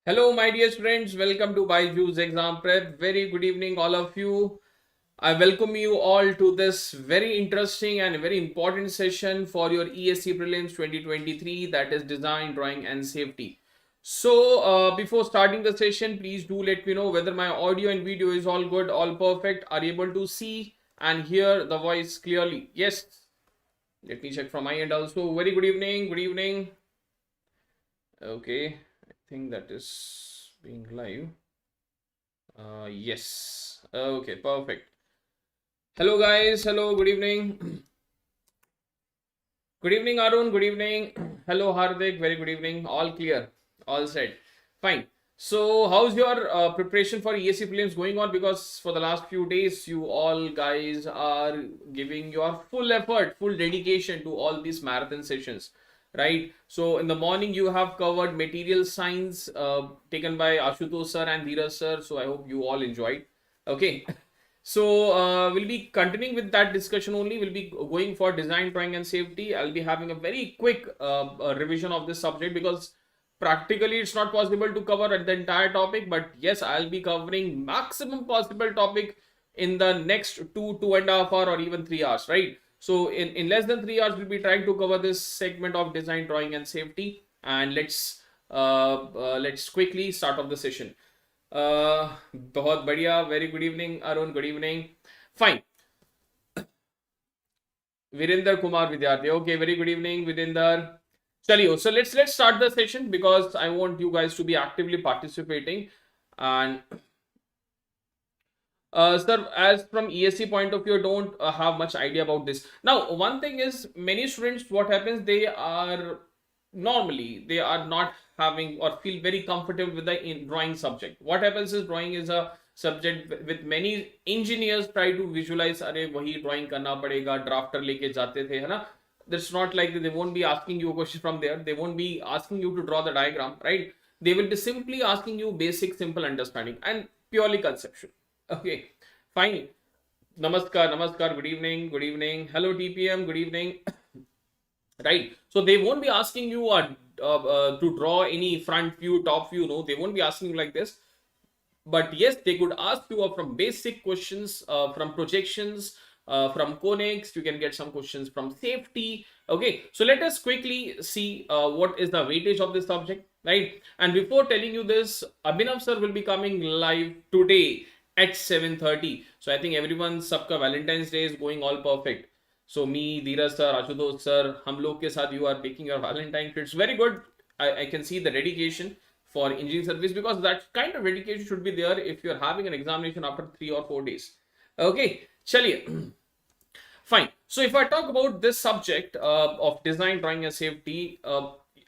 Hello, my dear friends. Welcome to BYJU'S exam prep. Very good evening, all of you. I welcome you all to this very interesting and very important session for your ESE Prelims 2023, that is Design, Drawing and Safety. So, before starting the session, please do let me know whether my audio and video is all good, all perfect. Are you able to see and hear the voice clearly? Yes. Let me check from my end also. Very good evening. Good evening. Okay. Think that is being live. Yes. Okay, perfect. Hello guys. Hello, good evening. Good evening, Arun. Good evening. Hello, Hardik. Very good evening. All clear. All set. Fine. So, how's your preparation for ESE prelims going on? Because for the last few days, you all guys are giving your full effort, full dedication to all these marathon sessions, right? So in the morning you have covered material science taken by Ashutosh sir and Dheeraj sir. So I hope you all enjoyed. Okay. So we'll be continuing with that discussion only. We'll be going for design, drawing and safety. I'll be having a very quick revision of this subject because practically it's not possible to cover the entire topic. But yes, I'll be covering maximum possible topic in the next 2.5 hours or even 3 hours, right? So in less than 3 hours, we'll be trying to cover this segment of design, drawing and safety. And let's quickly start off the session. बहुत बढ़िया. Very good evening, Arun. Good evening. Fine. Virender Kumar Vidyarthi. Okay, very good evening, Virender. Chaliyo. So let's start the session because I want you guys to be actively participating. And sir, as from ESE point of view, I don't have much idea about this. Now, one thing is, many students, what happens, they are not having or feel very comfortable with the drawing subject. What happens is, drawing is a subject with many engineers try to visualize, अरे वही drawing करना पड़ेगा, drafter लेके जाते थे, है ना? That's not like that. They won't be asking you a question from there. They won't be asking you to draw the diagram, right? They will be simply asking you basic, simple understanding and purely conceptual. Okay, fine. Namaskar, good evening. Hello, TPM, good evening. Right, so they won't be asking you to draw any front view, top view. No, they won't be asking you like this. But yes, they could ask you from basic questions, from projections, from Conics. You can get some questions from safety. Okay, so let us quickly see what is the weightage of this subject, right? And before telling you this, Abhinav sir will be coming live today at 7:30. So I think everyone's सबका Valentine's Day is going all perfect. So me, Dheeraj sir, Ashutosh sir, हम लोग के साथ you are making your Valentine. It's very good. I can see the dedication for engineering service because that kind of dedication should be there if you're having an examination after 3 or 4 days. Okay, chaliye. Fine. So if I talk about this subject of design, drawing and safety,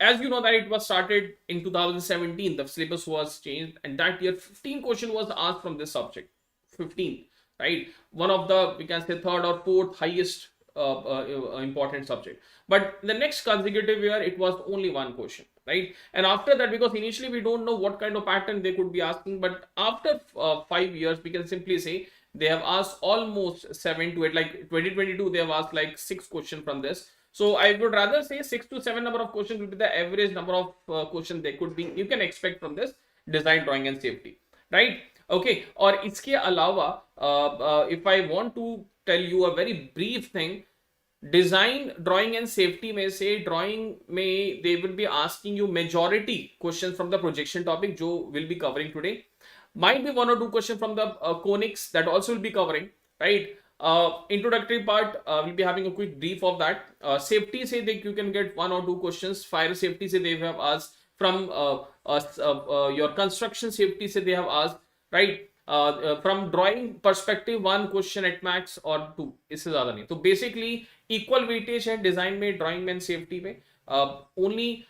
as you know that it was started in 2017, the syllabus was changed and that year 15 question was asked from this subject. 15, right? One of the, we can say, third or fourth highest important subject. But the next consecutive year it was only one question, right? And after that, because initially we don't know what kind of pattern they could be asking, but after 5 years we can simply say they have asked almost 7 to 8, like 2022 they have asked like 6 questions from this. So I would rather say 6 to 7 number of questions will be the average number of questions they could be, you can expect from this design, drawing and safety, right? Okay, और इसके अलावा if I want to tell you a very brief thing, design, drawing and safety में से drawing में they will be asking you majority questions from the projection topic जो will be covering today. Might be 1 or 2 questions from the conics that also will be covering, right? Introductory part we'll be having a quick brief of that. Safety say that you can get 1 or 2 questions. Fire safety say they have asked. From your construction safety say they have asked, right? From drawing perspective 1 question at max or 2, इससे ज़्यादा नहीं. तो basically equal weightage है design में, drawing में, safety में. Only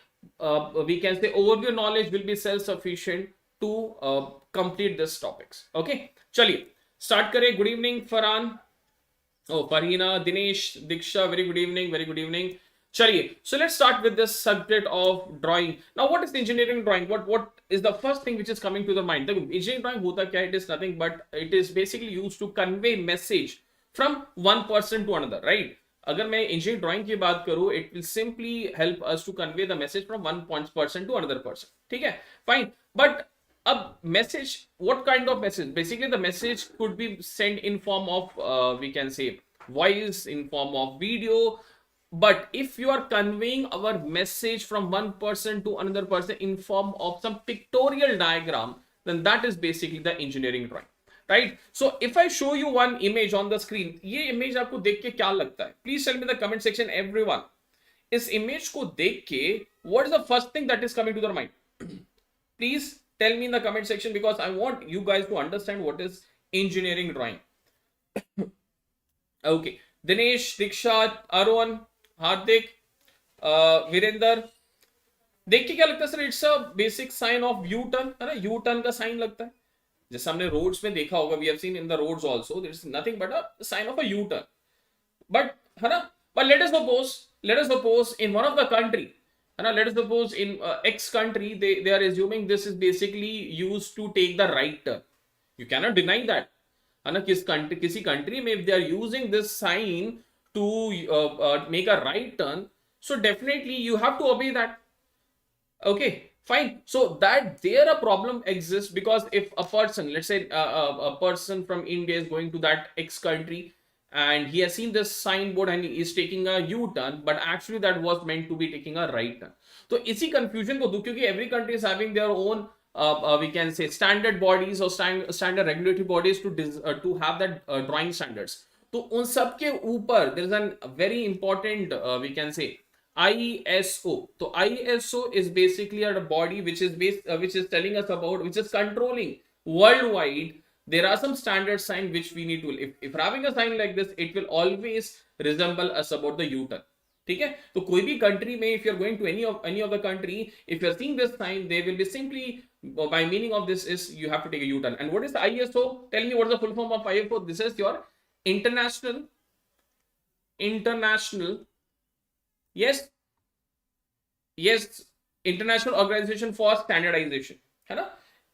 we can say overview knowledge will be self-sufficient to complete this topics. Okay, चलिए start करें. Good evening, Farhan. Oh, Farhina, Dinesh, Diksha, very good evening. Chaliye. So let's start with this subject of drawing. Now, what is engineering drawing? What is the first thing which is coming to the mind? Engineering drawing hota kya? It is nothing but it is basically used to convey message from one person to another, right? अगर मैं engineering drawing की बात करूं, it will simply help us to convey the message from one person to another person. ठीक है, fine. But अब message, what kind of message? Basically the message could be sent in form of we can say voice, in form of video. But if you are conveying our message from one person to another person in form of some pictorial diagram, then that is basically the engineering drawing, right? So if I show you one image on the screen, ये image आपको देख के क्या लगता है? Please tell me in the comment section, everyone. इस image को देख के what is the first thing that is coming to your mind? Please tell me in the comment section, because I want you guys to understand what is engineering drawing. Okay, Dinesh, Dikshat, Arun, Hardik, Virender, देख के क्या लगता है sir? It's a basic sign of U turn, है ना? U turn का sign लगता है, जैसे हमने रोड्स में देखा होगा. We have seen in the roads also, there is nothing but a sign of a U turn. But है ना, but let us suppose in one of the country, and let us suppose in X country, they are assuming this is basically used to take the right turn. You cannot deny that. And किसी country में if they are using this sign to make a right turn, so definitely you have to obey that. Okay, fine. So that there a problem exists, because if a person, let's say a person from India is going to that X country, and he has seen this signboard and he is taking a U-turn, but actually that was meant to be taking a right turn. तो इसी confusion को दूर, क्योंकि every country is having their own we can say standard bodies or standard regulatory bodies to have that drawing standards. तो उन सब के ऊपर there is a very important we can say ISO. तो ISO is basically a body which is telling us about, which is controlling worldwide. There are some standard signs which we need to, if having a sign like this, it will always resemble us about the U-turn. ठीक है, तो कोई भी country में if you are going to any of the country, if you are seeing this sign, they will be simply, by meaning of this is you have to take a U-turn. And what is the ISO? Tell me what is the full form of ISO? This is your international, yes, International Organization for Standardization, है ना?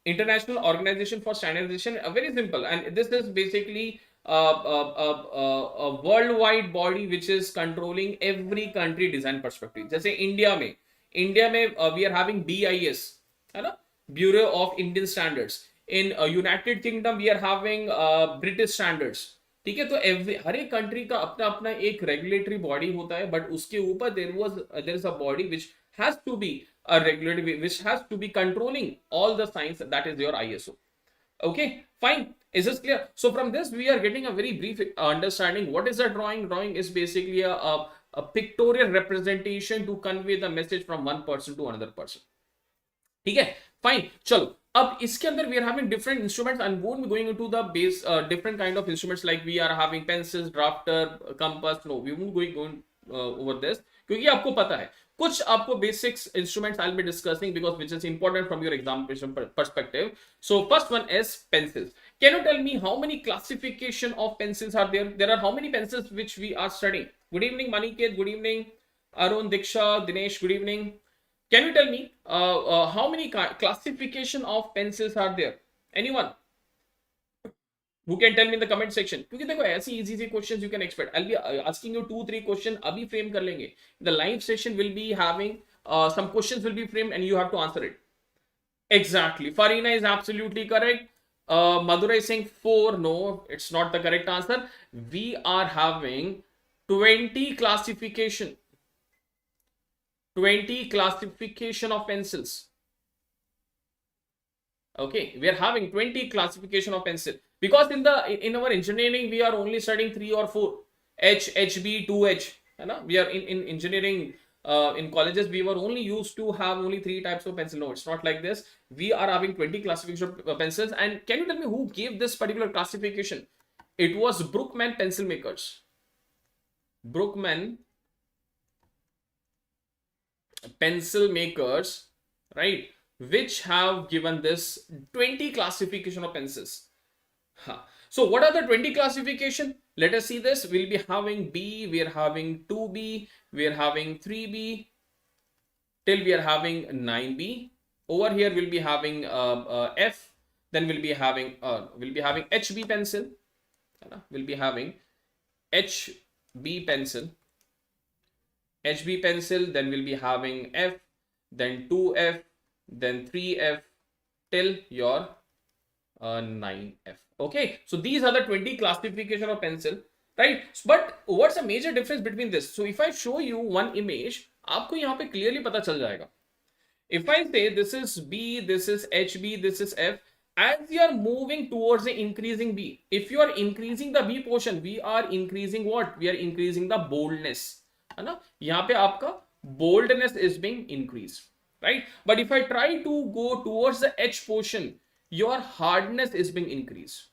International Organization for Standardization, very simple, and this is basically a worldwide body which is controlling every country design perspective. जैसे India में we are having BIS, है ना? Bureau of Indian Standards. In United Kingdom we are having British Standards. ठीक है, तो हर एक country का अपना अपना एक रेगुलेटरी बॉडी होता है, बट उसके ऊपर there is a body which has to be a regulatory, which has to be controlling all the signs. That is your ISO. Okay, fine. Is this clear? So from this we are getting a very brief understanding what is a drawing. Drawing is basically a pictorial representation to convey the message from one person to another person. ठीक है, fine. चलो, अब इसके अंदर we are having different instruments, and won't be going into the base different kind of instruments like we are having pencils, drafter, compass. No, we won't going over this, क्योंकि आपको पता है कुछ आपको basics instruments I'll be discussing, because which is important from your examination perspective. So first one is pencils. Can you tell me how many classification of pencils are there? There are how many pencils which we are studying? Good evening Maniket, good evening Arun, Diksha, Dinesh, good evening. Can you tell me how many classification of pencils are there? Anyone who can tell me in the comment section? क्योंकि देखो ऐसी easy questions you can expect. I'll be asking you 2-3 questions. अभी frame कर लेंगे. The live session will be having some questions will be framed and you have to answer it. Exactly. Farina is absolutely correct. Madurai saying 4. No, it's not the correct answer. We are having 20 classification. 20 classification of pencils. Okay, we are having 20 classification of pencil, because in our engineering we are only studying 3 or 4 H, HB, 2H, है ना? We are in engineering in colleges we were only used to have only 3 types of pencil. No, it's not like this. We are having 20 classification of pencils. And can you tell me who gave this particular classification? It was Brookman pencil makers. Brookman pencil makers, right, which have given this 20 classification of pencils. So what are the 20 classification? Let us see this. We'll be having B, we are having 2B, we are having 3B, till we are having 9B. Over here we'll be having F, then we'll be having HB pencil, we'll be having HB pencil, HB pencil, then we'll be having F, then 2F, then 3F till your 9F. Okay, so these are the 20 classification of pencil, right? But what's the major difference between this? So if I show you one image, आपको यहाँ पे clearly पता चल जाएगा. If I say this is B, this is HB, this is F, as you are moving towards the increasing B, if you are increasing the B portion, we are increasing what? We are increasing the boldness, है ना? यहाँ पे आपका boldness is being increased, right? But if I try to go towards the H portion, your hardness is being increased.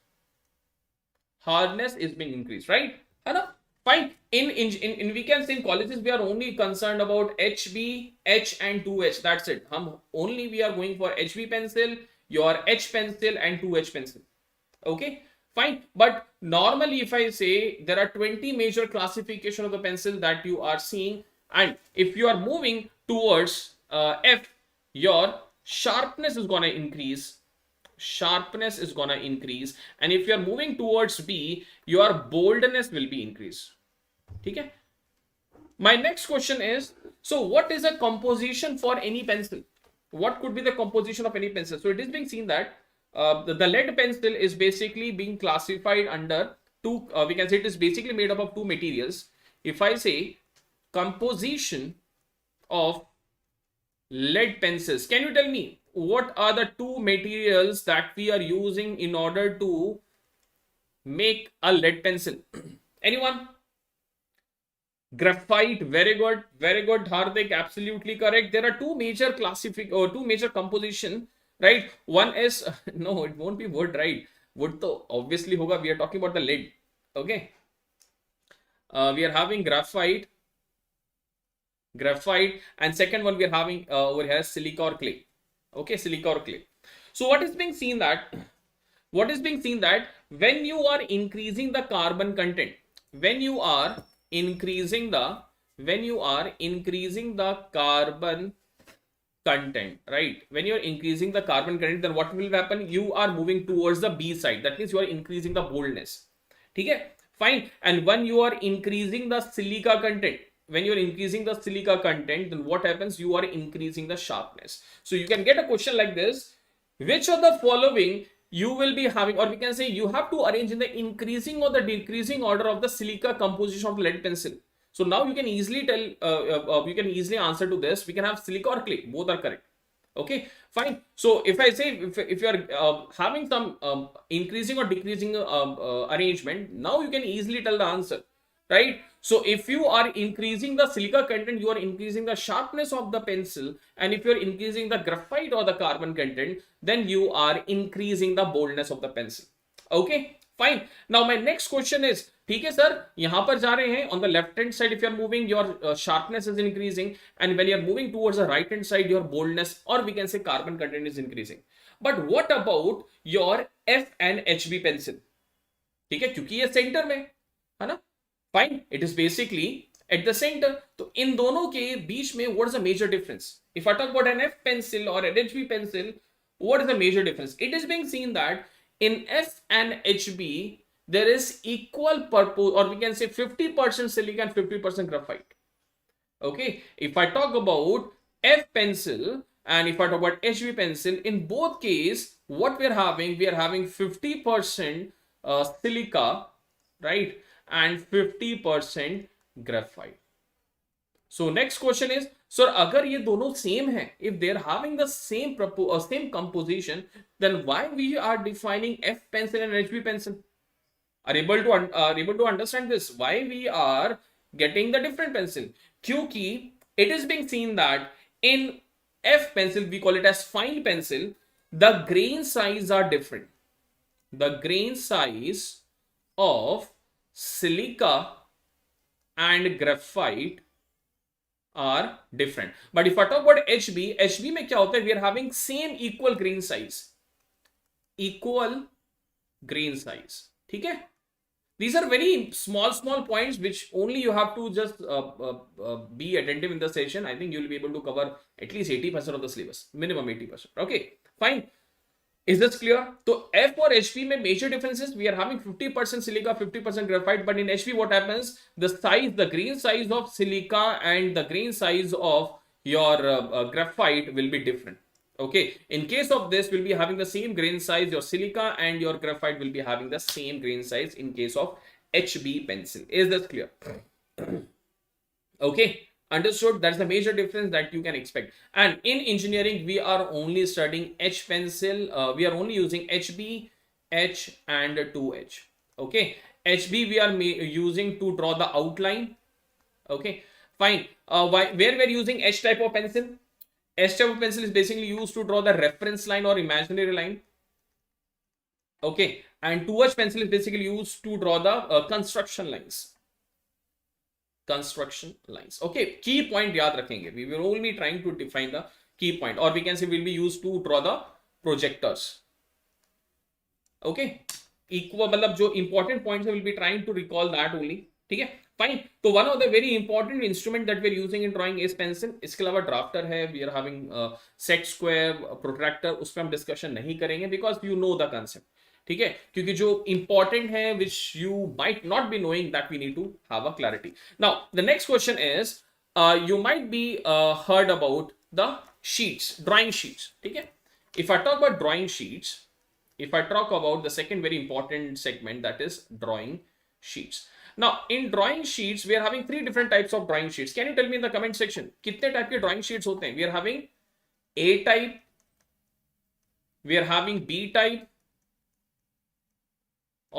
Hardness is being increased, right? है ना? Fine. In we can say in colleges we are only concerned about HB, H and 2H. That's it. We are going for HB pencil, your H pencil and 2H pencil. Okay, fine. But normally if I say there are 20 major classification of the pencil that you are seeing, and if you are moving towards F, your sharpness is gonna increase. Sharpness is gonna increase, and if you are moving towards B, your boldness will be increased. Okay. My next question is, so what is a composition for any pencil? What could be the composition of any pencil? So it is being seen that the lead pencil is basically being classified under two, we can say it is basically made up of two materials. If I say composition of lead pencils, can you tell me what are the two materials that we are using in order to make a lead pencil? Anyone? Graphite. Very good, Hardik, absolutely correct. There are two major two major composition, right? One is no, it won't be wood, right? Wood to obviously hoga. We are talking about the lead. Okay, we are having graphite, and second one we are having over here silica or clay. Okay, silica or clay. So what is being seen that when you are increasing the carbon content, when you are increasing the carbon content, right? When you are increasing the carbon content, then what will happen? You are moving towards the B side. That means you are increasing the boldness. Okay, fine. And when you are increasing the silica content, then what happens? You are increasing the sharpness. So you can get a question like this: which of the following you will be having, or we can say you have to arrange in the increasing or the decreasing order of the silica composition of lead pencil. So now you can easily tell, you can easily answer to this. We can have silica or clay, both are correct. Okay, fine. So if I say if you are having some increasing or decreasing arrangement, now you can easily tell the answer, right? So if you are increasing the silica content, you are increasing the sharpness of the pencil, and if you are increasing the graphite or the carbon content, then you are increasing the boldness of the pencil. Okay, fine. Now my next question is, ठीक है sir, यहाँ पर जा रहे हैं on the left hand side, if you are moving, your sharpness is increasing, and when you are moving towards the right hand side, your boldness, or we can say carbon content, is increasing. But what about your F and HB pencil? ठीक है, क्योंकि ये centre में है ना. Fine, it is basically at the center. तो इन दोनों के बीच में what is the major difference? If I talk about an F pencil or an HB pencil, what is the major difference? It is being seen that in F and HB there is equal purpose, or we can say 50% silica and 50% graphite. Okay, if I talk about F pencil and if I talk about HB pencil, in both cases what we are having 50% silica, right, and 50% graphite. So next question is, sir, अगर ये दोनों same हैं, if they are having the same composition, then why we are defining F pencil and HB pencil? Are able to understand this? Why we are getting the different pencil? क्योंकि it is being seen that in F pencil, we call it as fine pencil, the grain size are different. The grain size of silica and graphite are different. But if I talk about HB में क्या होता है? We are having same equal grain size. ठीक है? These are very small points which only you have to just be attentive in the session. I think you will be able to cover at least 80% of the syllabus, minimum 80%. Okay, fine. Is this clear? So F or HV में major differences, we are having 50% silica, 50% graphite, but in HV what happens? The size, the grain size of silica and the grain size of your graphite will be different. Okay, in case of this, we'll be having the same grain size, your silica and your graphite will be having the same grain size in case of HB pencil. Is this clear? Okay, understood. That's the major difference that you can expect. And in engineering, we are only studying H pencil. We are only using HB, H and 2H. Okay, HB we are using to draw the outline. Okay, fine. Where we are using H type of pencil? H type of pencil is basically used to draw the reference line or imaginary line. Okay, and 2H pencil is basically used to draw the construction lines. Construction lines. Okay, key point याद रखेंगे. We will only trying to define the key point, or we can say will be used to draw the projectors. Okay, equal मतलब जो important points will be trying to recall that only. ठीक है, fine. तो one of the very important instrument that we are using in drawing is pencil. इसके अलावा drafter है, we are having set square, protractor, उस पर हम discussion नहीं करेंगे because you know the concept. ठीक है, क्योंकि जो इंपॉर्टेंट है which you might not be knowing that we need to have a clarity. Now the next question is you might be heard about the sheets, drawing sheets. ठीक है, if I talk about drawing sheets, if I talk about the second very important segment, that is drawing sheets. Now in drawing sheets we are having three different types of drawing sheets. Can you tell me in the comment section कितने type के drawing sheets होते हैं? We are having A type, we are having B type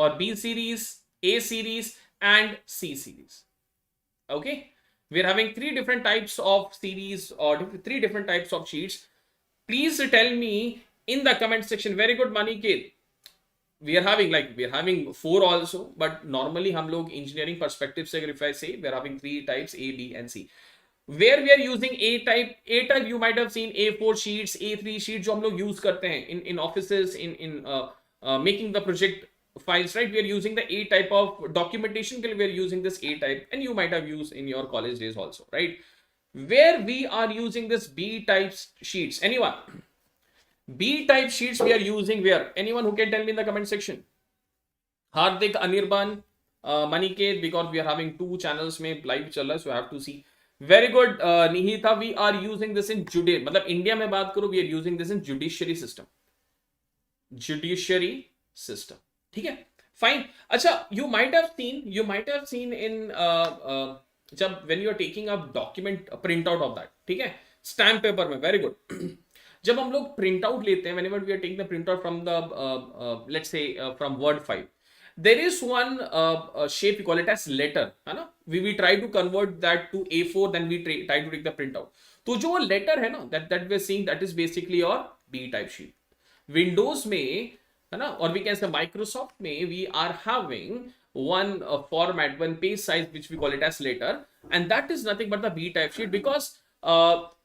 or B series, A series and C series. Okay, we are having three different types of series or three different types of sheets. Please tell me in the comment section. Very good, Maniket. We are having four also, but normally हम लोग engineering perspective से, if I say we are having three types A, B and C. Where we are using A type you might have seen A4 sheets, A3 sheets जो हम लोग use करते हैं in offices, in making the project files, right? We are using the A type of documentation. We are using this A type, and you might have used in your college days also, right? Where we are using this B type sheets, anyone? B type sheets we are using where? Anyone who can tell me in the comment section? Hardik, Anirban, Maniket, because we are having two channels में live चल रहा है, so I have to see. Very good, Nihita. We are using this in मतलब India में बात करो, we are using this in judiciary system. Judiciary system. ठीक है, fine. अच्छा, you might have seen in जब when you are taking a document, a printout of that, ठीक है, stamp paper में. Very good. जब हम लोग प्रिंट आउट लेते हैं, whenever we are taking the printout from the let's say from word file, there is one shape, we call it as letter, है ना? We try to convert that to A4, then we try to take the printout. तो जो letter है ना, that we are seeing, that is basically your B type sheet. Windows में है ना, or we can say Microsoft में, we are having one format, one page size which we call it as letter, and that is nothing but the B type sheet. Because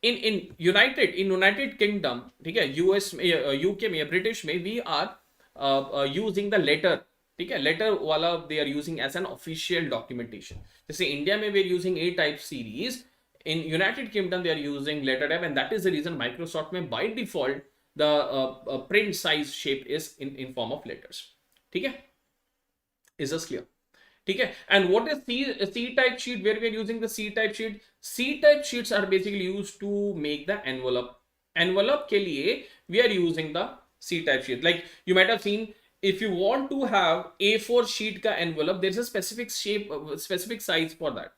in United Kingdom, ठीक है, US में, UK में, British में, we are using the letter, ठीक है, letter वाला they are using as an official documentation. जैसे India में we are using A type series, in United Kingdom they are using letter type, and that is the reason Microsoft में by default the print size shape is in form of letters. ठीक है, is this clear? ठीक है, and what is C type sheet? Where we are using the C type sheet? C type sheets are basically used to make the envelope. Envelope के लिए we are using the C type sheet. Like you might have seen, if you want to have A4 sheet का envelope, there is a specific shape, specific size for that,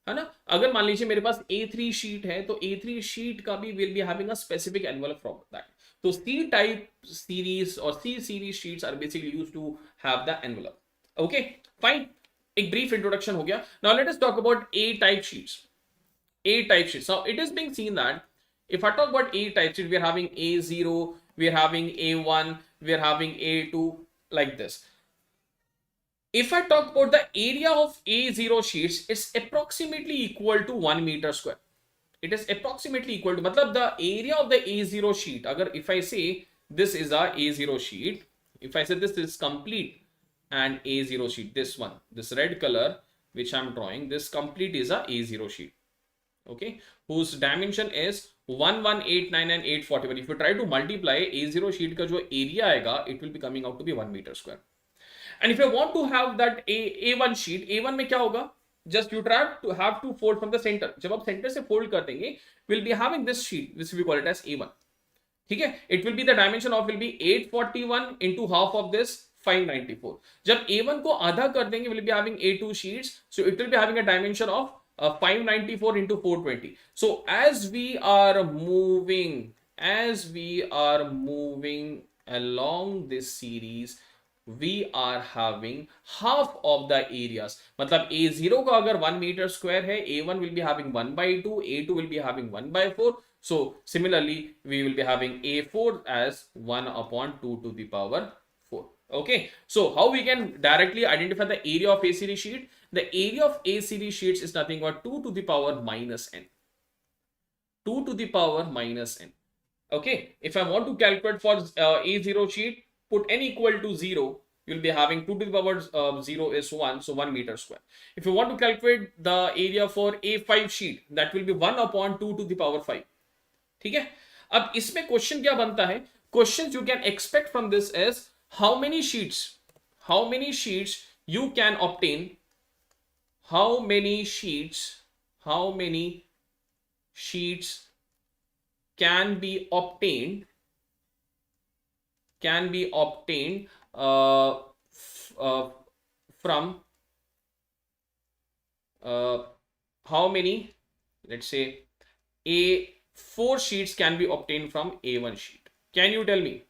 है ना? अगर मान लीजिए मेरे पास A3 sheet है, तो A3 sheet का भी will be having a specific envelope from that. So C type series or C series sheets are basically used to have the envelope. Okay, fine. एक brief introduction हो गया. Now let us talk about A type sheets. A type sheets. Now it is being seen that if I talk about A type sheet, we are having A0, we are having A1, we are having A2, like this. If I talk about the area of A0 sheets, it's approximately equal to 1 meter square. It is approximately equal to, मतलब the area of the A0 sheet, अगर if I say this is a A0 sheet, if I say this is complete and A0 sheet, this one, this red color which I'm drawing, this complete is a A0 sheet, okay, whose dimension is 1189 and 841. If you try to multiply A0 sheet का जो area आएगा, it will be coming out to be 1 meter square. And if you want to have that A1 sheet, A1 में क्या होगा? Just you try to have to fold from the center. जब आप center से fold कर देंगे, we'll be having this sheet, which we call it as A1. ठीक है? It will be the dimension of will be 841 into half of this 594. जब A1 को आधा कर देंगे, we'll be having A2 sheets. So it will be having a dimension of 594 into 420. So as we are moving along this series, we are having half of the areas. मतलब A0 का अगर 1 meter square है, A1 will be having 1 by 2, A2 will be having 1 by 4. So similarly, we will be having A4 as 1 upon 2 to the power 4. Okay. So how we can directly identify the area of A series sheet? The area of A series sheets is nothing but 2 to the power minus n. 2 to the power minus n. Okay. If I want to calculate for A0 sheet, put n equal to 0. You'll be having 2 to the power 0 is 1. So 1 meter square. If you want to calculate the area for A5 sheet, that will be 1 upon 2 to the power 5. ठीक है. अब इसमें question क्या बनता है? Questions you can expect from this is how many sheets you can obtain, how many sheets can be obtained from how many, let's say A4 sheets can be obtained from A1 sheet. Can you tell me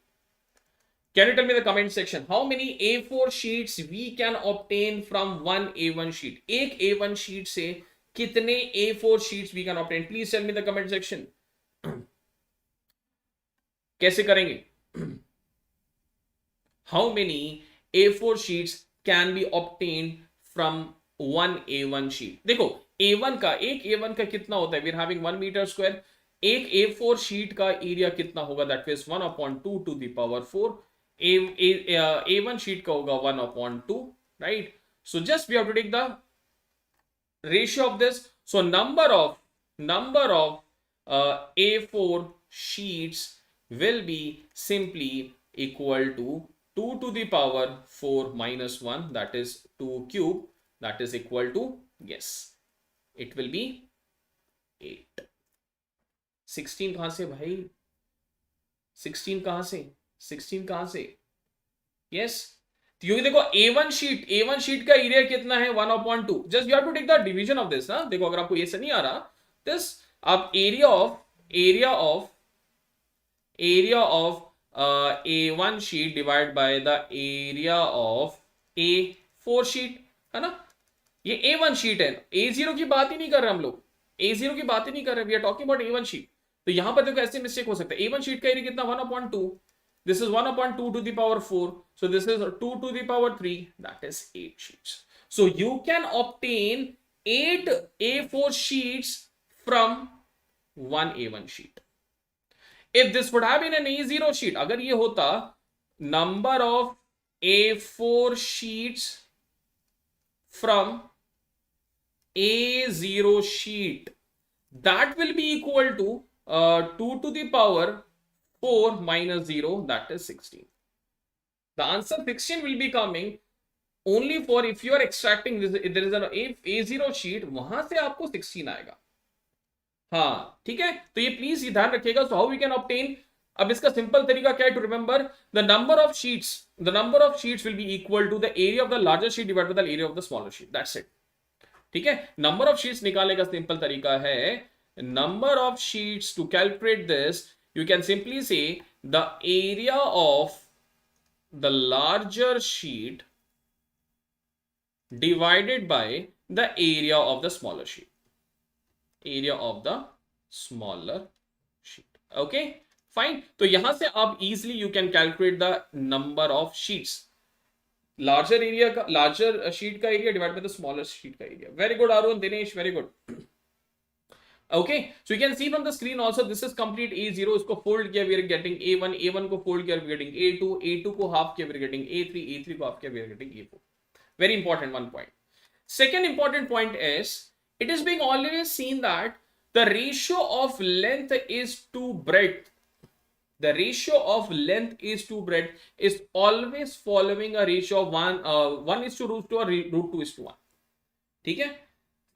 the comment section? How many A4 sheets we can obtain from one A1 sheet? एक A1 sheet से कितने A4 sheets we can obtain? Please tell me the comment section. कैसे करेंगे? How many A4 sheets can be obtained from one A1 sheet? देखो A1 का, एक A1 का कितना होता है? We are having 1 meter square. एक A4 sheet का एरिया कितना होगा? That is 1 upon 2 to the power 4. A1 sheet का होगा 1 upon 2, right? So just we have to take the ratio of this. So number of A4 sheets will be simply equal to 2 to the power 4 minus 1, that is 2 cube, that is equal to, yes, it will be 8. 16 कहां से भाई? 16 कहां से? Yes. क्योंकि देखो A1 sheet का area कितना है? 1 upon 2. Just you have to take the division of this. ना देखो, अगर आपको ये से नहीं आ रहा, this आप area of A1 sheet divided by the area of A4 sheet, है ना? ये A1 sheet है, A0 की बात ही नहीं कर रहे हम लोग. A0 की बात ही नहीं कर रहे. We are talking about A1 sheet. तो यहां पर देखो ऐसे मिस्टेक हो सकता है. A1 sheet का एरिया कितना? 1 upon 2. This is 1 upon 2 to the power 4. So this is 2 to the power 3. That is 8 sheets. So you can obtain 8 A4 sheets from one A1 sheet. If this would have been an A0 sheet, अगर ये होता number of A4 sheets from A0 sheet, that will be equal to 2 to the power 4 minus 0, that is 16. The answer 16 will be coming only for if you are extracting this. If there is an A0 sheet, वहां से आपको 16 आएगा. हाँ ठीक है, तो ये please ध्यान रखिएगा. So how we can obtain? अब इसका सिंपल तरीका क्या है? To remember, the number of sheets will be equal to the area of the larger sheet divided by the area of the smaller sheet. That's it. ठीक है, number of sheets निकालने का simple तरीका है, number of sheets. To calculate this, you can simply say the area of the larger sheet divided by the area of the smaller sheet. Okay, fine. तो यहां से आप easily you can calculate the number of sheets. Larger sheet का area divided by the smaller sheet का area. Very good, Arun, Dinesh, very good. Okay, so you can see from the screen also, this is complete A0. इसको fold किया, we are getting A1. A1 को fold किया, we are getting A2. A2 को half किया, we are getting A3. A3 को half किया, we are getting A4. Very important one point. Second important point is, it is being always seen that the ratio of length is to breadth. The ratio of length is to breadth is always following a ratio of 1 is to root 2 or root 2 is to 1. ठीक है?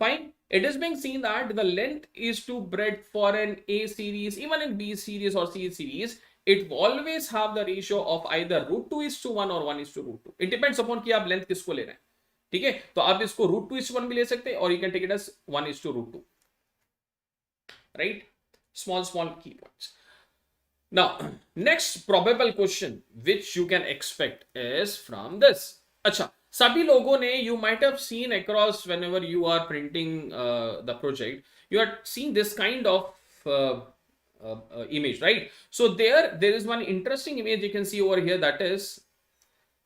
Fine. It is being seen that the length is to breadth for an A series, even in B series or C series, it will always have the ratio of either root 2 is to 1 or 1 is to root 2. It depends upon कि आप length किसको ले रहे हैं. ठीक है? तो आप इसको root 2 is to 1 भी ले सकते हैं, or you can take it as 1 is to root 2. Right? Small key points. Now, next probable question which you can expect is from this. अच्छा, सभी लोगों ने, you might have seen across whenever you are printing the project, you are seeing this kind of image, right? So there is one interesting image you can see over here, that is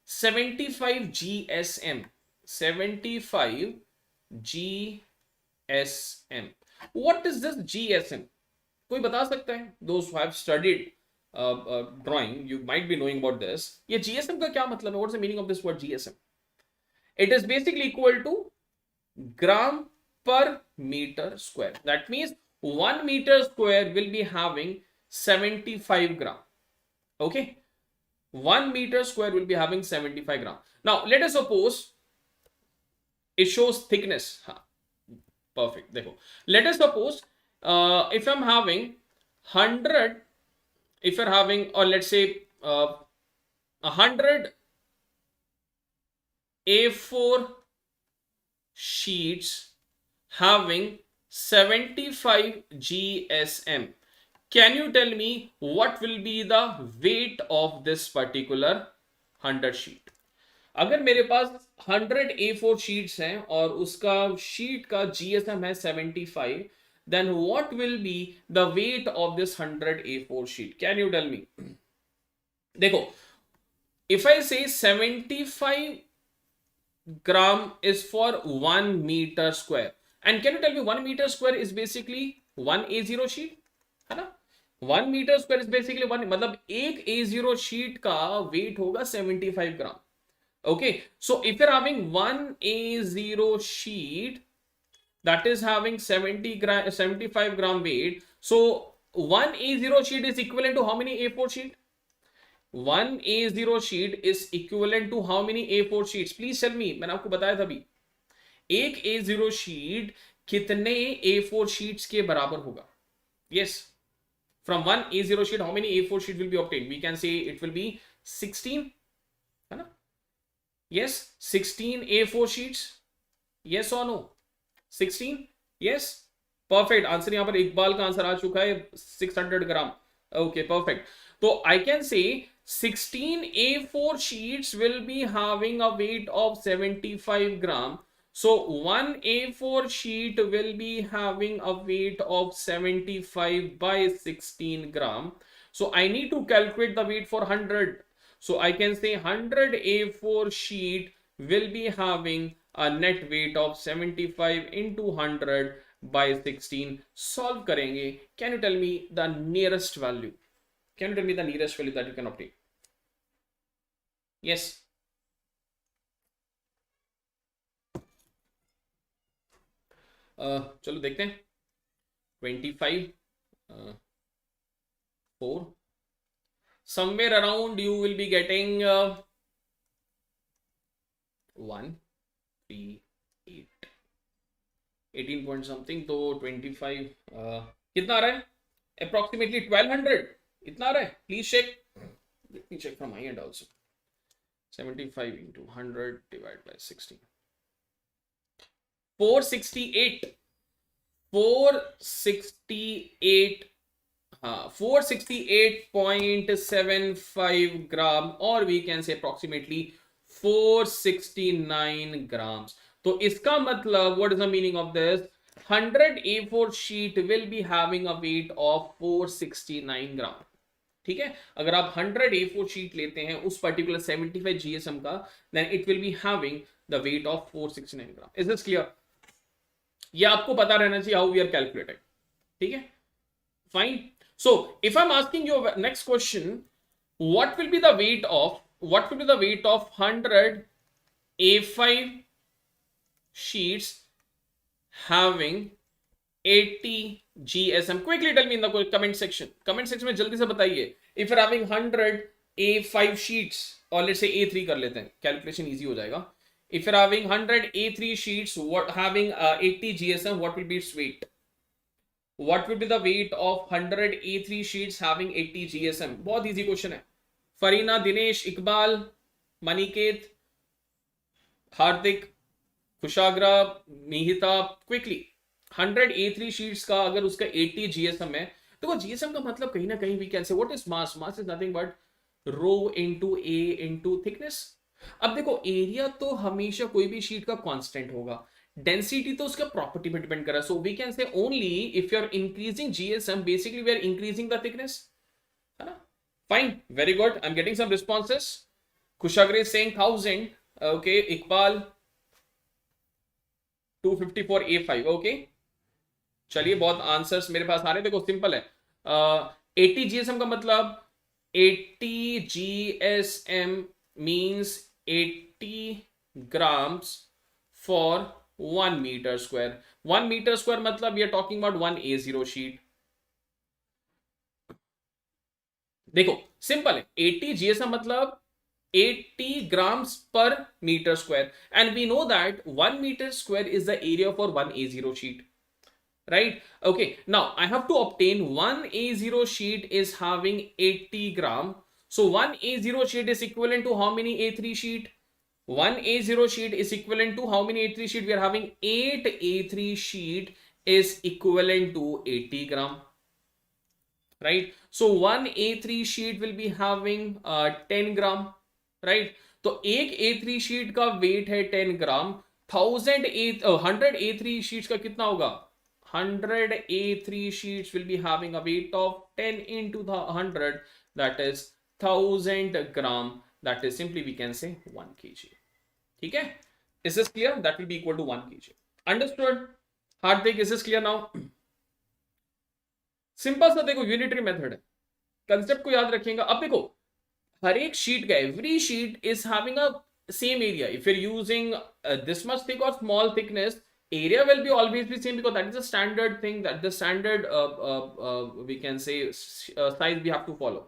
75 GSM. 75 GSM. What is this GSM? कोई बता सकता है? Those who have studied drawing, you might be knowing about this. ये GSM का क्या मतलब है? What's the meaning of this word GSM? It is basically equal to gram per meter square. That means 1 meter square will be having 75 gram. Okay? 1 meter square will be having 75 gram. Now, let us suppose it shows thickness. Perfect. देखो. Let us suppose if I'm having 100, if you're having, or let's say 100 A4 sheets having 75 GSM. Can you tell me what will be the weight of this particular 100 sheet? अगर मेरे पास 100 A4 sheets हैं और उसका sheet का GSM है 75, then what will be the weight of this 100 A4 sheet? Can you tell me? देखो, if I say 75 gram is for 1 meter square, and can you tell me 1 meter square is basically 1 A0 sheet, है ना? 1 meter square is basically 1, मतलब एक A0 sheet का weight होगा 75 gram. Okay, so if you're having 1 A0 sheet that is having 75 gram weight, so 1 A0 sheet is equivalent to how many A4 sheet? 1 A0 sheet is equivalent to how many A4 sheets? Please tell me. मैंने आपको बताया था अभी. एक A0 sheet कितने A4 sheets के बराबर होगा? Yes. From 1 A0 sheet, how many A4 sheet will be obtained? We can say it will be 16. है ना? Yes. 16 A4 sheets. Yes or no? 16? Yes. Perfect. Answer यहाँ पर इकबाल का आंसर आ चुका है 600 ग्राम. Okay, perfect. So I can say 16 A4 sheets will be having a weight of 75 gram. So 1 A4 sheet will be having a weight of 75 by 16 gram. So I need to calculate the weight for 100. So I can say 100 A4 sheet will be having a net weight of 75 into 100 by 16. Solve करेंगे. Can you tell me the nearest value? Can you tell me the nearest value that you can obtain? Yes. चलो देखते हैं. 25 4. Somewhere around you will be getting 1 3 8 18 point something. तो 25 कितना आ रहा है? Approximately 1200. इतना आ रहा है? Please check. Let me check from my end also. 75 into 100 divided by 16. 468. 468. 468.75 gram, or we can say approximately 469 grams. तो इसका मतलब, what is the meaning of this? 100 A4 sheet will be having a weight of 469 gram. ठीक है? अगर आप 100 A4 sheet लेते हैं उस particular 75 GSM का, then it will be having the weight of 469 gram. Is this clear? ये आपको पता रहना चाहिए how we are calculating. ठीक है? Fine. So if I'm asking you next question, what will be the weight of 100 A5 sheets having 80 GSM. Quickly tell me in the comment section. Comment section में जल्दी से बताइए. If you're having 100 A5 sheets, or let's say A3 कर लेते हैं, calculation easy हो जाएगा. If you're having 100 A3 sheets, what having 80 GSM, what will be its weight? What will be the weight of 100 A3 sheets having 80 GSM? बहुत easy question है. फरीना, दिनेश, इकबाल, मनिकेत, हार्दिक, Kushagra, निहिता, quickly. 100 A3 sheets का अगर उसका 80 GSM है, तो GSM का मतलब कहीं ना कहीं we can say what is mass. Mass is nothing but rho into a into thickness. अब देखो एरिया तो हमेशा कोई भी शीट का कांस्टेंट होगा, डेंसिटी तो उसका प्रॉपर्टी पे डिपेंड कर रहा है. So we can say only if you are increasing GSM, basically we are increasing the thickness, है ना. Fine, very good. I am getting some responses. Kushagra saying 1000. Okay, Iqbal 254 A5. Okay, चलिए बहुत आंसर्स मेरे पास आ रहे हैं. देखो सिंपल है. 80 GSM का मतलब 80 GSM means 80 grams for 1 meter square. 1 meter square मतलब we are talking about 1 A0 sheet. देखो सिंपल है. 80 GSM मतलब 80 grams per meter square, and we know that 1 meter square is the area for 1 A0 sheet, right? Okay, now I have to obtain 1 A0 sheet is having 80 gram. So 1 A0 sheet is equivalent to how many A3 sheet? 1 A0 sheet is equivalent to how many A3 sheet? We are having 8 A3 sheet is equivalent to 80 gram, right? So 1 A3 sheet will be having 10 gram, right? तो एक A3 sheet का wait है 10 ग्राम. 100 A3 sheets का कितना होगा? 100 A3 sheets will be having a weight of 10 into the 100, that is 1000 gram. That is simply we can say 1 kg. ठीक है? Is this clear? That will be equal to 1 kg. Understood? Hardik, is this clear now? Simple सा देखो unitary method है, concept को याद रखिएगा. अब देखो हर एक शीट का every sheet is having a same area. If you are using this much thick और small thickness, area will be always be same because that is a standard thing, that the standard we can say size we have to follow.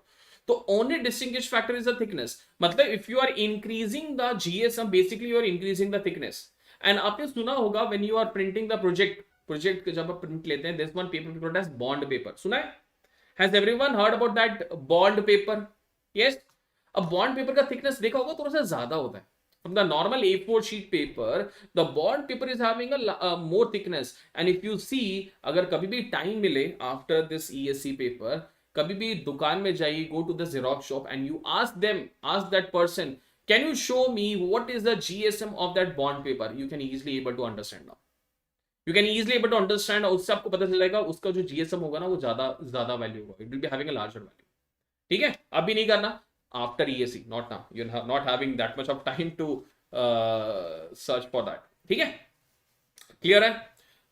So only distinguish factor is the thickness. मतलब if you are increasing the GSM, basically you are increasing the thickness. And आपने सुना होगा when you are printing the project जब आप print लेते हैं, there's one paper called as bond paper. सुना है? Has everyone heard about that bond paper? Yes. अब bond paper का thickness देखा होगा थोड़ा सा ज्यादा होता है. From the normal A4 sheet paper, the bond paper is having a more thickness. And if you see, अगर कभी भी time मिले after this ESE paper, कभी भी दुकान में जाइए, go to the Xerox shop and you ask that person, can you show me what is the GSM of that bond paper? You can easily able to understand now. You can easily able to understand. उससे आपको पता चलेगा उसका जो GSM होगा ना वो ज्यादा वैल्यू होगा. It will be having a larger value. ठीक है? अभी नहीं करना. After ESE, not now. You're not having that much of time to search for that. ठीक है? Clear है?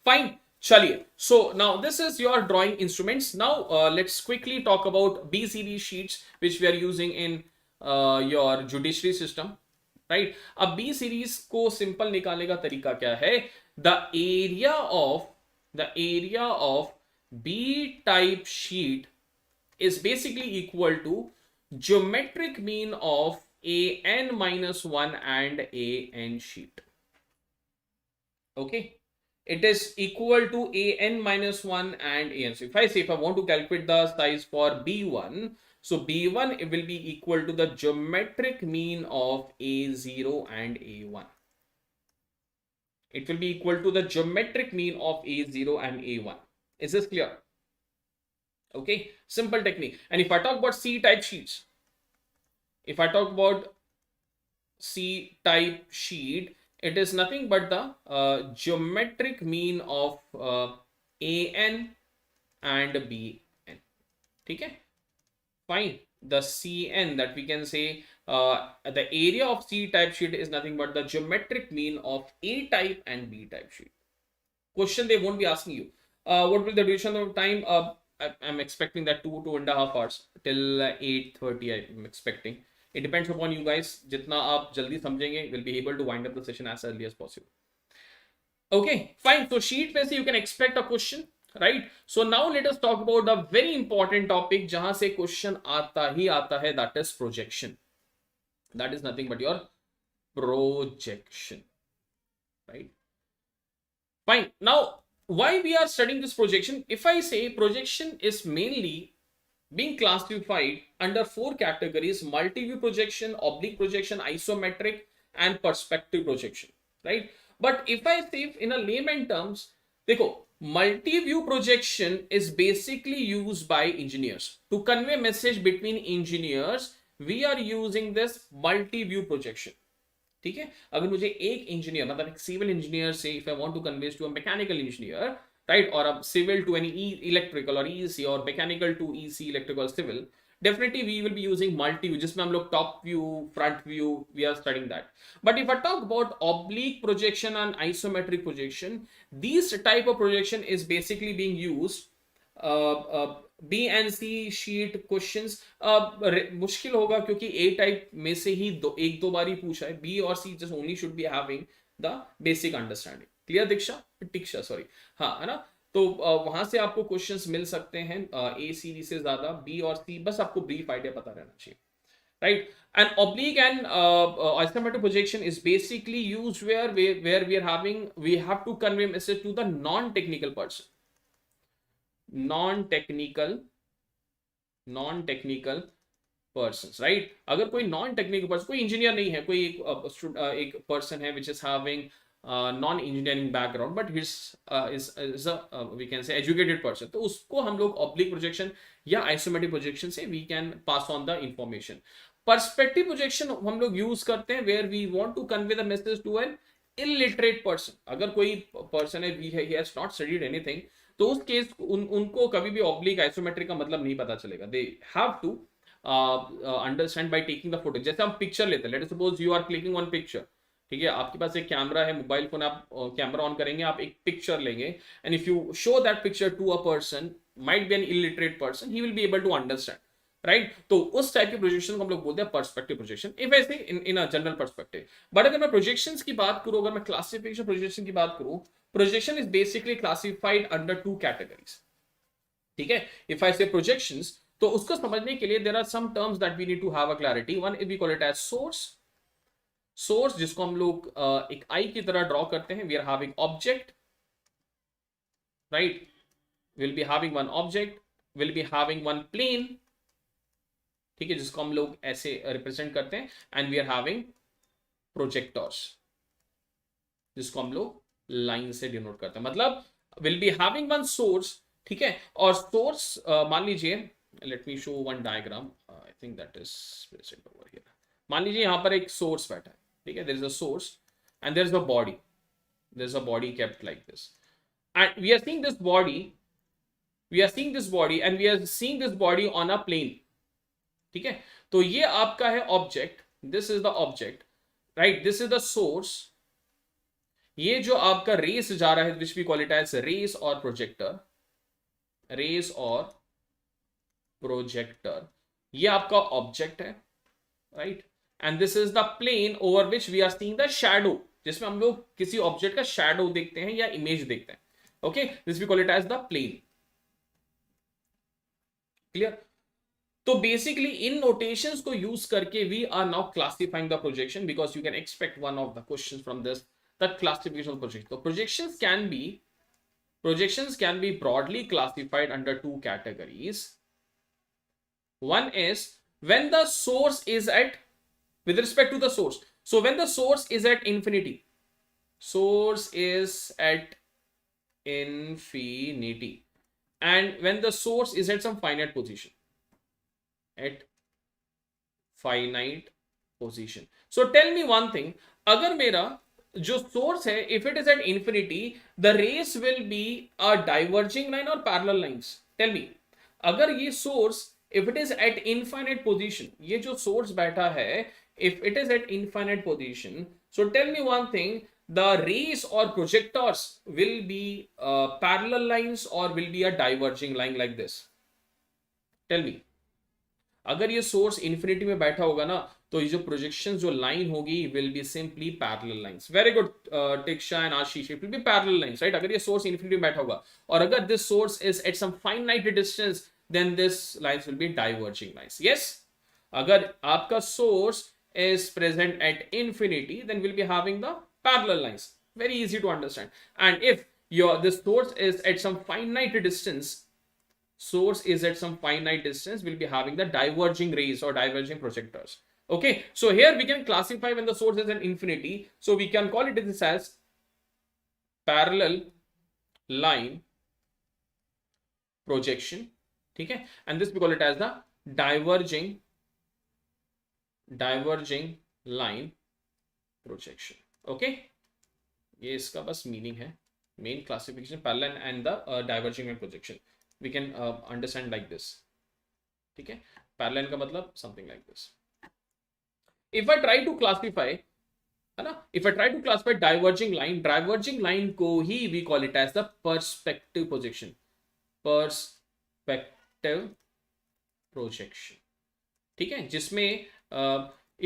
Fine. चलिए. So now this is your drawing instruments. Now let's quickly talk about B series sheets which we are using in your judiciary system. Right? अब B series को simple निकालने का तरीका क्या है? The area of B type sheet is basically equal to geometric mean of an minus 1 and an sheet. Okay, it is equal to an minus 1 and an. So if I want to calculate the size for B1, so B1 it will be equal to the geometric mean of A0 and A1. It will be equal to the geometric mean of A0 and A1. Is this clear? Okay, simple technique. And if I talk about C type sheets, it is nothing but the geometric mean of AN and BN. ठीक है? Fine. The CN that we can say the area of C type sheet is nothing but the geometric mean of A type and B type sheet. Question they won't be asking you. What will the duration of time? I'm expecting that 2.5 hours till 8:30. I'm expecting. It depends upon you guys. जितना आप जल्दी समझेंगे, will be able to wind up the session as early as possible. Okay, fine. So sheet में से you can expect a question. Right. So now let us talk about the very important topic जहां से question आता ही आता है, that is projection. That is nothing but your projection, right? Fine. Now, why we are studying this projection? If I say projection is mainly being classified under four categories: multi-view projection, oblique projection, isometric, and perspective projection, right? But if I say in a layman terms, देखो, multi-view projection is basically used by engineers to convey message between engineers. We are using this multi-view projection. ठीक है. अगर मुझे एक engineer, मतलब एक civil engineer से if I want to convey to a mechanical engineer, right, और अब सिविल टू एनी इलेक्ट्रिकल और ईसी, और mechanical to EC, electrical, civil, definitely we will be using multi view, जिसमें हम लोग top view, front view, we are studying that. But if I talk about oblique projection and isometric projection, these type of projection is basically being used B and C sheet questions. मुश्किल होगा क्योंकि ए type में से ही एक दो बार ही पूछा है. B और C just only should be having the basic understanding. Clear Diksha sorry, हाँ, है ना. तो वहां से आपको क्वेश्चंस मिल सकते हैं. ए सी से ज्यादा बी और सी, बस आपको ब्रीफ आइडिया पता रहना चाहिए, right? And oblique and isometric projection is basically used where we have to convey message to the non-technical person. non-technical persons, right? अगर कोई non-technical person, कोई इंजीनियर नहीं है, कोई एक person है which is having non-engineering background but is a we can say educated person, तो उसको हम लोग oblique projection या isometric projection से we can pass on the information. Perspective projection हम लोग use करते हैं where we want to convey the message to an illiterate person. अगर कोई person है, he has not studied anything, तो उस केस उनको कभी भी ऑब्लिक आइसोमेट्रिक का मतलब नहीं पता चलेगा. They have to understand by taking the photo. जैसे हम पिक्चर लेते हैं, let us suppose you are clicking on picture, ठीक है, आपके पास एक कैमरा है, मोबाइल फोन, आप कैमरा ऑन करेंगे, आप एक पिक्चर लेंगे, and if you show that picture to a person, might be an illiterate person, he will be able to understand, right? तो उस टाइप के प्रोजेक्शन को हम लोग बोलते हैं पर्सपेक्टिव प्रोजेक्शन, इफ आई से इन अ जनरल पर्सपेक्टिव. बट अगर मैं प्रोजेक्शंस की बात करूं, अगर मैं क्लासिफिकेशन प्रोजेक्शन की बात करूं, projection is basically classified under two categories. ठीक है. If I say projections, तो उसको समझने के लिए there are some terms that we need to have a clarity. One, we call it as source, जिसको हम लोग एक आई की तरह ड्रॉ करते हैं. We are having object, right? We'll be having one object, we'll be having one plane, ठीक है, जिसको हम लोग ऐसे रिप्रेजेंट करते हैं. And we are having projectors, जिसको हम लोग लाइन से डिनोट करते हैं. मतलब will be having one source, ठीक है, और सोर्स मान लीजिए, let me show one diagram, I think that is present over here. मान लीजिए यहां पर एक सोर्स बैठा है, ठीक है, there is a source and there is a body, there is a body kept like this, and we are seeing this body, and we are seeing this body on a plane, ठीक है. तो ये आपका है object, this is the object, right, this is the source. ये जो आपका rays जा रहा है, which we call it as rays और प्रोजेक्टर, ये आपका ऑब्जेक्ट है, right, and this is the plane over which we are seeing the shadow, जिसमें हम लोग किसी ऑब्जेक्ट का शैडो देखते हैं या इमेज देखते हैं. Okay, this we call it as the plane. Clear? तो बेसिकली इन नोटेशंस को यूज करके we are now classifying the projection, because you can expect one of the questions from this, the classification of projection. So projections can be broadly classified under two categories. One is when the source is at, with respect to the source, so when the source is at infinity, and when the source is at some finite position, so tell me one thing, अगर मेरा जो source है, if it is at infinity, the rays will be a diverging line और parallel lines. Tell me, अगर ये source, if it is at infinite position, ये जो source बैठा है, if it is at infinite position, so tell me one thing, the rays और projectors will be parallel lines और will be a diverging line like this. Tell me, अगर ये source infinity में बैठा होगा ना, तो ये जो प्रोजेक्शन जो लाइन होगी will be simply parallel lines. Very good Diksha and Ashish, it will be parallel lines, right. अगर ये सोर्स इन्फिनिटी में बैठा होगा और अगर this source is at some finite distance, then this lines will be diverging lines. Yes, अगर आपका source is present at infinity, then we'll be having the parallel lines. Very easy to understand. And if this source is at some finite distance, we'll be having the diverging rays or diverging projectors. Okay, so here we can classify when the source is at infinity, so we can call it this as parallel line projection. Okay, and this we call it as the diverging line projection. Okay, ये इसका बस meaning है, main classification parallel and the diverging line projection. We can understand like this. ठीक है, parallel का मतलब something like this. If I try to classify, है ना, if I try to classify diverging line को ही we call it as the perspective projection. Perspective projection. ठीक है, जिसमें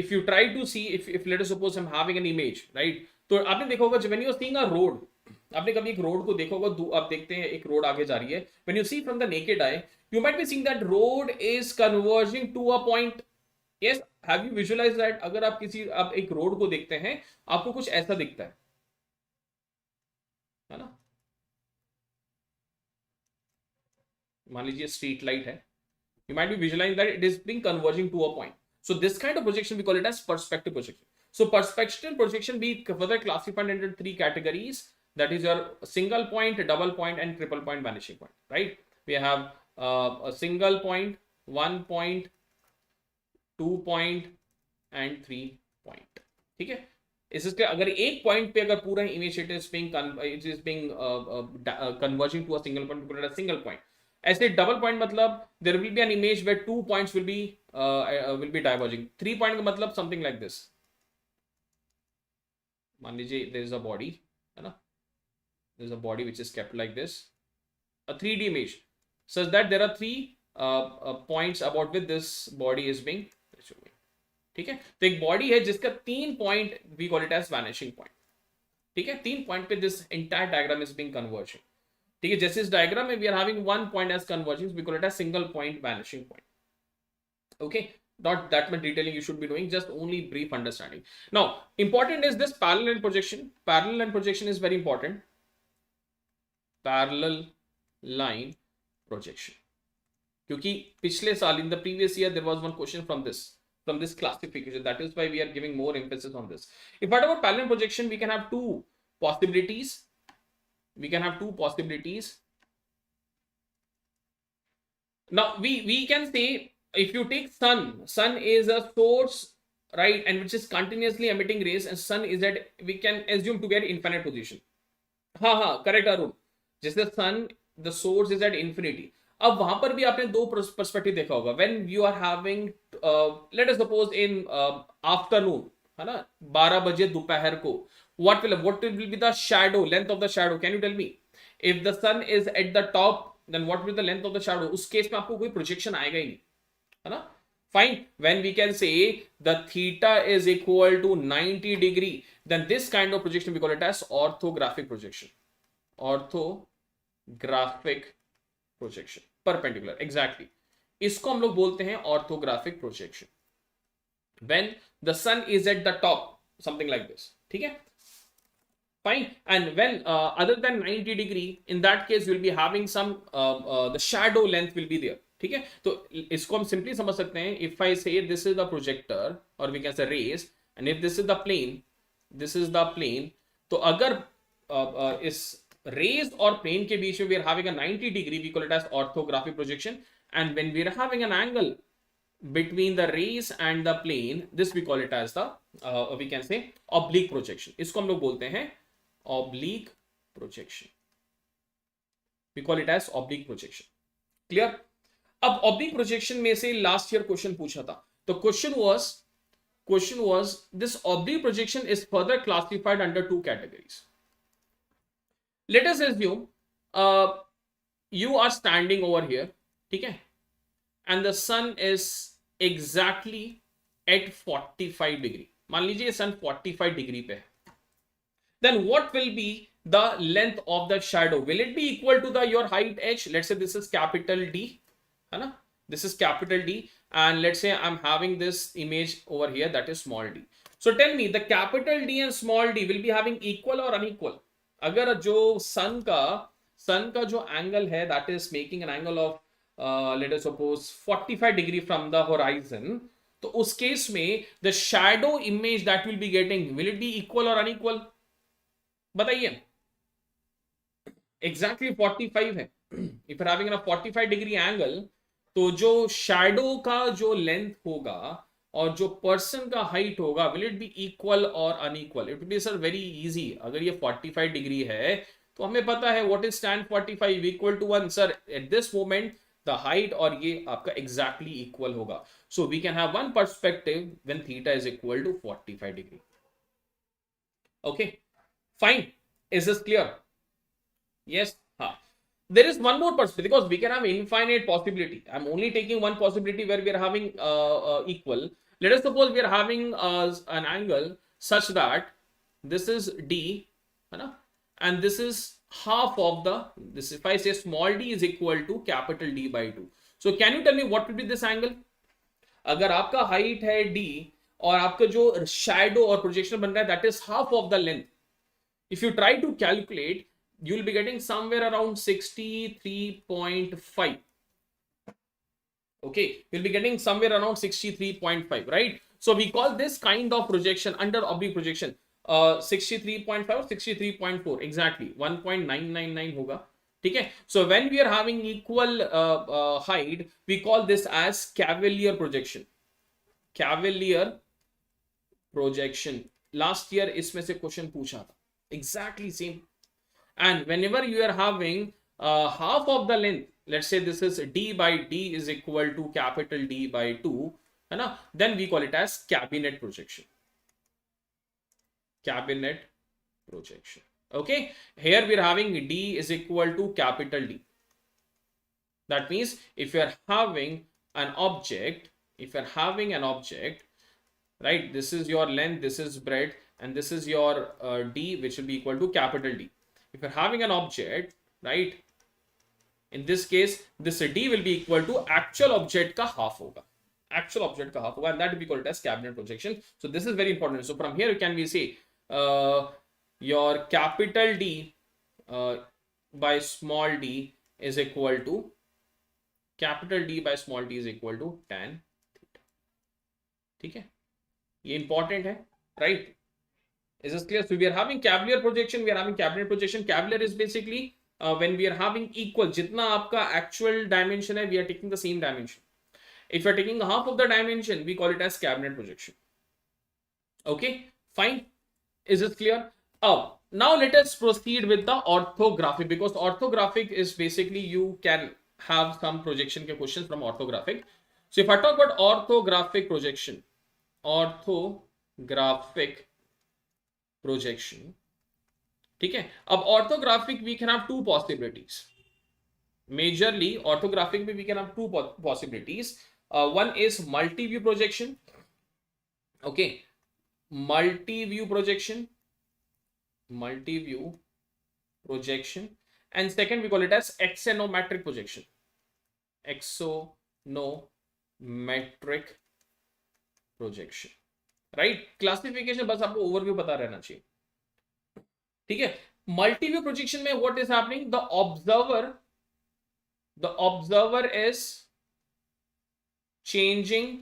if you try to see, if let us suppose I'm having an image, right, तो आपने देखा होगा जब when you are seeing a road, आपने कभी एक रोड को देखा होगा, आप देखते हैं एक रोड आगे जा रही है, when you see from the naked eye, you might be seeing that road is converging to a point. Yes, have you visualized that? अगर आप एक रोड को देखते हैं, आपको कुछ ऐसा दिखता है ना, मान लीजिए स्ट्रीट लाइट है, you might be visualizing that it is being converging to a point. So this kind of projection we call it as perspective projection. So perspective projection be further classified into three categories. That is your single point, double point, and triple point vanishing point. Right? We have a single point, 1 point, 2 point, and 3 point. ठीक है? इसके अगर एक point पे अगर पूरा image it is being converging to a single point, we call it a single point. ऐसे double point मतलब there will be an image where 2 points will be diverging. 3 point का मतलब something like this. मान लीजिए there is a body, है ना, there is a body which is kept like this, a 3D image such that there are 3 points about which this body is being. ठीक है, तो एक बॉडी है जिसका 3 point we call it as vanishing point. ठीक है, 3 point पे this entire diagram is being converging. ठीक है, जैसे इस डायग्राम में we are having 1 point as converging, we call it as single point vanishing point. Okay, not that much detailing you should be doing, just only brief understanding. Now important is this parallel line projection. Parallel line projection is very important. Parallel line projection, क्योंकि पिछले साल in the previous year there was one question from this classification. That is why we are giving more emphasis on this. If I talk about parallel projection, we can have two possibilities. Now we can say, if you take sun is a source, right, and which is continuously emitting rays, and sun is at, we can assume to get infinite position. हाँ correct Arun, जैसे sun the source is at infinity. अब वहां पर भी आपने दो perspective देखा होगा. when you are having let us suppose in afternoon, है ना, 12 बजे दोपहर को, what will be the shadow, length of the shadow? Can you tell me? If the sun is at the top, then what will be the length of the shadow? उस case में आपको कोई projection आएगा ही नहीं, है ना. Fine. When we can say the theta is equal to 90 degree, then this kind of projection we call it as orthographic projection. Orthographic projection. Perpendicular. Exactly. इसको हम लोग बोलते हैं orthographic projection. When the sun is at the top, something like this. ठीक है? Fine. And when other than 90 degree, in that case we'll be having some the shadow length will be there. ठीक है, तो इसको हम simply समझ सकते हैं. If I say this is the projector और we can say rays, and if this is the plane, तो अगर इस रेज और प्लेन के बीच में we are having a 90 degree, we call it as orthographic projection. And when we are having an angle between the rays and the plane, this we call it as the we can say oblique projection. इसको हम लोग बोलते हैं oblique projection. We call it as oblique projection. Clear? अब oblique projection में से last year question पूछा था. तो question was this oblique projection is further classified under two categories. Let us assume you are standing over here, ठीक है, and the sun is exactly at 45 degree, मान लीजिए सन 45 degree पे है, then what will be the length of the shadow? Will it be equal to the your height h? Let's say this is capital D, है ना, this is capital D, and let's say I'm having this image over here that is small d. So tell me, the capital D and small d will be having equal or unequal? अगर जो सन का जो angle है that is making an angle of let us suppose 45 degree from the horizon, तो उस case में the shadow image that will be getting, will it be equal or unequal? बताइए. Exactly 45 है. If you're having a 45 degree angle, तो जो shadow का जो length होगा और जो person का height होगा, will it be equal or unequal? It will be sir very easy. अगर ये 45 degree है तो हमें पता है what is tan 45 equal to 1. Sir, at this moment the height और ये आपका exactly equal होगा. So we can have one perspective when theta is equal to 45 degree. Okay, fine. Is this clear? Yes. There is one more perspective because we can have infinite possibility. I'm only taking one possibility where we are having equal. Let us suppose we are having an angle such that this is D, and this is half of this. If I say small d is equal to capital D by 2. So can you tell me what will be this angle? अगर आपका height है D और आपका जो shadow और projection बन रहा है that is half of the length. If you try to calculate, you will be getting somewhere around 63.5. Okay, you'll be getting somewhere around 63.5, right? So we call this kind of projection under oblique projection 63.5 or 63.4 exactly 1.999 होगा. ठीक है. So when we are having equal height, we call this as cavalier projection. Cavalier projection. Last year इसमें से question पूछा था. Exactly same. And whenever you are having half of the length, let's say this is d by d is equal to capital D by 2, then we call it as cabinet projection. Cabinet projection. Okay, here we are having d is equal to capital D. That means if you are having an object, right, this is your length, this is breadth, and this is your d, which will be equal to capital D. If you're having an object, right, in this case, this d will be equal to actual object ka half hoga. Actual object ka half hoga, and that will be called as cabinet projection. So this is very important. So from here, can we say your capital D by small d is equal to capital D by small d is equal to tan theta. ठीक है, ये important है, right? Is this clear? So we are having cavalier projection, we are having cabinet projection. Cavalier is basically when we are having equal, जितना आपका actual dimension है, we are taking the same dimension. If you are taking half of the dimension, we call it as cabinet projection. Okay, fine. Is this clear? Now let us proceed with the orthographic, because orthographic is basically you can have some projection के questions from orthographic. So if I talk about orthographic projection, ठीक है. अब orthographic we can have two possibilities. Majorly orthographic we can have two possibilities. One is multi-view projection. Okay, multi-view projection, and second we call it as axonometric projection. Axonometric projection. Right, classification बस आपको overview पता रहना चाहिए. ठीक है. Multiview projection में what is happening, the observer is changing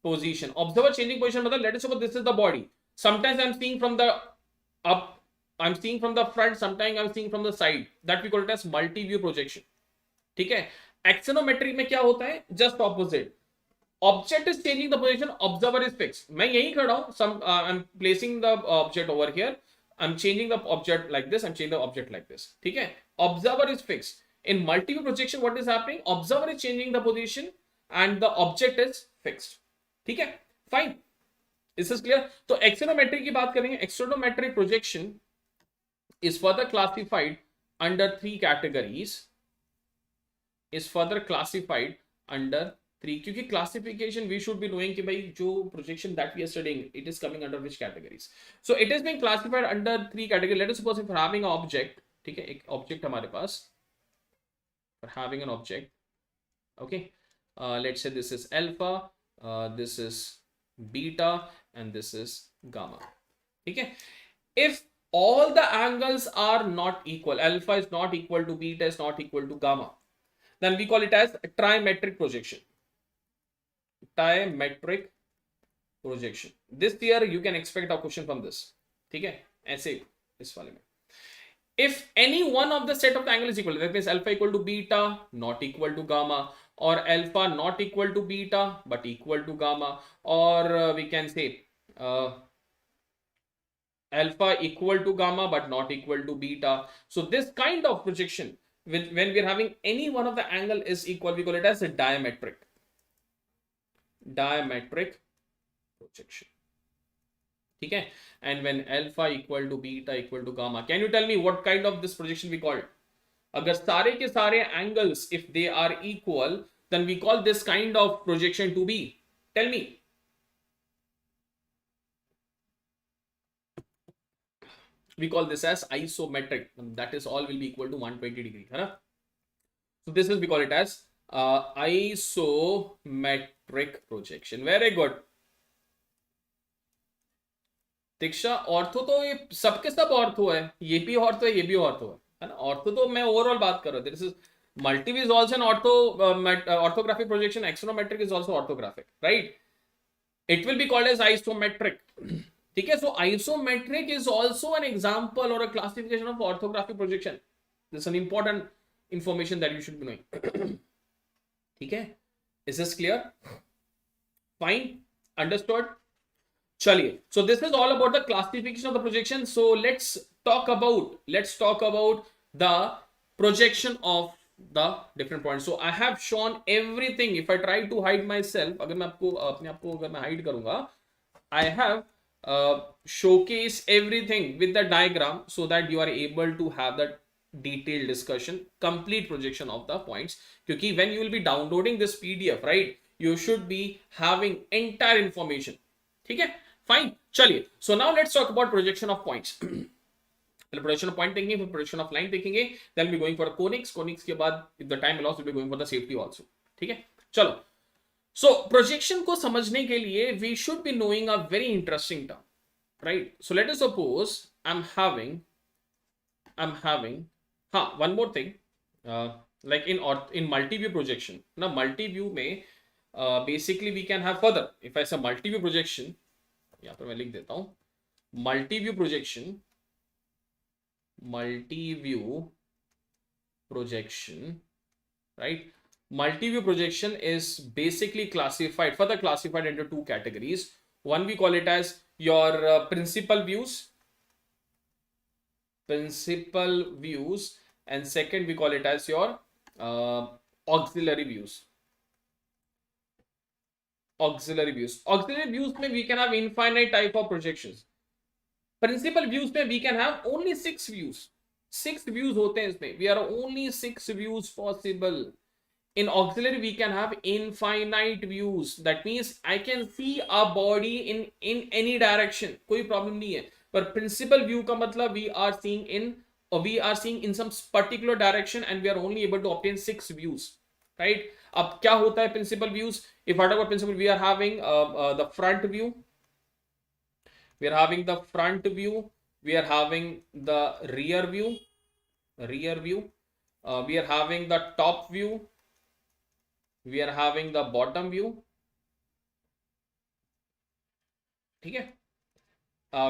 position. Observer changing position मतलब let us suppose this is the body. Sometimes I am seeing from the up, I am seeing from the front, sometimes I am seeing from the side. That we call it as multiview projection. ठीक है. Axonometric में क्या होता है, just opposite. Object is changing the position, observer is fixed. मैं यहीं खड़ा हूं, I'm placing the object over here, I'm changing the object like this, I'm changing the object like this. ठीक है. Observer is fixed. In multi-view projection, what is happening? Observer is changing the position and the object is fixed. ठीक है. Fine. Is this clear? तो axonometric की बात करेंगे. Axonometric projection is further classified under three categories. 3, क्योंकि classification we should be knowing कि भाई जो projection that we are studying, it is coming under which categories. So it is being classified under 3 categories. Let us suppose if we're having an object, ठीक है, एक object हमारे पास, we're having an object, okay, let's say this is alpha, this is beta, and this is gamma, ठीक है. If all the angles are not equal, alpha is not equal to beta is not equal to gamma, then we call it as a trimetric projection. Trimetric projection. This year you can expect a question from this. ठीक है, ऐसे इस वाले में. If any one of the set of the angle is equal, that means alpha equal to beta, not equal to gamma, or alpha not equal to beta but equal to gamma, or we can say alpha equal to gamma but not equal to beta. So this kind of projection, when we are having any one of the angle is equal, we call it as a diametric projection. ठीक है. And when alpha equal to beta equal to gamma, can you tell me what kind of this projection we call? अगर सारे के सारे angles if they are equal, then we call this kind of projection to be, tell me. We call this as isometric. That is all will be equal to 120 degree, है ना? So this is, we call it as isometric projection. Very good. Diksha, ortho तो ये सबके सब ortho है, ये भी ortho है, ये भी ऑर्थो है ना. ऑर्थो तो मैं ओवरऑल बात कर रहा हूँ. This is multiview is also an ortho, orthographic projection. Axonometric is also orthographic, right? It will be called as isometric. ठीक है. So isometric is also an example और a classification of orthographic projection. This an important information that you should be knowing. ठीक है. Is this clear? Fine, understood. चलिए, so this is all about the classification of the projection. So let's talk about the projection of the different points. So I have shown everything. If I try to hide myself, अगर मैं आपको अपने आप को अगर मैं hide करूंगा, I have showcased everything with the diagram so that you are able to have that detailed discussion, complete projection of the points. क्योंकि when you will be downloading this PDF, right, you should be having entire information. ठीक है. Fine. चलिए, so now let's talk about projection of points. पहले projection of point देखेंगे, फिर projection of line देखेंगे, then be going for conics. Conics के बाद if the time allows will be going for the safety also. ठीक है. चलो, so projection को समझने के लिए we should be knowing a very interesting term, right? So let us suppose I am having हाँ, one more thing, like in multiview projection ना, multiview में basically we can have further, if I say multiview projection, यहां पर मैं लिख देता हूं multiview projection, right? Multi-view projection is basically further classified into two categories. One we call it as your principal views, and second we call it as your auxiliary views. Auxiliary views में we can have infinite type of projections. Principal views में we can have only 6 views. 6 views होते हैं इसमें. We are only 6 views possible. In auxiliary we can have infinite views. That means I can see a body in any direction. कोई problem नहीं है. पर principal view का मतलब we are seeing in some particular direction and we are only able to obtain 6 views, right? अब क्या होता है principal views? If I talk about principal, we are having the front view. We are having the front view. We are having the rear view. We are having the top view. We are having the bottom view. ठीक है.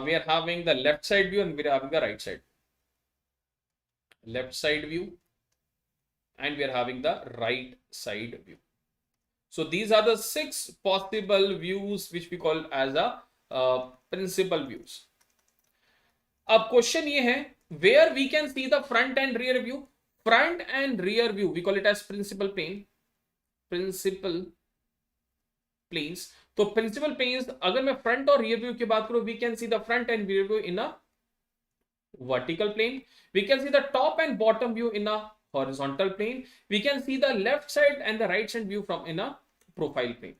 We are having the left side view and we are having the right side. Left side view and we are having the right side view. So these are the 6 possible views which we call as a principal views. अब question ये है, where we can see the front and rear view. Front and rear view we call it as principal planes. तो principal planes, अगर मैं front और rear view की बात करूं, we can see the front and rear view in a vertical plane. We can see the top and bottom view in a horizontal plane. We can see the left side and the right side view from in a profile plane,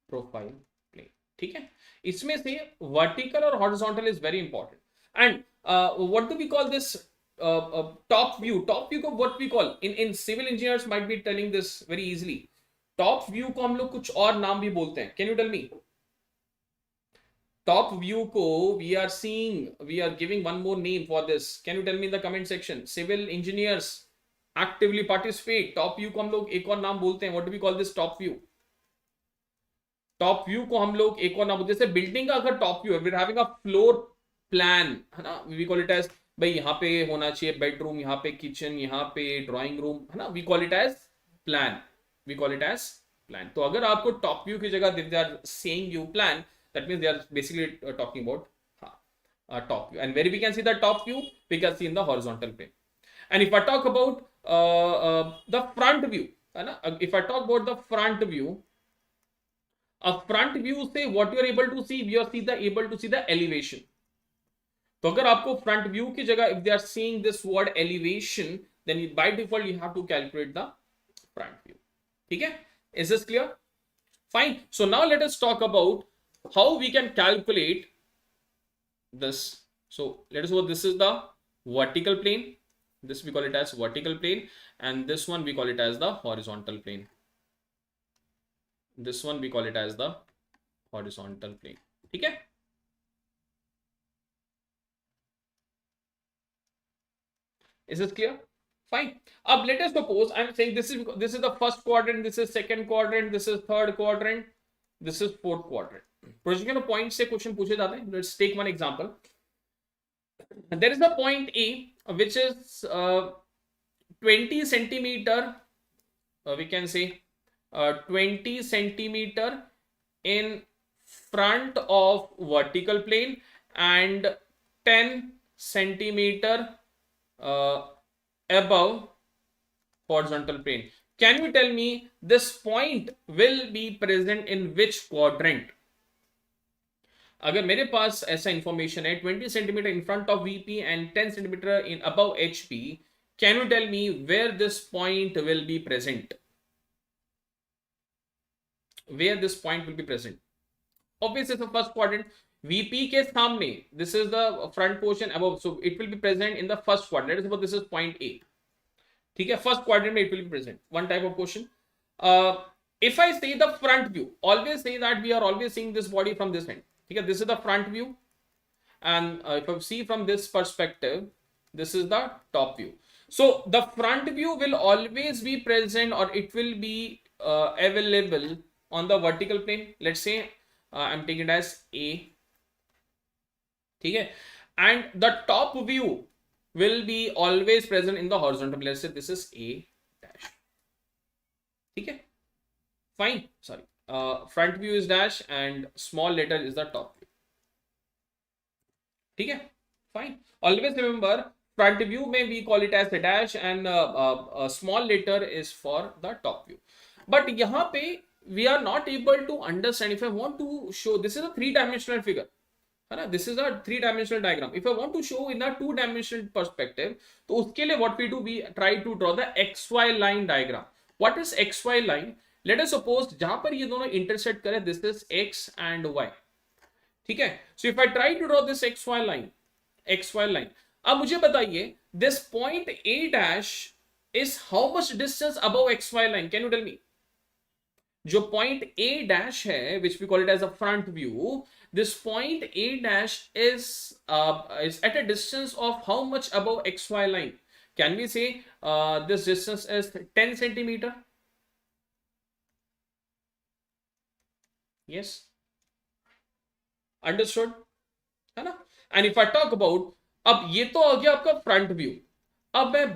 profile plane, ठीक है। इसमें से vertical और horizontal is very important. And what do we call this top view? Top view को what we call in civil engineers might be telling this very easily. Top view को हम लोग कुछ और नाम भी बोलते हैं। Can you tell me? Top view को we are seeing, we are giving one more name for this. Can you tell me in the comment section? Civil engineers actively participate. Top view को हम लोग एक और नाम बोलते हैं। What do we call this top view? Top view को हम लोग एक और नाम बोलते हैं। जैसे बिल्डिंग का अगर top view है, we're having a floor plan, है ना? We call it as भाई यहाँ पे होना चाहिए बेडरूम, यहाँ पे किचन, यहाँ पे ड्राइंग रूम, है ना? We call it as plan, we call it as plan. तो अगर आपको टॉप व्यू की जगह they are saying you plan, that means they are basically talking about top view. And where we can see the top view, we can see in the horizontal plane. And if I talk about the front view, है ना, if I talk about the front view, a front view से what you are able to see, we are able to see the elevation. तो अगर आपको front view की जगह if they are seeing this word elevation, then by default you have to calculate the front view, ठीक है? Is this clear? Fine. So now let us talk about how we can calculate this. So let us suppose this is the vertical plane, this we call it as vertical plane, and this one we call it as the horizontal plane. This one we call it as the horizontal plane, ठीक है? Is this clear? Fine. Ab let us suppose I am saying this is the first quadrant, this is second quadrant, this is third quadrant, this is fourth quadrant. Projection of points से question पूछे जाते हैं. Let's take one example. There is a point A which is 20 centimeter, we can say 20 centimeter in front of vertical plane and 10 centimeter above horizontal plane. Can you tell me this point will be present in which quadrant? अगर मेरे पास ऐसा information है 20 centimetre in front of VP and 10 centimetre in above HP, can you tell me where this point will be present? Where this point will be present? Obviously, the first quadrant. VP के सामने, this is the front portion above, so it will be present in the first quadrant. Let us suppose this is point A. ठीक है, first quadrant में it will be present. One type of question. If I say the front view, always say that we are always seeing this body from this end. ठीक है, this is the front view, and if I see from this perspective, this is the top view. So the front view will always be present, or it will be available on the vertical plane. Let's say I'm taking it as A. ठीक है, and the top view will be always present in the horizontal plane. Let's say this is A dash. ठीक है, fine. Sorry, front view is dash and small letter is the top view. ठीक है, fine. Always remember front view में we call it as a dash and a small letter is for the top view. But यहाँ पे we are not able to understand. If I want to show, this is a 3-dimensional figure. This is a 3-dimensional diagram. If I want to show in a 2-dimensional perspective, तो उसके लिए what we do, we try to draw the XY line diagram. What is XY line? Let us suppose जहां पर ये दोनों intersect करें, this is X and Y. ठीक है, so if I try to draw this XY line, अब मुझे बताइए this point A dash is how much distance above XY line? Can you tell me? जो point A dash है, which we call it as a front view, this point A dash is at a distance of how much above XY line? Can we say this distance is 10 centimeter? Yes, understood, है ना? And if I talk about, अब ये तो आ गया आपका front view. अब मैं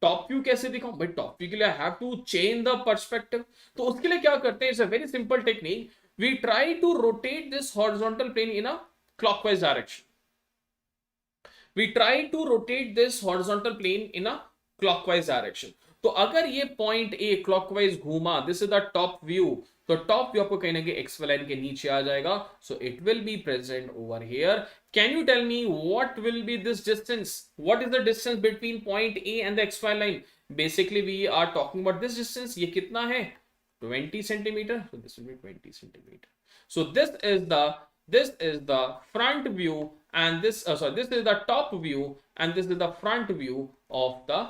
top view कैसे दिखाऊं? भाई टॉप व्यू के लिए I have to change the perspective. तो उसके लिए क्या करते हैं? It's a very simple technique. We try to rotate this horizontal plane in a clockwise direction. We try to rotate this horizontal plane in a clockwise direction. तो अगर ये point A clockwise घूमा, this is the top view, तो top view आपको कहीं ना कहीं XY line के नीचे आ जाएगा. So it will be present over here. Can you tell me what will be this distance? What is the distance between point A and the XY line? Basically we are talking about this distance. ये कितना है? 20 centimeter. So this will be 20 centimeter. So this is the front view, and this this is the top view, and this is the front view of the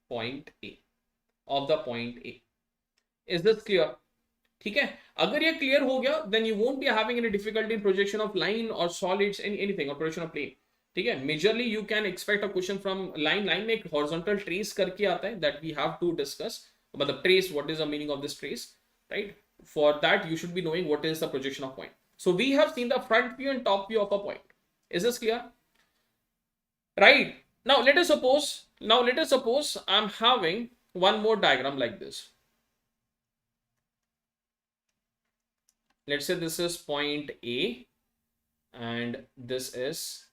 point A. Is this clear? ठीक है, अगर ये clear हो गया, then you won't be having any difficulty in projection of line or solids, anything, or projection of plane. ठीक है, majorly you can expect a question from line में एक horizontal trace करके आता है, that we have to discuss. But the trace, what is the meaning of this trace, right? For that you should be knowing what is the projection of point. So we have seen the front view and top view of a point. Is this clear? Right. Now let us suppose I'm having one more diagram like this. Let's say this is point A, and this is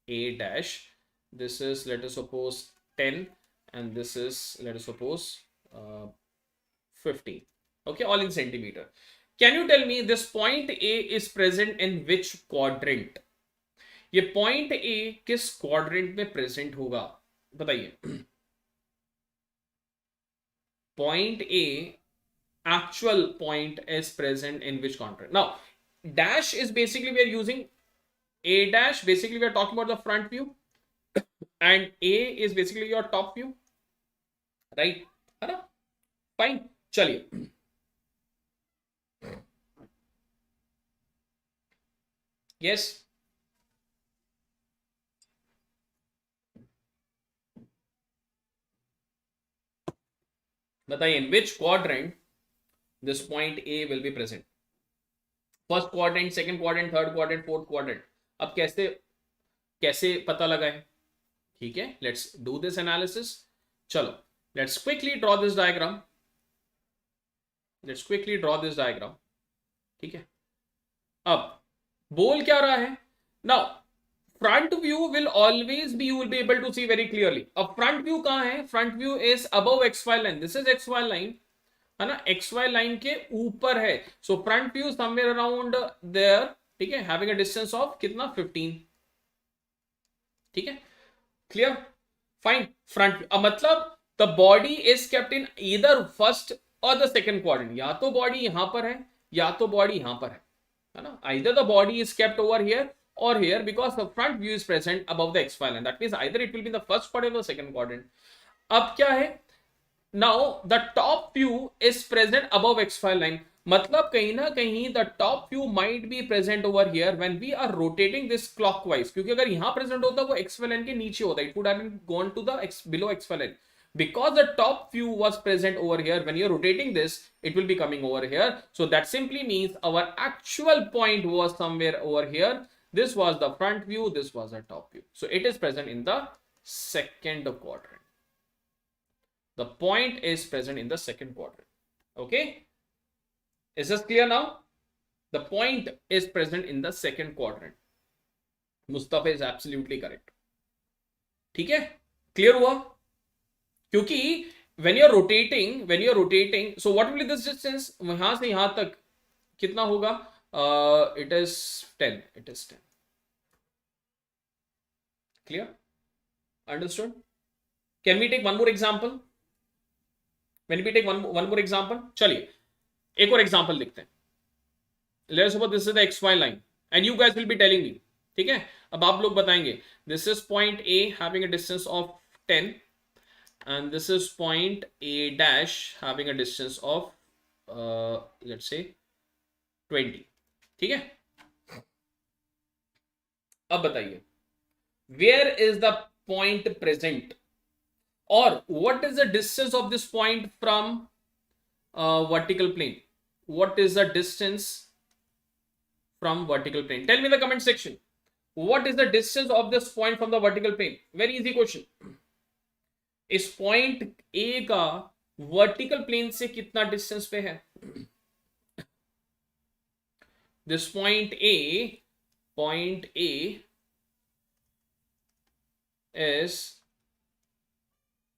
A dash. This is, let us suppose, 10, and this is, let us suppose, 15. Okay, all in centimeter. Can you tell me this point A is present in which quadrant? ये point A किस quadrant में present होगा? बताइए. Point A, actual point, is present in which quadrant? Now, dash is basically we are using A dash. Basically, we are talking about the front view, and A is basically your top view, right? है ना? Fine. चलिए. Yes. बताइए, in which quadrant this point A will be present? First quadrant, second quadrant, third quadrant, fourth quadrant. अब कैसे पता लगाएं? ठीक है, let's do this analysis. चलो, let's quickly draw this diagram. ठीक है, अब बोल क्या रहा है? Now front view will always be, you will be able to see very clearly. अब front view कहाँ है? Front view is above xy line. This is xy line, है ना? xy line के ऊपर है. So front view somewhere around there. ठीक है, having a distance of कितना? 15. ठीक है, clear? Fine. Front view. अब मतलब the body is kept in either first or the second quadrant. या तो body यहाँ पर है, या तो body यहाँ पर है ना? Either the body is kept over here or here, because the front view is present above the xy line. That means either it will be in the first quadrant or the second quadrant. अब क्या है? Now the top view is present above xy line. मतलब कहीं ना कहीं the top view might be present over here when we are rotating this clockwise. क्योंकि अगर यहाँ present होता वो xy line के नीचे होता, it would have been gone to the below xy line. Because the top view was present over here, when you're rotating this, it will be coming over here. So that simply means our actual point was somewhere over here. This was the front view, this was the top view. So it is present in the second quadrant. The point is present in the second quadrant. Okay? Is this clear now? The point is present in the second quadrant. Mustafa is absolutely correct. ठीक है? Clear हुआ? क्योंकि when you're rotating, so what will be this distance? यहाँ से यहाँ तक कितना होगा? It is 10. Clear? Understood? Can we take one more example? When we take one more example, चलिए एक और example देखते हैं. Let's suppose this is the xy line, and you guys will be telling me, ठीक है? अब आप लोग बताएंगे, this is point A having a distance of 10, and this is point A dash having a distance of let's say 20. ठीक है, अब बताइए, where is the point present, or what is the distance of this point from vertical plane? What is the distance from vertical plane? Tell me in the comment section, what is the distance of this point from the vertical plane? Very easy question. इस point A का vertical plane से कितना distance पे है? This point A is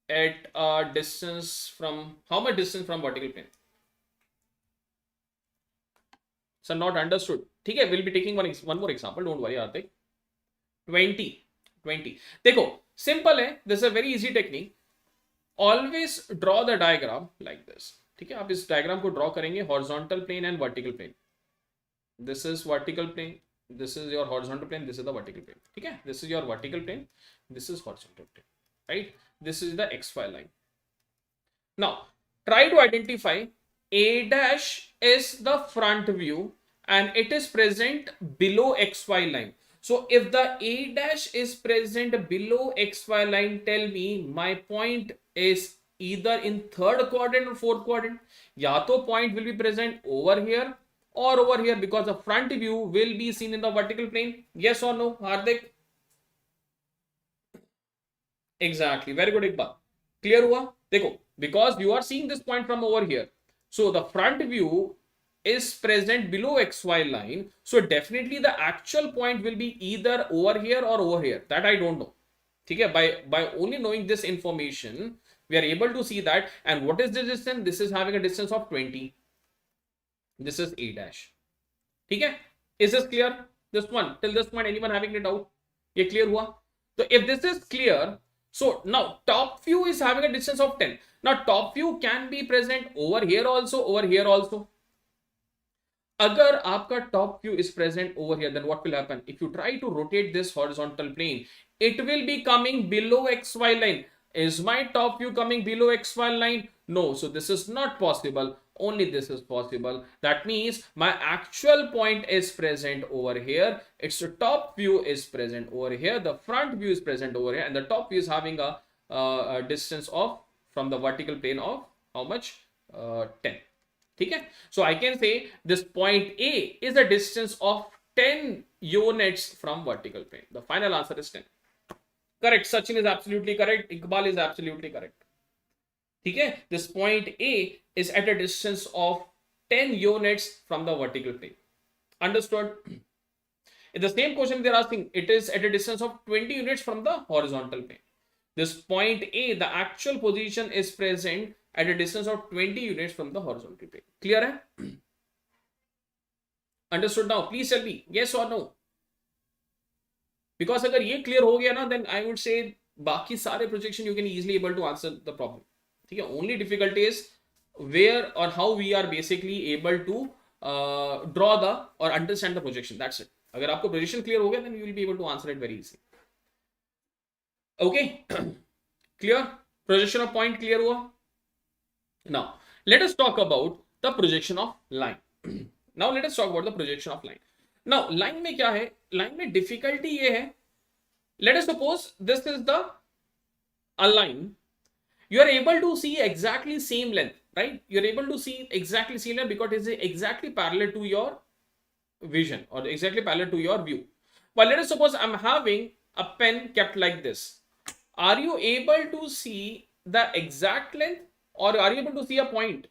at a distance from, how much distance from vertical plane? So not understood. ठीक है, we'll be taking one more example. Don't worry, Artik. 20. देखो, simple है. This is a very easy technique. Always draw the diagram like this. ठीक है, आप इस diagram को draw करेंगे, horizontal plane and vertical plane, this is vertical plane, this is your horizontal plane, this is the vertical plane, ठीक है, this is your vertical plane, this is horizontal plane, right, this is the xy line. Now try to identify a dash is the front view and it is present below xy line. So if the a dash is present below xy line, tell me my point is either in third quadrant or fourth quadrant. या तो point will be present over here or over here, because the front view will be seen in the vertical plane. Yes or no, Hardik? Exactly, very good. Iqbal, clear हुआ? देखो, because you are seeing this point from over here, so the front view is present below xy line, so definitely the actual point will be either over here or over here, that I don't know. ठीक है, by only knowing this information we are able to see that. And what is the distance? This is having a distance of 20. This is a dash. ठीक है, is this clear? This one, till this point, anyone having a doubt? ये clear हुआ? So if this is clear, so now top view is having a distance of 10. Now top view can be present over here also, over here also. अगर आपका top view is present over here, then what will happen? If you try to rotate this horizontal plane, it will be coming below xy line. Is my top view coming below xy line? No, so this is not possible. Only this is possible. That means my actual point is present over here. Its top view is present over here. The front view is present over here, and the top view is having a distance of from the vertical plane of how much? 10. ठीक है? So I can say this point A is a distance of 10 units from vertical plane. The final answer is 10. Correct. Sachin is absolutely correct. Iqbal is absolutely correct. ठीक है, this point A is at a distance of 10 units from the vertical plane. Understood? In the same question they are asking, it is at a distance of 20 units from the horizontal plane. This point A, the actual position is present at a distance of 20 units from the horizontal plane. Clear hai? Understood now? Please tell me yes or no. Because अगर ये clear हो गया ना, then I would say बाकी सारे projection you can easily able to answer the problem. ठीक है, only difficulty is where or how we are basically able to draw the or understand the projection. That's it. अगर आपको projection clear हो गया, then you will be able to answer it very easily. Okay, clear? Projection of point clear हुआ? Now let us talk about the projection of line. Now let us talk about the projection of line. Now line में क्या है? Line में difficulty ये है. Let us suppose this is the a line. You are able to see exactly same length, right? You are able to see exactly same length because it is exactly parallel to your vision or exactly parallel to your view. But let us suppose I'm having a pen kept like this. Are you able to see the exact length or are you able to see a point?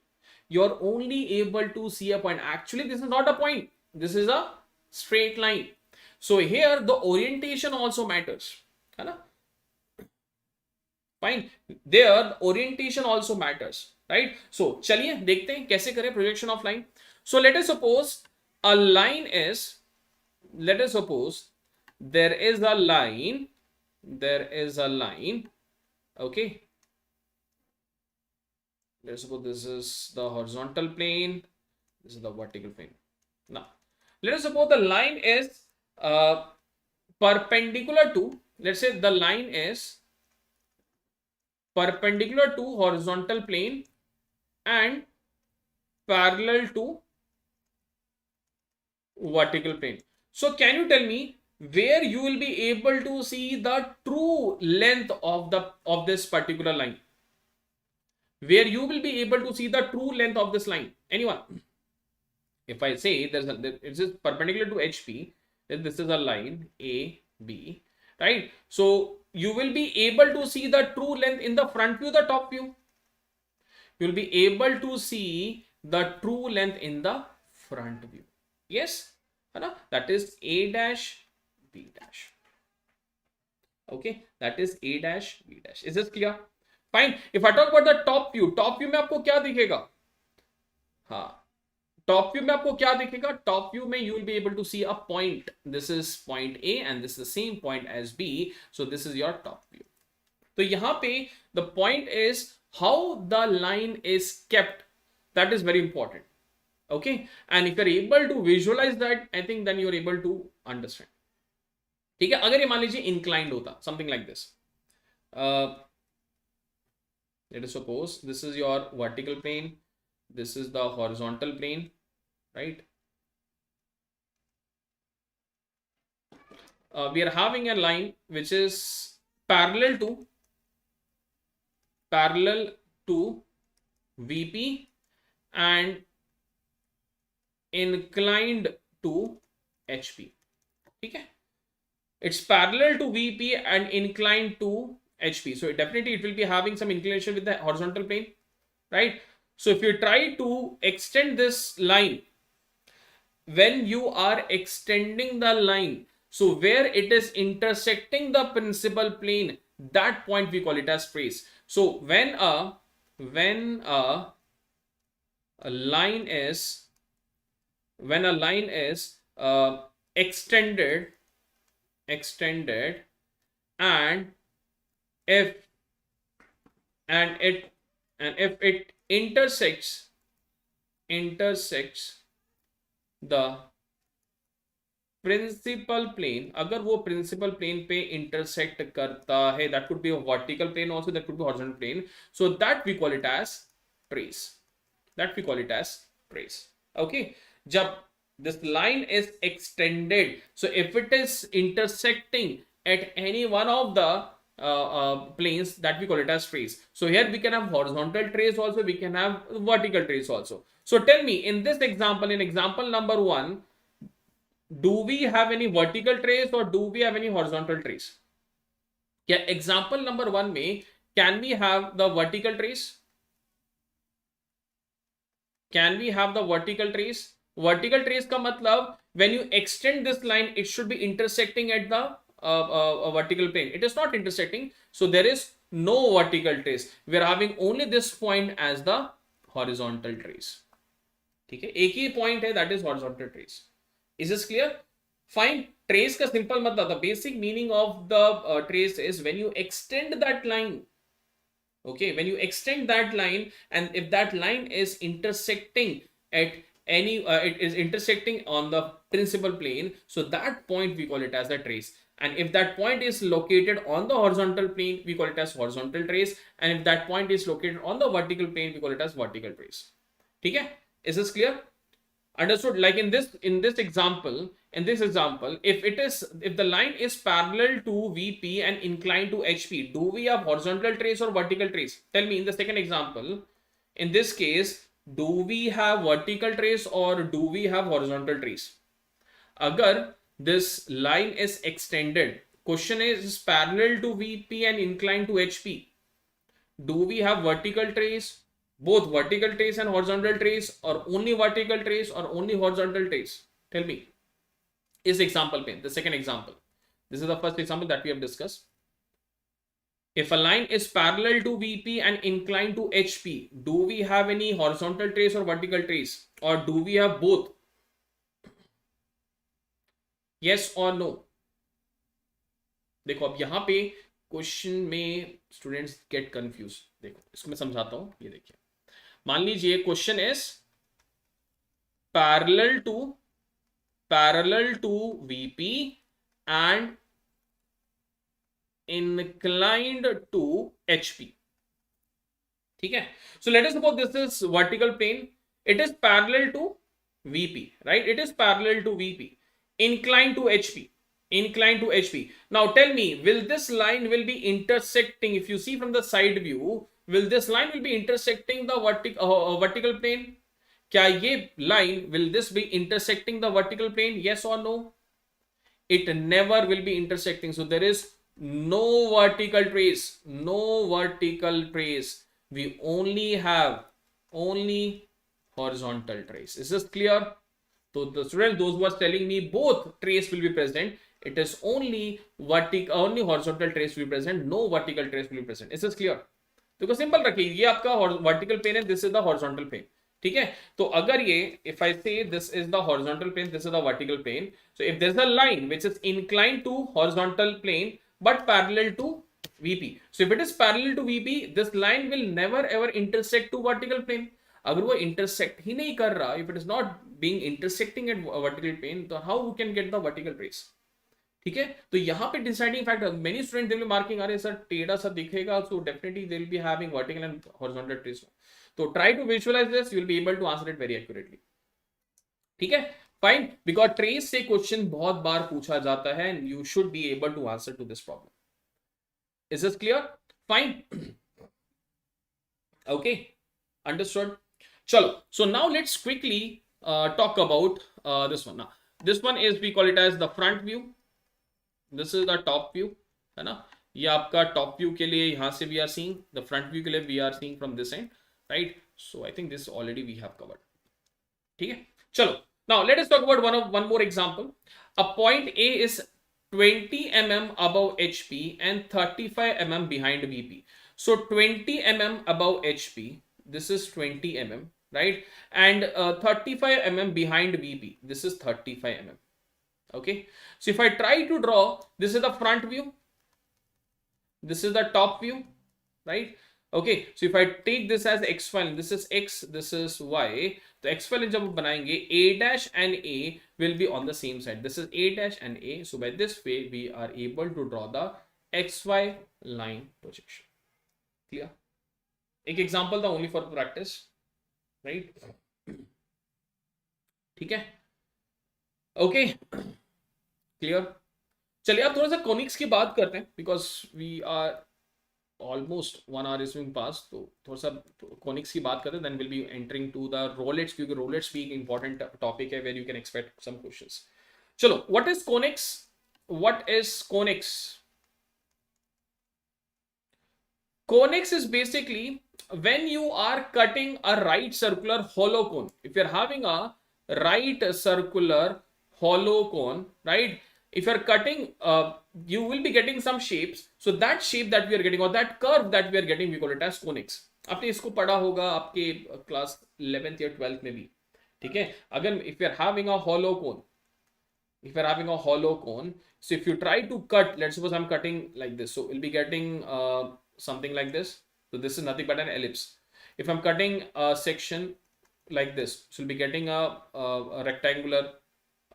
You're only able to see a point. Actually, this is not a point. This is a straight line. So here the orientation also matters. है ना? Fine. There the orientation also matters, right? So चलिए देखते हैं कैसे करें projection of line. So let us suppose a line is, let us suppose there is a line, okay. Let's suppose this is the horizontal plane, this is the vertical plane. Now let us suppose the line is perpendicular to, let's say the line is perpendicular to horizontal plane and parallel to vertical plane. So can you tell me where you will be able to see the true length of this particular line? Where you will be able to see the true length of this line? Anyone? If I say it is perpendicular to HP, then this is a line AB, right? So you will be able to see the true length in the front view, the top view. You will be able to see the true length in the front view. Yes, that is A dash B dash. Okay, that is A dash B dash. Is this clear? Fine. If I talk about the top view में आपको क्या दिखेगा? हाँ, top view में आपको क्या दिखेगा? Top view में you will be able to see a point. This is point A and this is the same point as B. So this is your top view. तो यहाँ पे the point is how the line is kept That is very important. Okay, and if you're able to visualize that, I think then you're able to understand. ठीक है, अगर ये मान लीजिए inclined होता, something like this. Let us suppose this is your vertical plane, this is the horizontal plane, right? We are having a line which is parallel to VP and inclined to HP. ठीक है, it's parallel to VP and inclined to HP, so definitely it will be having some inclination with the horizontal plane, right? So if you try to extend this line, when you are extending the line, so where it is intersecting the principal plane, that point we call it as trace. So when a line is extended and if it intersects the principal plane, अगर वो principal plane पे intersect करता है, that could be a vertical plane also, that could be horizontal plane, so that we call it as trace. Okay, जब this line is extended, so if it is intersecting at any one of the planes, that we call it as trace. So here we can have horizontal trace also, we can have vertical trace also. So tell me, in this example, in example number 1, do we have any vertical trace or do we have any horizontal trace? क्या example number 1 में can we have the vertical trace? Can we have the vertical trace? Vertical trace का मतलब when you extend this line, it should be intersecting at the vertical plane. It is not intersecting, so there is no vertical trace. We are having only this point as the horizontal trace. ठीक है, एक ही point है, that is horizontal trace. Is this clear? Fine. Trace का simple मतलब, the basic meaning of the trace is when you extend that line. Okay, when you extend that line, and if that line is intersecting at any it is intersecting on the principal plane, so that point we call it as the trace. And if that point is located on the horizontal plane, we call it as horizontal trace, and if that point is located on the vertical plane, we call it as vertical trace. ठीक है, is this clear? Understood? Like in this example, if the line is parallel to VP and inclined to HP, do we have horizontal trace or vertical trace? Tell me in the second example, in this case, do we have vertical trace or do we have horizontal trace? Agar this line is extended, question is parallel to VP and inclined to HP, do we have vertical trace, both vertical trace and horizontal trace, or only vertical trace or only horizontal trace? Tell me. Is example pain, the second example. This is the first example that we have discussed. If a line is parallel to VP and inclined to HP, do we have any horizontal trace or vertical trace, or do we have both? Yes or no? देखो अब यहाँ पे question में students get confuse. देखो इसको मैं समझाता हूँ. ये देखिए, मान लीजिए question is parallel to VP and inclined to HP. ठीक है, so let us suppose this is vertical plane, it is parallel to VP, right? It is parallel to VP, inclined to HP. Now tell me, will this line will be intersecting, if you see from the side view, will this line will be intersecting the vertical plane? क्या ये line, will this be intersecting the vertical plane? Yes or no? It never will be intersecting, so there is no vertical trace. We only have horizontal trace. Is this clear? So the student, those who are telling me both trace will be present, it is only horizontal trace will be present, no vertical trace will be present. Is this clear? देखो simple रखिए, ये आपका vertical plane है, this is the horizontal plane. ठीक है, तो अगर ये if I say this is the horizontal plane, this is the vertical plane, so if there is a line which is inclined to horizontal plane but parallel to VP, so if it is parallel to VP, this line will never ever intersect to vertical plane. अगर वो intersect ही नहीं कर रहा, if it is not being intersecting at vertical plane, तो how we can get the vertical trace? ठीक है, तो यहाँ पे deciding factor, many student they will marking, अरे सर टेढ़ा सा दिखेगा, so definitely they will be having vertical and horizontal trace. तो try to visualize this, you will be able to answer it very accurately. ठीक है, fine, because trace से question बहुत बार पूछा जाता है and you should be able to answer to this problem. Is this clear? Fine, okay, understood. Chalo, so now let's quickly talk about this one. Now this one is, we call it as the front view. This is the top view, है ना? ये आपका top view के लिए यहाँ से we are seeing, the front view के लिए we are seeing from this end, right? So I think this already we have covered. ठीक है, चलो. Now let us talk about one more example. A point A is 20 mm above HP and 35 mm behind BP. So 20 mm above HP, this is 20 mm, right? And 35 mm behind BP, this is 35 mm. Okay, so if I try to draw, this is the front view, this is the top view, right? Okay, so if I take this as x file, this is x, this is y, the x file जब बनाएंगे, a dash and a will be on the same side. This is a dash and a. So by this way, we are able to draw the xy line projection. Clear? एक example था only for practice, right? ठीक है, okay, clear. चलिए आप थोड़ा सा conics की बात करते हैं, because we are almost 1 hour is going pass, तो थोड़ा सा कॉनिक्स की बात करते हैं, then will be entering to the roulettes, क्योंकि रोलेट्स भी एक इंपॉर्टेंट टॉपिक है where you can expect some questions. चलो, what is conics? What is conics? Conics is basically when you are cutting a right circular hollow cone. If you're having a right circular hollow cone, right? If you're cutting, you will be getting some shapes. So that shape that we are getting, or that curve that we are getting, we call it as conics. आपने इसको पढ़ा होगा आपके class 11th या 12th में भी. ठीक है, अगर if you're having a hollow cone, if you're having a hollow cone, so if you try to cut, let's suppose I'm cutting like this, so we'll be getting something like this. So this is nothing but an ellipse. If I'm cutting a section like this, so we'll be getting a rectangular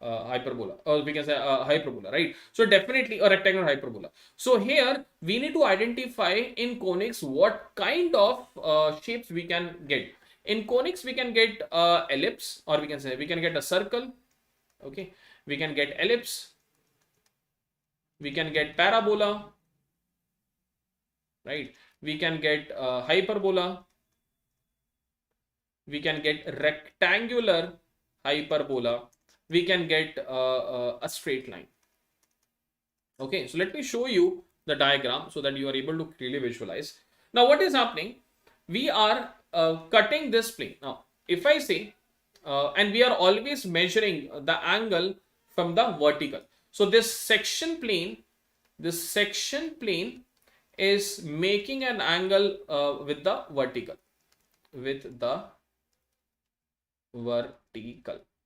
hyperbola, or we can say a hyperbola, right? So definitely a rectangular hyperbola. So here we need to identify in conics what kind of shapes we can get. In conics we can get ellipse, or we can say we can get a circle. Okay, we can get ellipse, we can get parabola, right? We can get hyperbola, we can get rectangular hyperbola, we can get a straight line. Okay, so let me show you the diagram so that you are able to clearly visualize. Now what is happening? We are cutting this plane. Now if I say and we are always measuring the angle from the vertical. So this section plane is making an angle with the vertical,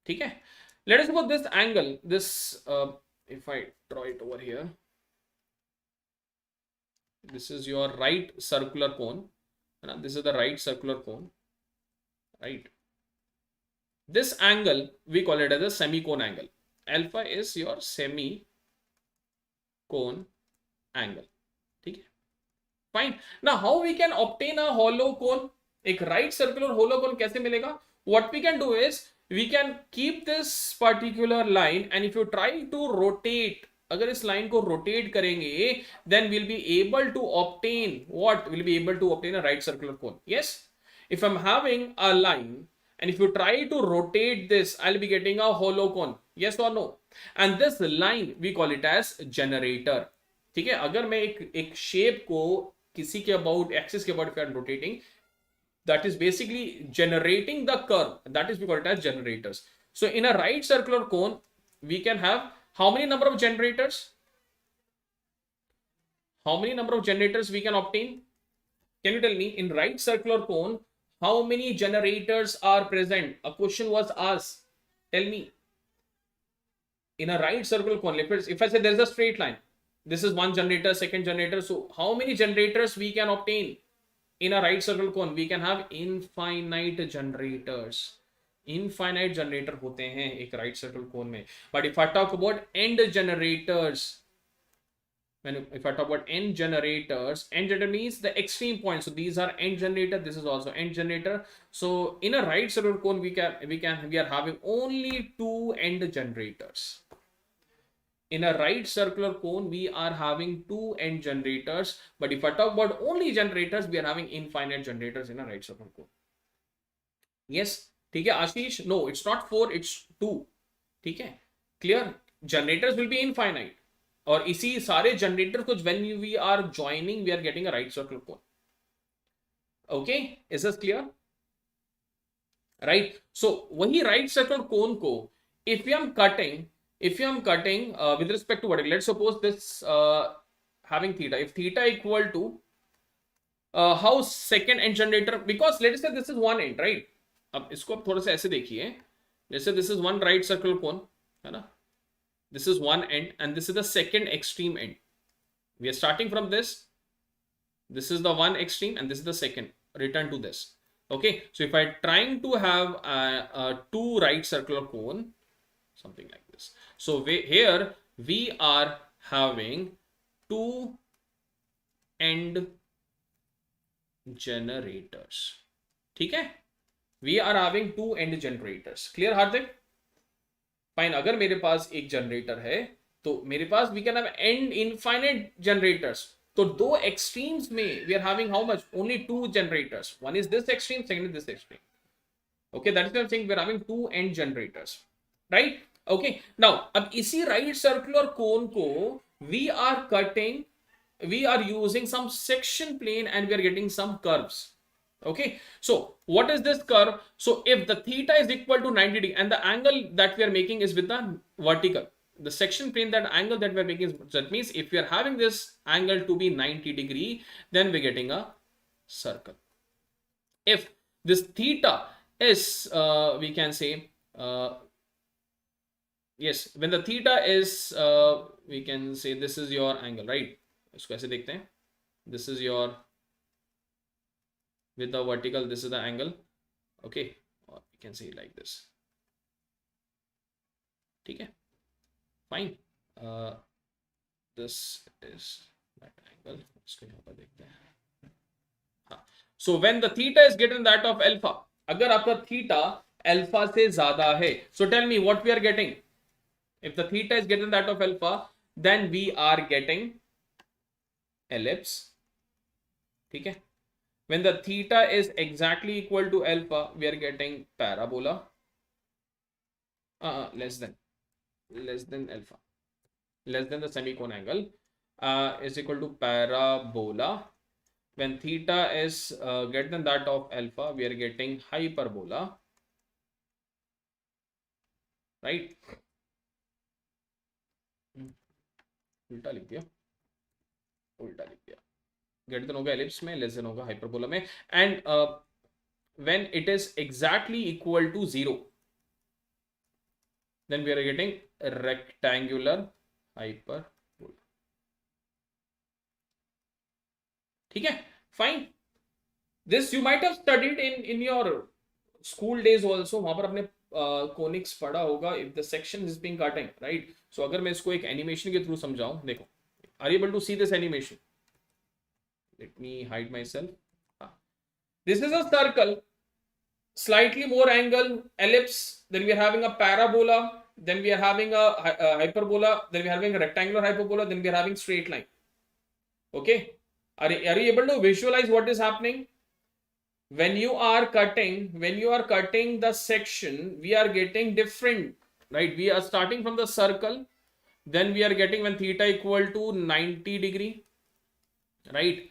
ठीक है. Let us suppose this angle, this if I draw it over here, this is your right circular cone, this is the right circular cone, right? This angle we call it as a semi-cone angle. Alpha is your semi-cone angle. ठीक है, fine. Now how we can obtain a hollow cone? एक right circular hollow cone कैसे मिलेगा? What we can do is we can keep this particular line, and if you try to rotate, अगर इस line को rotate करेंगे, then we'll be able to obtain what? We'll be able to obtain a right circular cone. Yes, if I'm having a line and if you try to rotate this, I'll be getting a hollow cone. Yes or no? And this line we call it as generator. ठीक है, अगर मैं एक shape को किसी के about axis के about rotating, that is basically generating the curve, that is we call it as generators. So in a right circular cone we can have how many number of generators? How many number of generators we can obtain? Can you tell me, in right circular cone how many generators are present? A question was asked, tell me. In a right circular cone, if I say there is a straight line, this is one generator, second generator, so how many generators we can obtain? in a right circle cone we can have infinite generators. Infinite generator होते हैं एक right circle cone में. But if I talk about end generators, if I talk about end generators, end generator means the extreme point. So these are end generator. This is also end generator. So in a right circle cone, we are having only two end generators. In a right circular cone, we are having two end generators. But if I talk about only generators, we are having infinite generators in a right circular cone. Yes, ठीक है आशीष? No, it's not 4, it's 2. ठीक है? Clear? Generators will be infinite. और इसी सारे generator को when we are joining, we are getting a right circle cone. Okay, is this clear? Right. So वही right circle cone को if we am cutting with respect to what, let's suppose this having theta, if theta equal to how second end generator, because let us say this is one end, right? अब इसको आप थोड़ा सा ऐसे देखिए, let's say this is one right circle cone, है ना? This is one end and this is the second extreme end. We are starting from this. This is the one extreme and this is the second. Return to this. Okay. So if I trying to have a two right circular cone, something like this. So here we are having two end generators. Okay. We are having two end generators. Clear, Hardik? Fine. अगर मेरे पास एक generator है तो मेरे पास we can have and infinite generators. तो दो एक्सट्रीम्स में we are having how much? Only two generators. One is this extreme, second is this extreme. Okay, that is why I am saying we are having two and generators, right? Okay, now अब इसी right circular cone को we are cutting, we are using some section plane and we are getting some curves. Okay, so what is this curve? So if the theta is equal to 90 degree and the angle that we are making is with the vertical, the section plane, that angle that we are making is, that means if we are having this angle to be 90 degree, then we're getting a circle. If this theta is we can say yes, when the theta is we can say this is your angle, right? इसको ऐसे देखते हैं, this is your with the vertical, this is the angle. Okay, or you can say it like this. ठीक है, fine. This is that angle. इसको यहाँ पर देखते हैं. हाँ. So when the theta is greater than that of alpha, अगर आपका theta alpha से ज़्यादा है, so tell me what we are getting. If the theta is greater than that of alpha, then we are getting ellipse. ठीक है. When the theta is exactly equal to alpha, we are getting parabola. Less than alpha, less than the semicone angle is equal to parabola. When theta is greater than that of alpha, we are getting hyperbola, right? उल्टा लिख दिया, greater than होगा ellipse में, less than होगा hyperbola में. And when it is exactly equal to 0, then we are getting a rectangular hyperbola. ठीक है, fine. This you might have studied in your school days also. वहां पर आपने conics पढ़ा होगा. If the section is being cutting, right? So अगर मैं इसको एक animation के through समझाऊं, देखो, are you able to see this animation? Let me hide myself. This is a circle, slightly more angle, ellipse, then we are having a parabola, then we are having a hyperbola, then we are having a rectangular hyperbola, then we are having straight line. Okay, are you able to visualize what is happening? When you are cutting the section, we are getting different, right? We are starting from the circle, then we are getting when theta equal to 90 degree, right?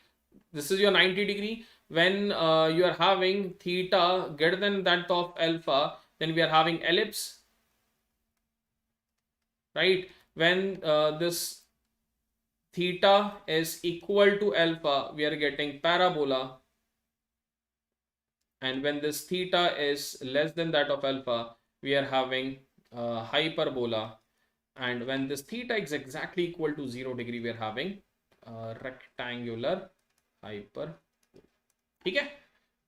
This is your 90 degree. When you are having theta greater than that of alpha, then we are having ellipse, right? When this theta is equal to alpha, we are getting parabola. And when this theta is less than that of alpha, we are having hyperbola. And when this theta is exactly equal to 0 degree, we are having rectangular hyperbola. ठीक है,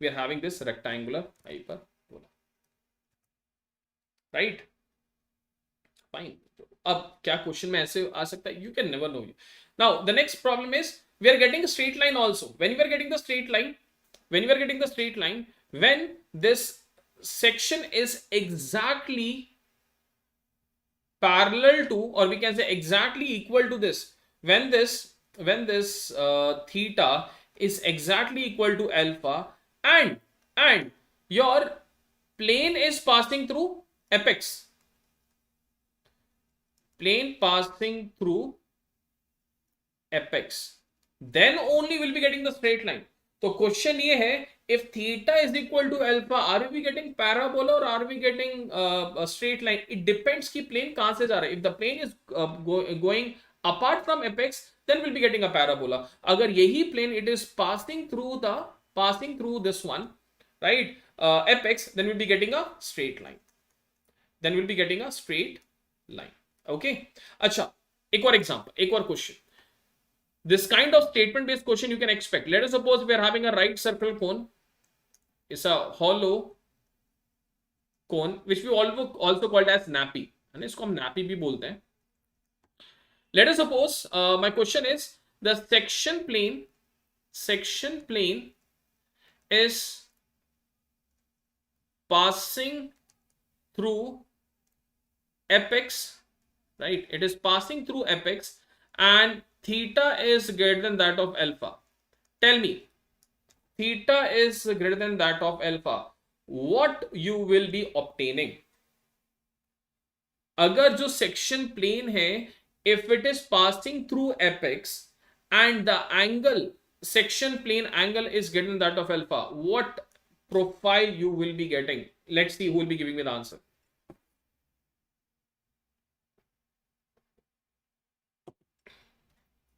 we are having this rectangular hyperbola, right? Fine. अब क्या question में ऐसे आ सकता है, you can never know. Now the next problem is we are getting straight line also. When we are getting the straight line, when we are getting the straight line, when this section is exactly parallel to, or we can say exactly equal to this, when this theta is exactly equal to alpha, and your plane is passing through apex, plane passing through apex, then only we'll be getting the straight line. तो question ये है, if theta is equal to alpha, are we getting parabola or are we getting a straight line? It depends कि plane कहां से जा रहा है. If the plane is going apart from apex, then we'll be getting a parabola. अगर यही plane it is passing through this one, right, apex, then we'll be getting a straight line. Then we'll be getting a straight line. Okay. अच्छा, एक और example, एक और question. This kind of statement based question you can expect. Let us suppose we are having a right circle cone. It's a hollow cone which we also called as nappy. And इसको हम nappy भी बोलते हैं. Let us suppose my question is the section plane is passing through apex, right? It is passing through apex and theta is greater than that of alpha. Tell me, theta is greater than that of alpha, what you will be obtaining? अगर जो section plane है, if it is passing through apex and the angle, section plane angle is greater than that of alpha, what profile you will be getting? Let's see who will be giving me the answer.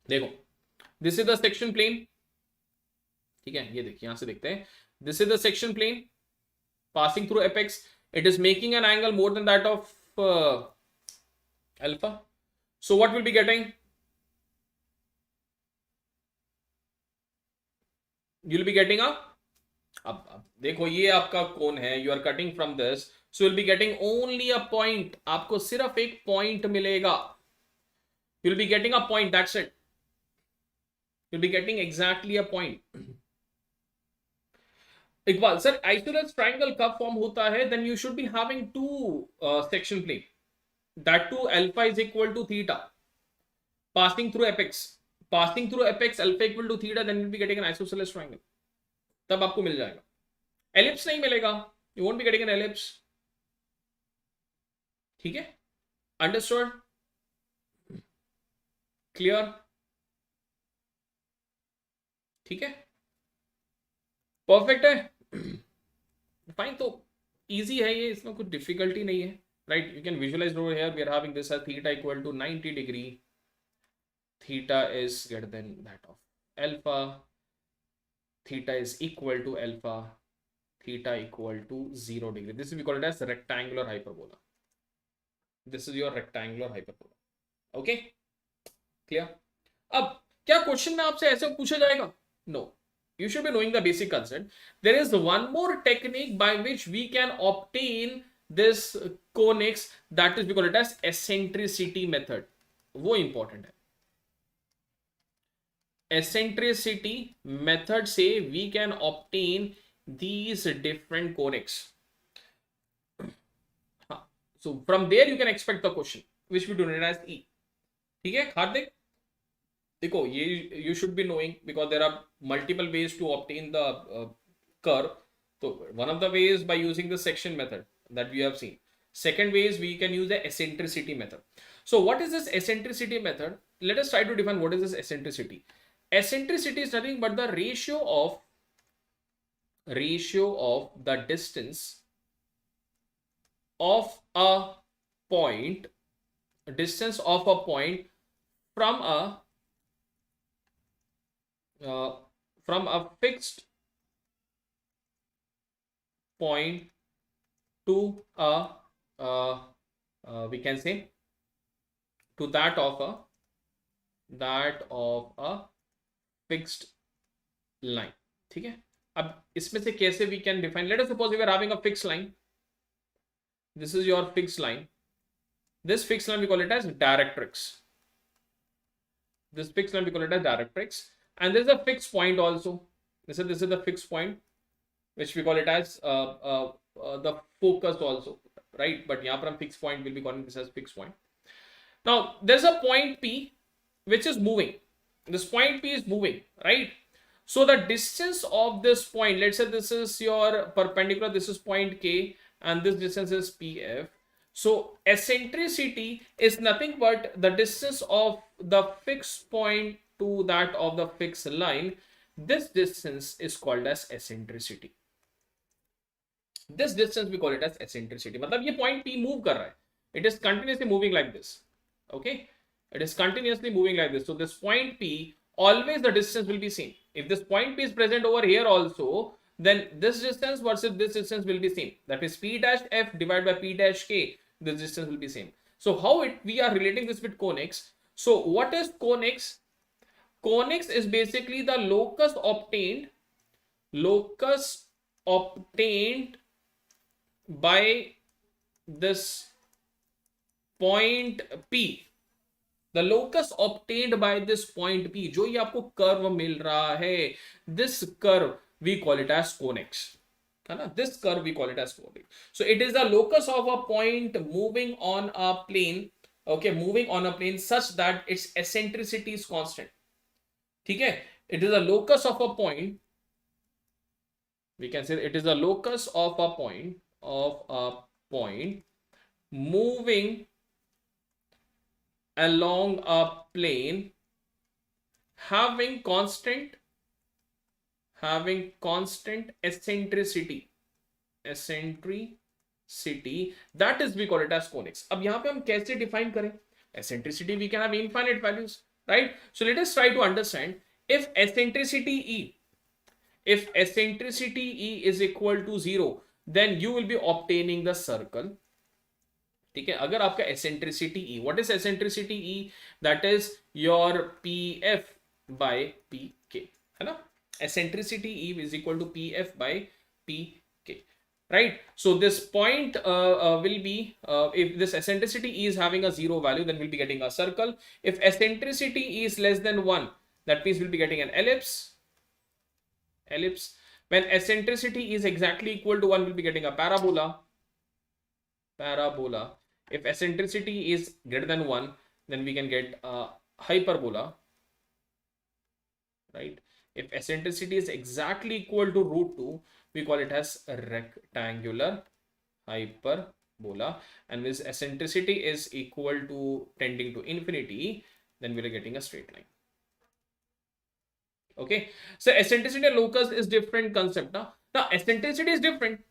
देखो, this is the section plane. ठीक है, ये देखिए, यहां से देखते हैं. This is the section plane passing through apex. It is making an angle more than that of alpha. So what will be getting? You will be getting अब देखो, ये आपका कोन है, you are cutting from this, so will be getting only a point. आपको सिर्फ एक point मिलेगा. You will be getting a point, that's it. You'll be getting exactly a point. Iqbal sir, isosceles triangle कब form होता है? Then you should be having two section plane. That too alpha is equal to theta. Passing through apex. Passing through apex, alpha equal to theta, then you'll be getting an isosceles triangle. तब आपको मिल जाएगा. Ellipse नहीं मिलेगा. You won't be getting an ellipse. ठीक है? Understood? Clear? ठीक है, perfect है. फाइन. तो इजी है ये, इसमें कुछ डिफिकल्टी नहीं है, right? You can visualize over here. We are having this theta equal to 90 degree. Theta is greater than that of alpha. Theta is equal to alpha. Theta equal to 0 degree. This we call it as rectangular hyperbola. This is your rectangular hyperbola. Okay, clear? अब क्या question में आपसे ऐसे पूछा जाएगा? No, you should be knowing the basic concept. There is one more technique by which we can obtain this conics, that is we call it as eccentricity method. वो important है. Eccentricity method से we can obtain these different conics. So from there you can expect the question which we denote as E. ठीक है हार्दिक? देखो, ये you should be knowing because there are multiple ways to obtain the curve. So one of the ways by using the section method that we have seen. Second way is we can use the eccentricity method. So what is this eccentricity method? Let us try to define what is this eccentricity. Eccentricity is nothing but the ratio of the distance of a point, from a fixed point to we can say to that of a fixed line. ठीक है, अब इसमें से कैसे we can define? Let us suppose we are having a fixed line. This is your fixed line. This fixed line we call it as directrix. This fixed line we call it as directrix. And there's a fixed point also. This is the fixed point, which we call it as the focus also, right? But यहाँ पर हम fixed point will be calling this as fixed point. Now there's a point P which is moving. This point P is moving, right? So the distance of this point, let's say this is your perpendicular, this is point K, and this distance is PF. So eccentricity is nothing but the distance of the fixed point to that of the fixed line. This distance is called as eccentricity. This distance we call it as eccentricity. मतलब ये point P move कर रहा है. It is continuously moving like this. Okay, it is continuously moving like this. So this point P, always the distance will be same. If this point P is present over here also, then this distance versus this distance will be same. That is P dash F divided by P dash K. This distance will be same. So how we are relating this with conics? So what is conics? Conics is basically the locus obtained by this point P. The locus obtained by this point P, जो ये आपको curve मिल रहा है, this curve we call it as conics. है ना? This curve we call it as conics. So it is the locus of a point moving on a plane, okay, moving on a plane such that its eccentricity is constant. ठीक है? It is a locus of a point. We can say it is the locus of a point moving along a plane having constant eccentricity, that is we call it as conics. अब यहाँ पे हम कैसे define करें? Eccentricity we can have infinite values, right? So let us try to understand. If eccentricity E is equal to 0, then you will be obtaining the circle. ठीक है, अगर आपका eccentricity E, what is eccentricity E? That is your PF by PK, है ना? Eccentricity E is equal to PF by PK, right? So this point will be, if this eccentricity E is having a 0 value, then we'll be getting a circle. If eccentricity E is less than 1, that means we'll be getting an ellipse. When eccentricity is exactly equal to 1, we'll be getting a parabola. If eccentricity is greater than 1, then we can get a hyperbola, right? If eccentricity is exactly equal to root 2, we call it as a rectangular hyperbola. And this eccentricity is equal to tending to infinity, then we are getting a straight line. Okay, so eccentricity and locus is different concept. Now eccentricity is different,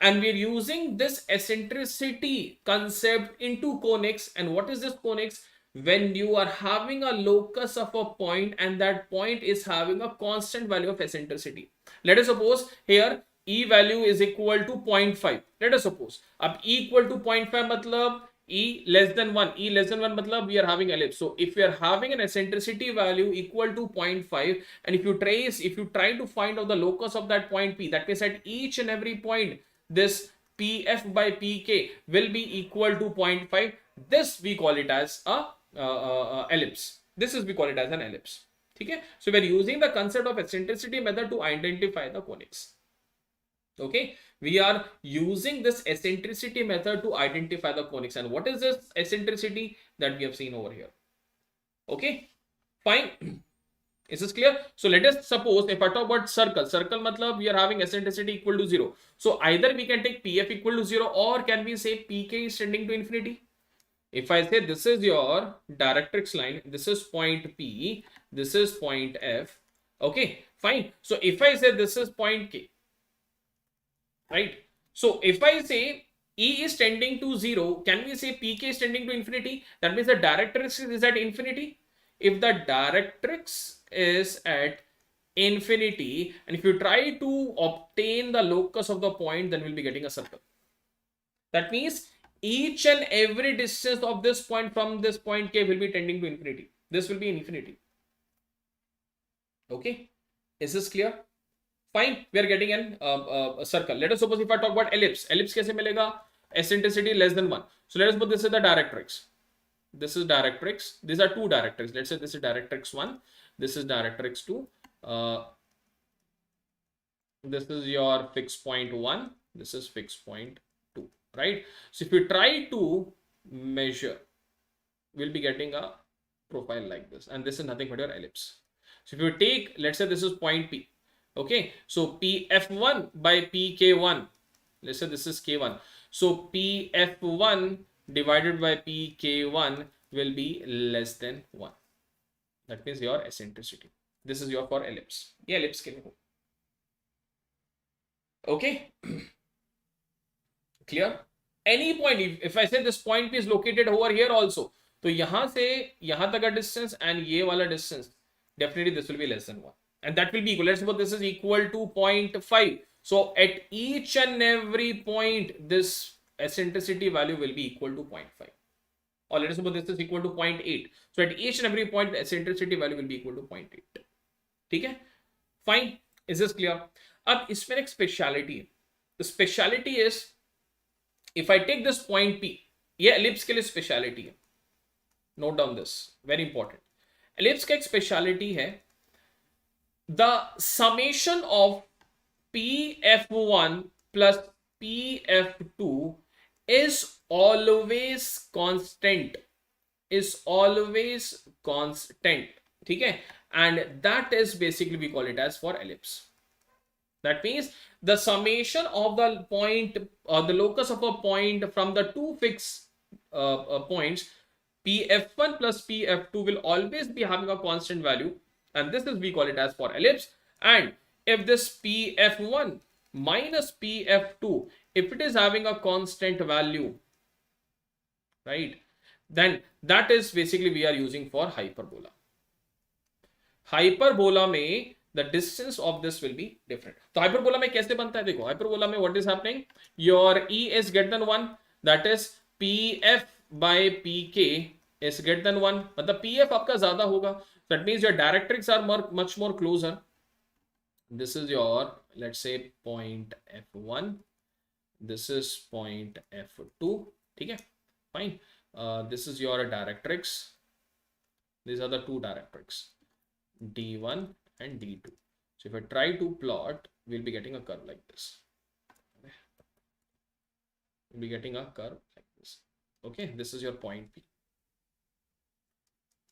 and we are using this eccentricity concept into conics. And what is this conics? When you are having a locus of a point and that point is having a constant value of eccentricity. Let us suppose here E value is equal to 0.5. Let us suppose अब E equal to 0.5 मतलब E less than 1. E less than 1 matlab we are having ellipse. So if we are having an eccentricity value equal to 0.5, and if you try to find out the locus of that point P, that means at each and every point this PF by PK will be equal to 0.5. This we call it as a ellipse. We call it as an ellipse. Okay? So we are using the concept of eccentricity method to identify the conics. Okay, we are using this eccentricity method to identify the conics. And what is this eccentricity that we have seen over here? Okay, fine. Is this clear? So let us suppose if I talk about circle matlab we are having eccentricity equal to 0. So either we can take PF equal to 0, or can we say PK is tending to infinity? If I say this is your directrix line, this is point P, this is point F. Okay, fine. So if I say this is point K, right? So if I say E is tending to 0, can we say PK is tending to infinity? That means the directrix is at infinity. If the directrix is at infinity, and if you try to obtain the locus of the point, then we'll be getting a circle. That means each and every distance of this point from this point K will be tending to infinity. This will be infinity. Okay, Is this clear? Fine, we are getting a circle. Let us suppose if I talk about ellipse. Ellipse कैसे मिलेगा? Eccentricity less than 1. So let us put this is the directrix. This is directrix. These are two directrix. Let's say this is directrix 1. This is directrix 2. This is your fixed point 1. This is fixed point 2. Right? So if we try to measure, we'll be getting a profile like this. And this is nothing but your ellipse. So if you take, let's say this is point P. Okay, so PF1 by PK1, let's say this is K1. So PF1 divided by PK1 will be less than 1. That means your eccentricity. This is your for ellipse. Yeah, ellipse ke liye. Okay, clear? Any point, if I say this point P is located over here also, तो यहाँ से यहाँ तक का distance and ये वाला distance, definitely this will be less than 1. And that will be equal. Let's suppose this is equal to 0.5. So at each and every point, this eccentricity value will be equal to 0.5. Or let us suppose this is equal to 0.8. So at each and every point, the eccentricity value will be equal to 0.8. ठीक है? Fine. Is this clear? अब इसमें एक speciality है. The speciality is, if I take this point P, ये ellipse के लिए speciality है. Note down this. Very important. Ellipse का एक speciality है. The summation of PF1 plus PF2 is always constant. Is always constant. ठीक है? And that is basically we call it as for ellipse. That means the summation of the point or the locus of a point from the two fixed points PF1 plus PF2 will always be having a constant value. And this is we call it as for ellipse. And if this PF1 minus PF2, if it is having a constant value, right, then that is basically we are using for hyperbola. Hyperbola में the distance of this will be different. तो hyperbola में कैसे बनता है? देखो hyperbola में what is happening? Your E is greater than 1. That is PF by PK is greater than 1. मतलब PF आपका ज्यादा होगा. That means your directrix are much more closer. This is your, let's say, point F1. This is point F2. ठीक है? Fine. This is your directrix. These are the two directrix, D1 and D2. So if I try to plot, we'll be getting a curve like this. We'll be getting a curve like this. Okay, this is your point P.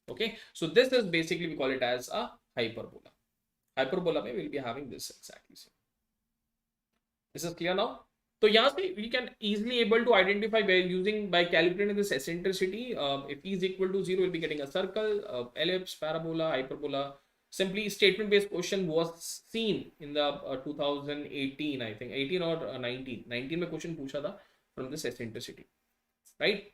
Okay, so this is basically we call it as a hyperbola. Hyperbola में we'll be having this exactly same. This is clear now? So यहाँ से we can easily able to identify by calculating this eccentricity. If E is equal to 0, we'll be getting a circle, ellipse, parabola, hyperbola. Simply statement based question was seen in the 2018, I think 18 or 19 में question पूछा था from this eccentricity, right?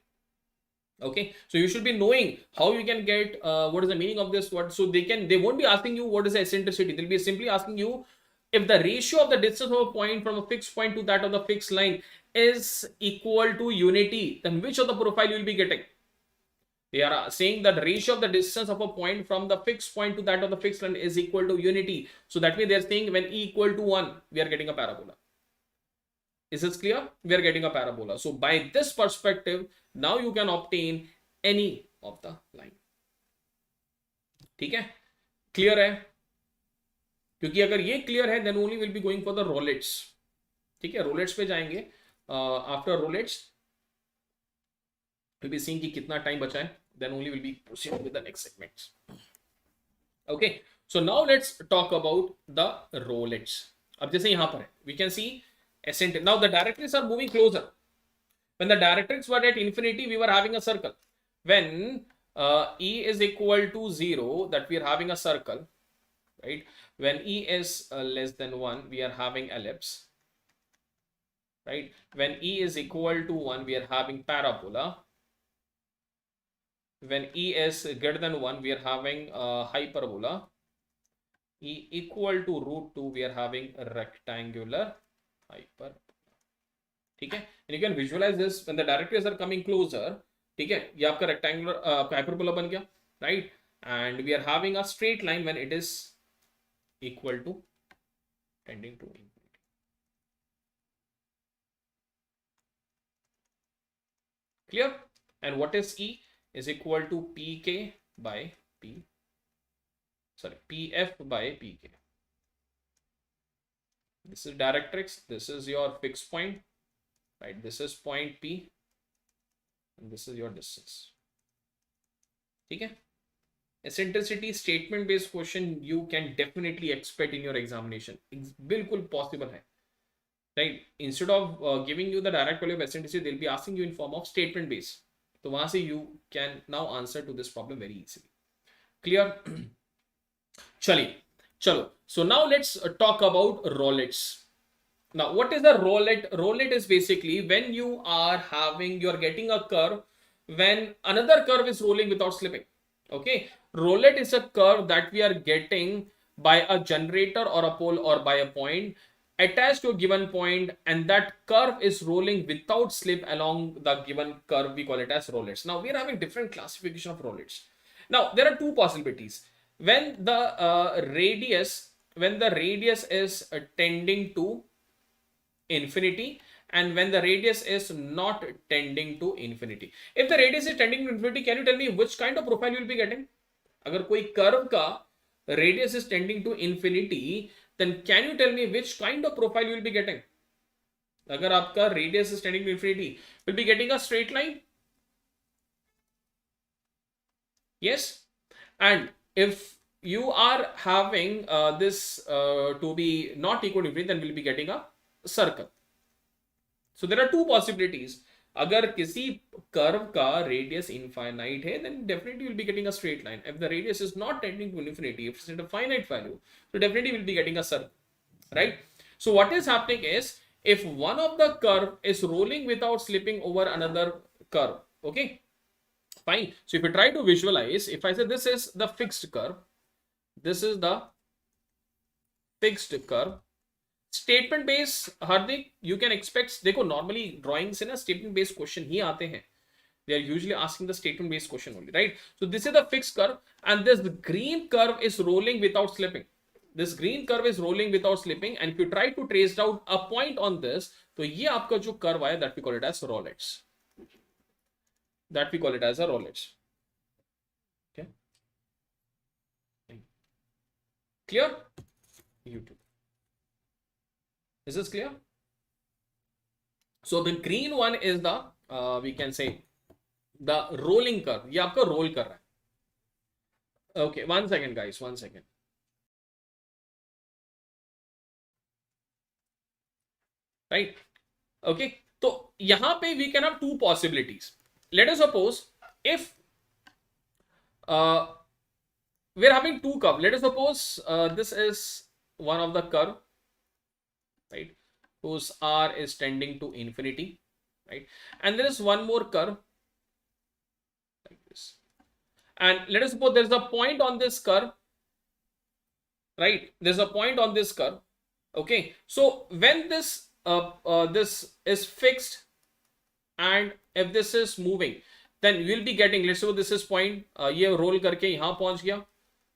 Okay, so you should be knowing how you can get what is the meaning of this word. So they won't be asking you what is the eccentricity. They'll be simply asking you if the ratio of the distance of a point from a fixed point to that of the fixed line is equal to unity, then which of the profile you will be getting? They are saying that the ratio of the distance of a point from the fixed point to that of the fixed line is equal to unity. So that means they are saying when E equal to 1, we are getting a parabola. Is this clear? We are getting a parabola. So by this perspective, now you can obtain any of the line. ठीक है? Clear है? क्योंकि अगर ये clear है, then only will be going for the rolets. ठीक है? Rolets पे जाएंगे. After rolets, we'll be seeing कि कितना time बचा है. Then only will be proceeding with the next segments. Okay. So now let's talk about the rolets. अब जैसे यहाँ पर है, we can see eccentric. Now the directrices are moving closer. When the directrix were at infinity, we were having a circle. When E is equal to 0, that we are having a circle, right? When E is less than 1, we are having ellipse, right? When E is equal to 1, we are having parabola. When E is greater than 1, we are having hyperbola. E equal to root 2, we are having a rectangular hyperbola. ठीक है? And you can visualize this when the directrices are coming closer. ठीक है? ये आपका rectangular hyperbola बन गया, right? And we are having a straight line when it is equal to tending to infinity. Clear? And what is E? Is equal to pk by pf by pk. This is directrix, this is your fixed point, right? This is point P and this is your distance. Okay? Eccentricity statement based question you can definitely expect in your examination. It's bilkul possible hai. Right? Instead of giving you the direct value of eccentricity, they'll be asking you in form of statement base. So wahan se you can now answer to this problem very easily. Clear? Chalo. So now let's talk about rolets. Now, what is a rolet? Rolet is basically when you are getting a curve when another curve is rolling without slipping. Okay. Rolet is a curve that we are getting by a generator or a pole or by a point attached to a given point, and that curve is rolling without slip along the given curve. We call it as rolets. Now, we are having different classification of rolets. Now, there are two possibilities. When the radius is tending to infinity and when the radius is not tending to infinity. If the radius is tending to infinity, can you tell me which kind of profile you will be getting? Agar koi curve ka radius is tending to infinity, then can you tell me which kind of profile you will be getting? Agar aapka radius is tending to infinity, will be getting a straight line? Yes. And if you are having this to be not equal to infinity, then we'll be getting a circle. So there are two possibilities. Agar kisi curve ka radius infinite hai, then definitely you'll be getting a straight line. If the radius is not tending to infinity, if it's at a finite value, so definitely we'll be getting a circle, right? So what is happening is, if one of the curve is rolling without slipping over another curve, okay, fine. So if you try to visualize, if I say this is the fixed curve, this is the fixed curve. Statement base, Hardik, you can expect, देखो normally drawing से ना statement based question ही आते हैं. They are usually asking the statement based question only, right? So this is the fixed curve and this green curve is rolling without slipping. This green curve is rolling without slipping, and if you try to trace out a point on this, तो ये आपका जो curve आया, that we call it as rolets. That we call it as a rolets. Okay. Clear? YouTube. Is this clear? So the green one is the we can say the rolling curve. ये आपका roll कर रहा है. Okay, 1 second guys, 1 second. Right? Okay. So यहाँ पे we can have two possibilities. Let us suppose if we are having two curves. Let us suppose this is one of the curve, right, whose r is tending to infinity, right, and there is one more curve like this, and let us suppose there is a point on this curve, right, there's a point on this curve. Okay, so when this this is fixed and if this is moving, then you will be getting, let's suppose this is point, ये roll करके यहाँ पहुँच गया,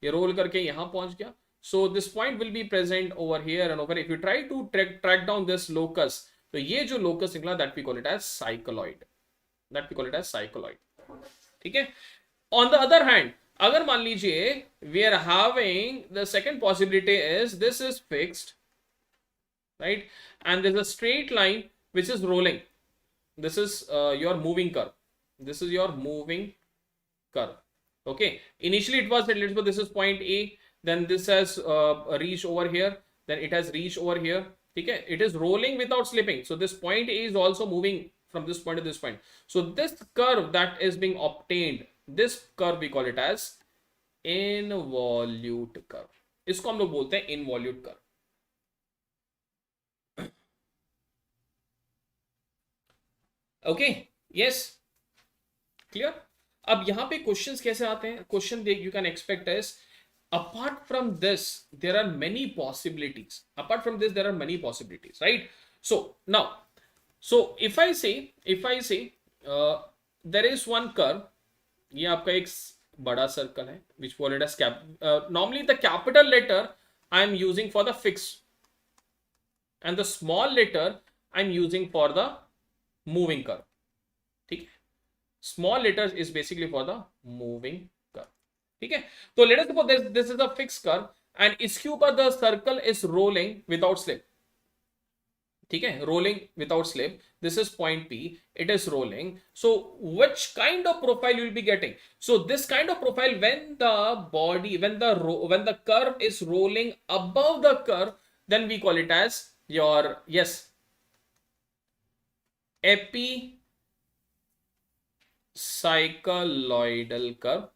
ये roll करके यहाँ पहुँच गया. So this point will be present over here and over. If you try to track down this locus, so ये जो locus निकला, that we call it as cycloid. That we call it as cycloid. ठीक है? On the other hand, अगर मान लीजिए we are having the second possibility is this is fixed, right, and there's a straight line which is rolling. This is your moving curve. This is your moving curve. Okay. Initially it was, let's suppose this is point A. Then this has reached over here, then it has reached over here. Okay, it is rolling without slipping. So this point A is also moving from this point to this point. So this curve that is being obtained, this curve we call it as involute curve. इसको हम लोग बोलते हैं involute curve. Okay, yes, clear. अब यहाँ पे questions कैसे आते हैं? Question you can expect is, apart from this, there are many possibilities. Apart from this, there are many possibilities, right? So now, so if I say there is one curve, ये आपका एक बड़ा circle है, which called it as cap. Normally the capital letter I'm using for the fixed, and the small letter I'm using for the moving curve. Okay, small letters is basically for the moving curve. Okay, so let us suppose this is a fixed curve and इसके ऊपर the circle is rolling without slip. ठीक है, rolling without slip. This is point P, it is rolling. So which kind of profile you will be getting? So this kind of profile, when the body, when the curve is rolling above the curve, then we call it as your, yes, epicycloidal curve.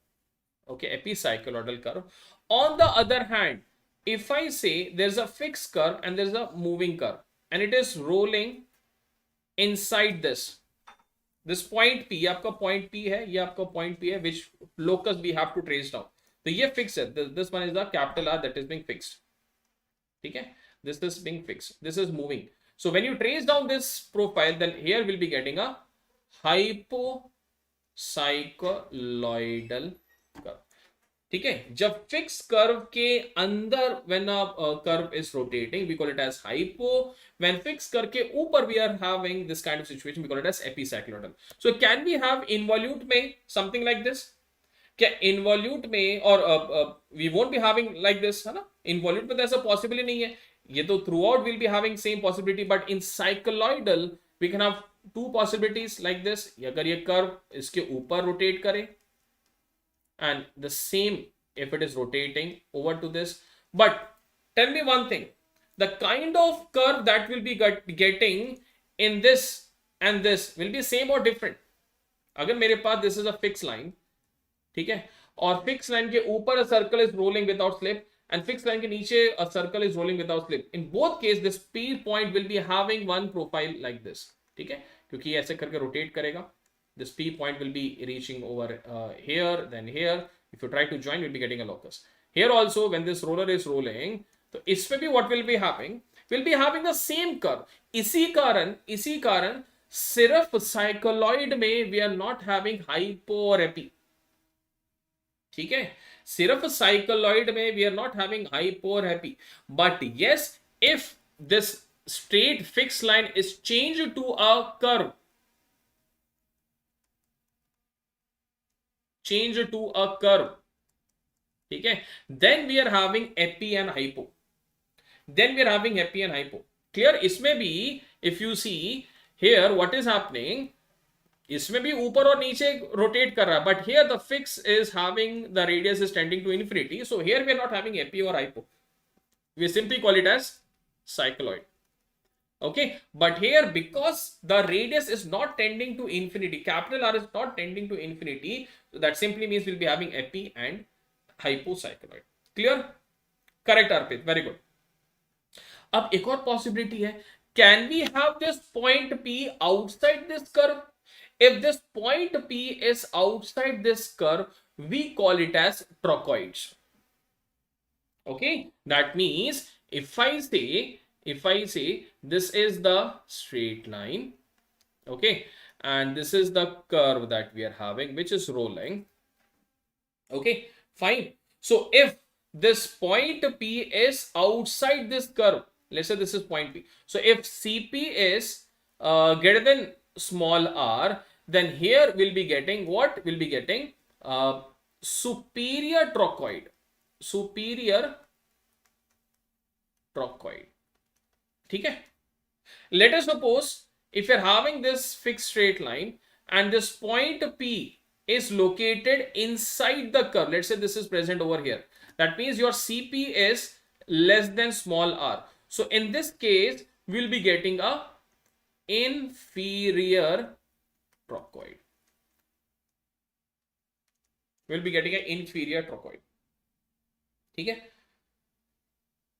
Okay, epicycloidal curve. On the other hand, if I say there's a fixed curve and there's a moving curve and it is rolling inside this point P, आपका point P है, ये आपका point P है, which locus we have to trace down. तो ये fixed है, this one is the capital R that is being fixed. ठीक है, this is being fixed, this is moving. So when you trace down this profile, then here we'll be getting a hypocycloidal curve. ठीक है, जब fix curve के अंदर when curve is rotating we call it as hypo, when fix curve के ऊपर we are having this kind of situation we call it as epicycloidal. So can we have involute में something like this? क्या involute में, और we won't be having like this, है ना? Involute में तो ऐसा पॉसिबल ही नहीं है, ये तो throughout will be having same possibility, but in cycloidal we can have two possibilities like this. अगर ये कर्व इसके ऊपर रोटेट करे and the same if it is rotating over to this. But tell me one thing, the kind of curve that will be getting in this and this will be same or different. अगर मेरे पास this is a fixed line, ठीक है, और fixed line के ऊपर a circle is rolling without slip and fixed line के नीचे a circle is rolling without slip, in both case this P point will be having one profile like this. ठीक है, क्योंकि ऐसे करके rotate करेगा. This P point will be reaching over here, then here. If you try to join, you'll be getting a locus. Here also, when this roller is rolling, so इसमें भी what will be happening? Will be having the same curve. इसी कारण सिर्फ cycloid में we are not having hypo और epi. ठीक है, सिर्फ cycloid में we are not having hypo और epi. But yes, if this straight fixed line is changed to a curve, change to a curve, ठीक है, then we are having epi and hypo, clear? इसमें भी if you see here what is happening, इसमें भी ऊपर और नीचे rotate कर रहा है, but here the fix is having the radius is tending to infinity, so here we are not having epi or hypo, we simply call it as cycloid. Okay, but here because the radius is not tending to infinity, capital R is not tending to infinity, so that simply means we'll be having epi and hypocycloid. Clear? Correct, Arpit, very good. अब एक और possibility है, can we have this point P outside this curve? If this point P is outside this curve, we call it as trochoids. Okay, that means if I say this is the straight line, okay, and this is the curve that we are having which is rolling, okay, fine. So if this point P is outside this curve, let's say this is point P, so if CP is greater than small r, then here we'll be getting what? We'll be getting superior trochoid. ठीक है, let us suppose if you're having this fixed straight line and this point P is located inside the curve, let's say this is present over here, that means your CP is less than small r, so in this case we'll be getting a inferior trochoid. ठीक है,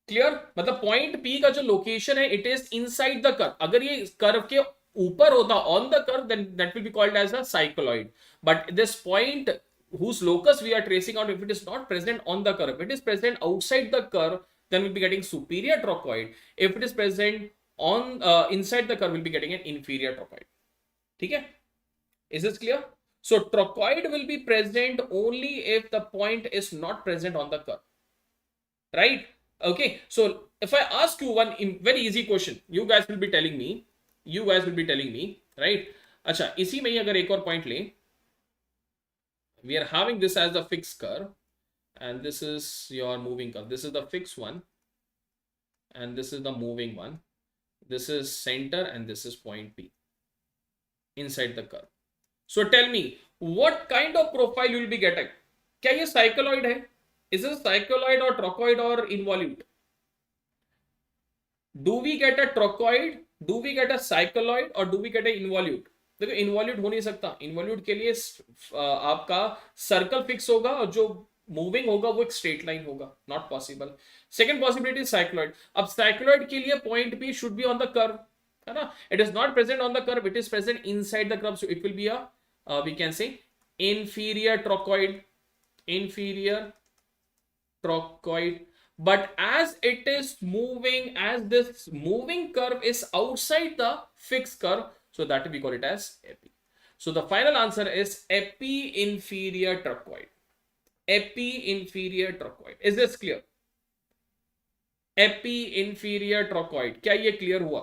clear? मतलब point P का जो location है it is inside the curve. अगर ये curve के ऊपर होता on the curve, then that will be called as a cycloid. But this point whose locus we are tracing out, if it is not present on the curve, if it is present outside the curve, then we'll be getting superior trochoid. If it is present on inside the curve, we'll be getting an inferior trochoid. ठीक है? Is this clear? So trochoid will be present only if the point is not present on the curve, right? Okay, so if I ask you one very easy question, you guys will be telling me, right? अच्छा, इसी में ही अगर एक और point लें, we are having this as the fixed curve, and this is your moving curve. This is the fixed one, and this is the moving one. This is center, and this is point P inside the curve. So tell me, what kind of profile you will be getting? क्या ये cycloid है? Is it cycloid or trochoid or involute? Do we get a trochoid, do we get a cycloid, or do we get a involute? देखो involute हो नहीं सकता. Involute के लिए आपका सर्कल फिक्स होगा और जो मूविंग होगा वो एक स्ट्रेट लाइन होगा. Not possible. Second possibility cycloid. अब साइक्लॉइड के लिए point B should be on the curve, है ना. It is not present on the curve, it is present inside the curve, so it will be a we can say inferior trochoid, inferior trochoid. But as it is moving, as this moving curve is outside the fixed curve, so that we call it as epi. So the final answer is epi-inferior trochoid. Epi-inferior trochoid. Is this clear? Epi-inferior trochoid. क्या ये clear हुआ?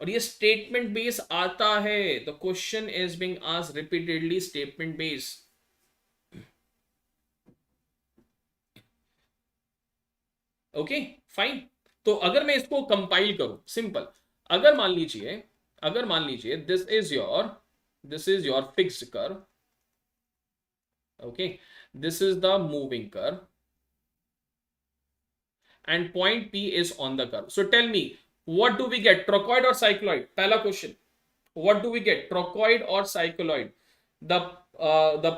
और ये statement base आता है. The question is being asked repeatedly, statement base. Okay fine. तो अगर मैं इसको कंपाइल करूं, सिंपल, अगर मान लीजिए this is your fixed curve, okay, this is the moving curve and point P is on the curve. So tell me, what do we get, trochoid और cycloid? पहला question, what do we get, trochoid और cycloid? The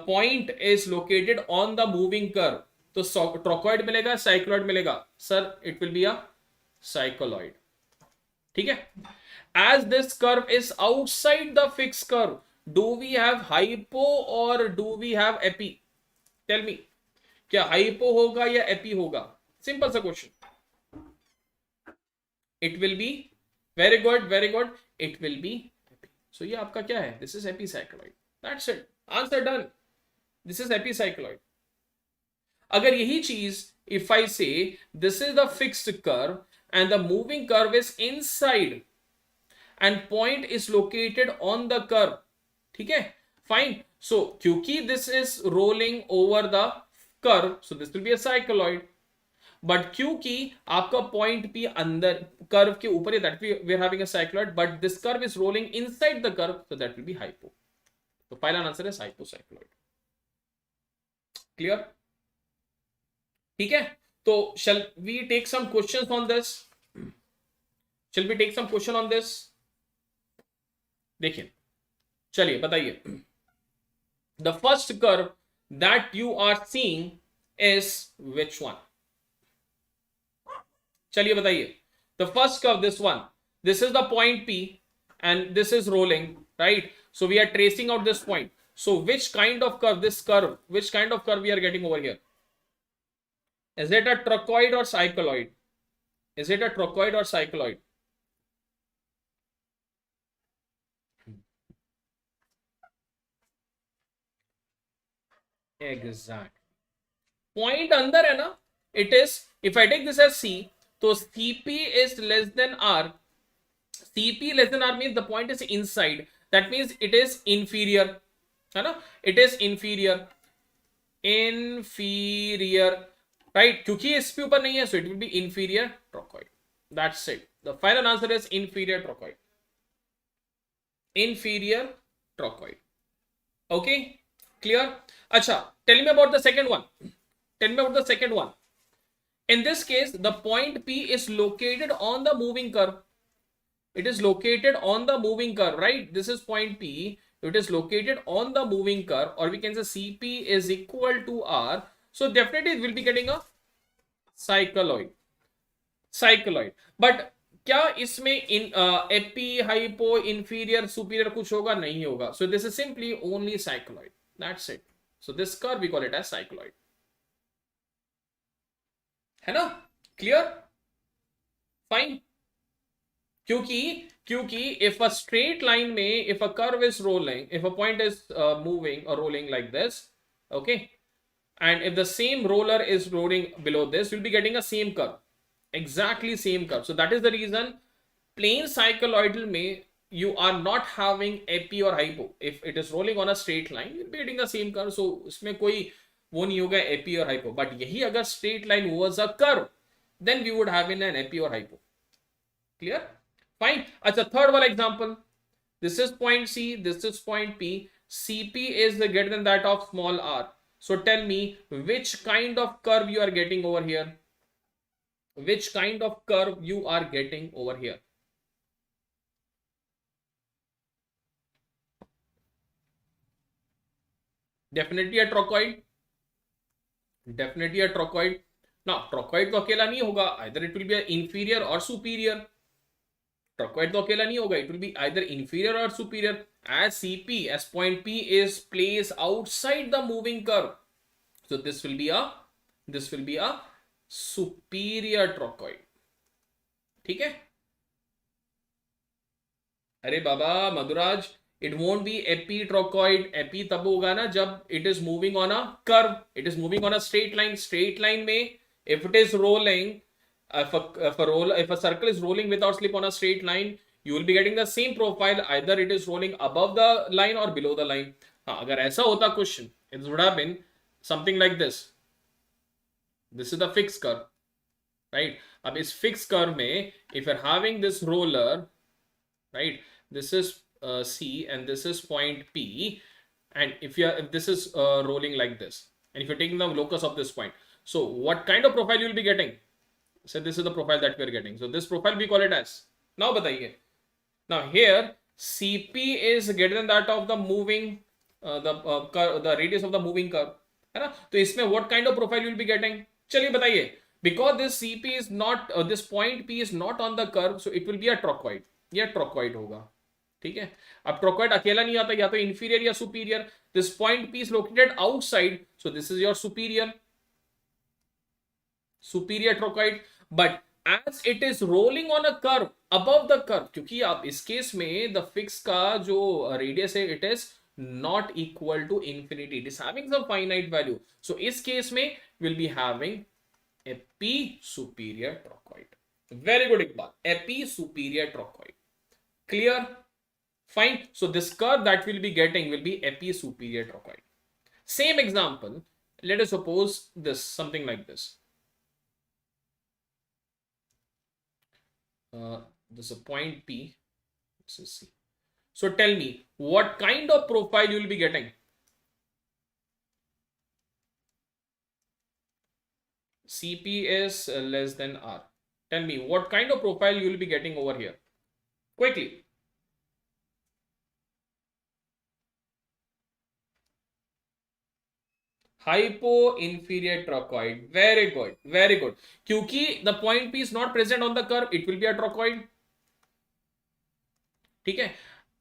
point is located on the moving curve, तो trochoid मिलेगा, cycloid मिलेगा. Sir it will be a cycloid. ठीक है. As this curve is outside the fix curve, do we have hypo और do we have epi? Tell me, क्या hypo होगा या epi होगा? सिंपल सा question. It will be, very good, it will be epi. सो ये आपका क्या है? This is epicycloid. That's it, answer done. This is epicycloid. अगर यही चीज, if I say this is the fixed curve and the moving curve is inside and point is located on the curve, ठीक है, fine. So क्योंकि this is rolling over the curve, so this will be a cycloid. But क्योंकि आपका point P अंदर curve के ऊपर है, that we are having a cycloid, but this curve is rolling inside the curve, so that will be hypo. So final answer is hypocycloid. Clear? ठीक है. तो shall we take some questions on this? Shall we take some question on this? देखिए, चलिए बताइए. The first curve that you are seeing is which one? चलिए बताइए. The first curve, this one. This is the point P and this is rolling, right? So we are tracing out this point. So which kind of curve, this curve, which kind of curve we are getting over here? Is it a trochoid or cycloid? Is it a trochoid or cycloid? Exact. Point अंदर है ना? It is, if I take this as C, तो CP is less than R. CP less than R means the point is inside. That means it is inferior. है ना? It is inferior. Inferior. Right? क्योंकि इस पे ऊपर नहीं है, so it will be inferior trochoid. That's it. The final answer is inferior trochoid. Inferior trochoid. Okay? Clear? अच्छा, tell me about the second one. Tell me about the second one. In this case, the point P is located on the moving curve. It is located on the moving curve, right? This is point P. It is located on the moving curve, or we can say CP is equal to R. So definitely we'll be getting a cycloid. Cycloid. But क्या इसमें AP, hypo, inferior, superior कुछ होगा? नहीं होगा. So this is simply only cycloid. That's it. So this curve we call it as cycloid. है ना? Clear? Fine. क्योंकि if a straight line में, if a curve is rolling, if a point is moving or rolling like this, okay, and if the same roller is rolling below this, you'll be getting a same curve, exactly same curve. So that is the reason plain cycloidal में you are not having epi or hypo. If it is rolling on a straight line, you'll be getting the same curve. So इसमें कोई वो नहीं होगा epi और hypo. But यही अगर straight line was a curve, then we would have in an epi or hypo. Clear? Fine. अच्छा, third one example. This is point C, this is point P. CP is greater than that of small r. So tell me which kind of curve you are getting over here. Which kind of curve you are getting over here? Definitely a trochoid. Definitely a trochoid. Now, trochoid तो अकेला नहीं होगा. Either it will be inferior or superior. Trochoid तो अकेला नहीं होगा. It will be either inferior or superior. As CP, as point P is placed outside the moving curve. So this will be a superior trochoid. ठीक है? अरे बाबा Madhuraj, it won't be epitrochoid. Epi तब होगा ना जब it is moving on a curve. It is moving on a straight line. Straight line में if it is rolling, if a circle is rolling without slip on a straight line, you will be getting the same profile. Either it is rolling above the line or below the line. हाँ, अगर ऐसा होता question, it would have been something like this. This is the fixed curve, right? अब इस fixed curve में if you're having this roller, right? This is C and this is point P, and if this is rolling like this, and if you're taking the locus of this point, so what kind of profile you will be getting? So this is the profile that we are getting. So this profile we call it as. Now बताइए. Now here CP is greater than that of the moving the radius of the moving curve, है ना? तो इसमें what kind of profile you will be getting? चलिए बताइए. Because this CP is not this point P is not on the curve, so it will be a trochoid. ये trochoid होगा. ठीक है? अब trochoid अकेला नहीं आता, या तो inferior या superior. This point P is located outside, so this is your superior trochoid. But as it is rolling on a curve above the curve, क्योंकि आप इस केस में the fixed का जो radius है, it is not equal to infinity. It is having some finite value. So इस case में will be having epi superior trochoid. Very good Iqbal. Epi superior trochoid. Clear? Fine. So this curve that we'll be getting will be epi superior trochoid. Same example. Let us suppose this, something like this. This is a point P. This is C. So tell me what kind of profile you will be getting. CP is less than R. Tell me what kind of profile you will be getting over here. Quickly. Hypo inferior trochoid. Very good. Very good. क्योंकि the point P is not present on the curve, it will be a trochoid. ठीक है?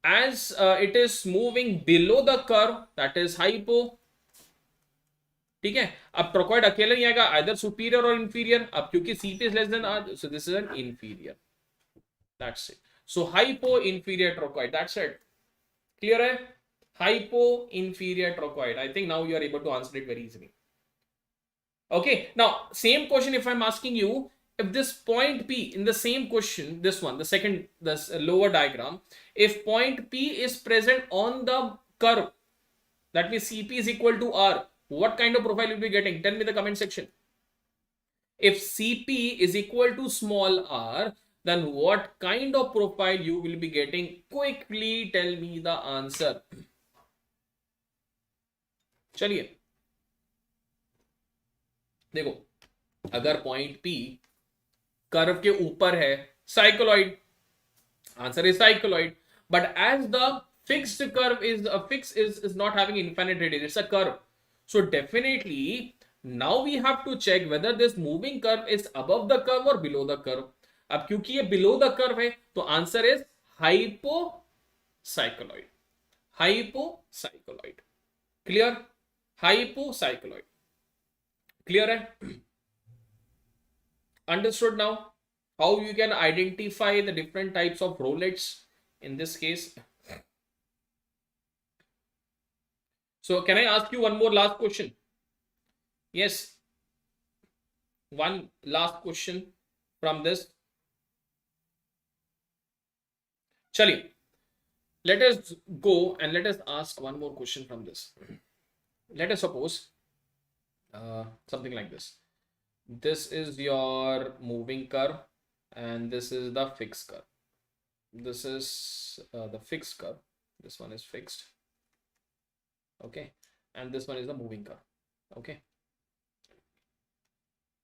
As it is moving below the curve, that is hypo. ठीक है? अब trochoid अकेला नहीं आएगा, either superior or inferior. अब क्योंकि CP is less than R, so this is an inferior. That's it. So hypo inferior trochoid. That's it. Clear है? Hypo inferior trochoid. I think now you are able to answer it very easily. Okay, now same question if I'm asking you, if this point P in the same question, this one, the second, this lower diagram, if point P is present on the curve, that means CP is equal to R, what kind of profile you'll be getting? Tell me in the comment section. If CP is equal to small r, then what kind of profile you will be getting? Quickly tell me the answer. चलिए देखो, अगर point P curve के ऊपर है, cycloid, answer is cycloid. But as the fixed curve is a fix is not having infinite radius, it's a curve. So definitely now we have to check whether this moving curve is above the curve or below the curve. अब क्योंकि ये below the curve है, तो answer is hypocycloid. Hypocycloid. Clear? Hypocycloid. Clear है? Understood now how you can identify the different types of rolets in this case? So can I ask you one more last question? Yes, one last question from this. Chaliye, let us go and let us ask one more question from this. Let us suppose something like this. This is your moving curve and this is the fixed curve. This is the fixed curve. This one is fixed. Okay. And this one is the moving curve. Okay.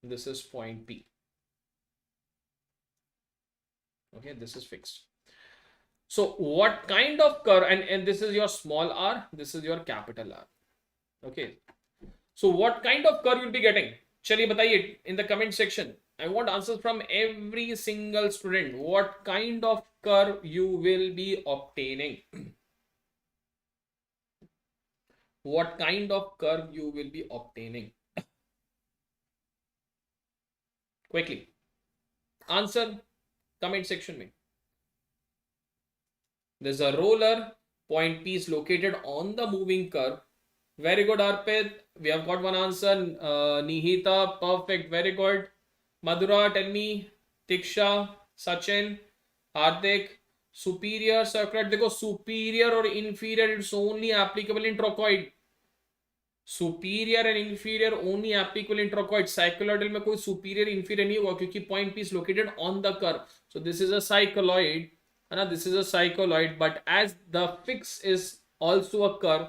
This is point P. Okay. This is fixed. So what kind of curve, and this is your small r, this is your capital R. Okay. So what kind of curve you'll be getting? Chaliye bataiye in the comment section. I want answers from every single student. What kind of curve you will be obtaining? What kind of curve you will be obtaining? Quickly. Answer comment section mein. There's a roller. Point P is located on the moving curve. Very good, Arpit. We have got one answer. Nihita, perfect. Very good. Madhura, tell me. Tiksha, Sachin, Hardik. Superior circular. देखो superior or inferior, it's only applicable in trochoid. Superior and inferior only applicable in trochoid. Cycloidal में कोई superior inferior नहीं होगा क्योंकि point P is located on the curve. So this is a cycloid. This is a cycloid, but as the fix is also a curve,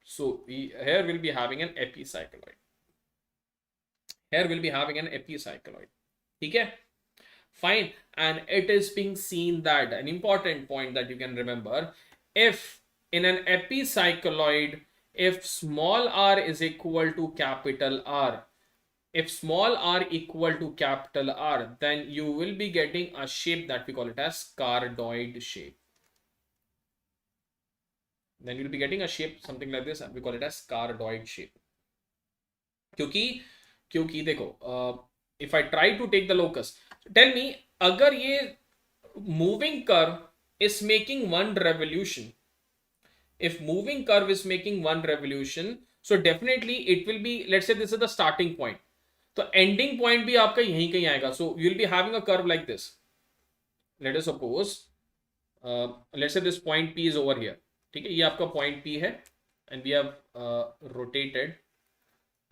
so here we'll be having an epicycloid. Here we'll be having an epicycloid. Okay, fine. And it is being seen that an important point that you can remember, if in an epicycloid, if small r is equal to capital R, if small r equal to capital R, then you will be getting a shape that we call it as cardioid shape. Then you'll be getting a shape something like this, and we call it as cardioid shape. क्योंकि देखो, if I try to take the locus, tell me, अगर ये moving curve is making one revolution, if moving curve is making one revolution, so definitely it will be, let's say this is the starting point. तो ending point भी आपका यहीं कहीं आएगा. So you will be having a curve like this. Let us suppose let's say this point P is over here. ठीक है, ये आपका पॉइंट पी है and we have rotated,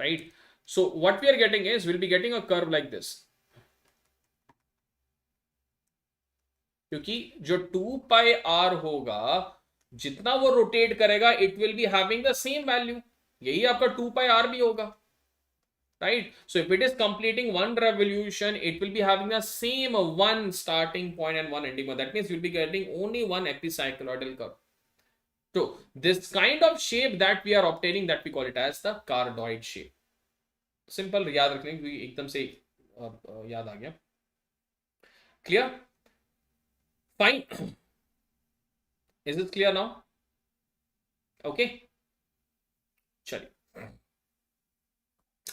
right. So what we are getting is will be getting a curve like this. क्योंकि जो 2 पाई are होगा, जितना वो रोटेट करेगा, it will be having the same value. यही आपका 2 पाई आर भी होगा, right? So if it is completing one revolution, it will be having the same one starting point and one ending point. That means you'll be getting only one epicycloidal curve. So this kind of shape that we are obtaining, that we call it as the cardioid shape. Simple, याद रखने की एकदम से याद आ गया. Clear? Fine. Is it clear now? Okay. चलिए,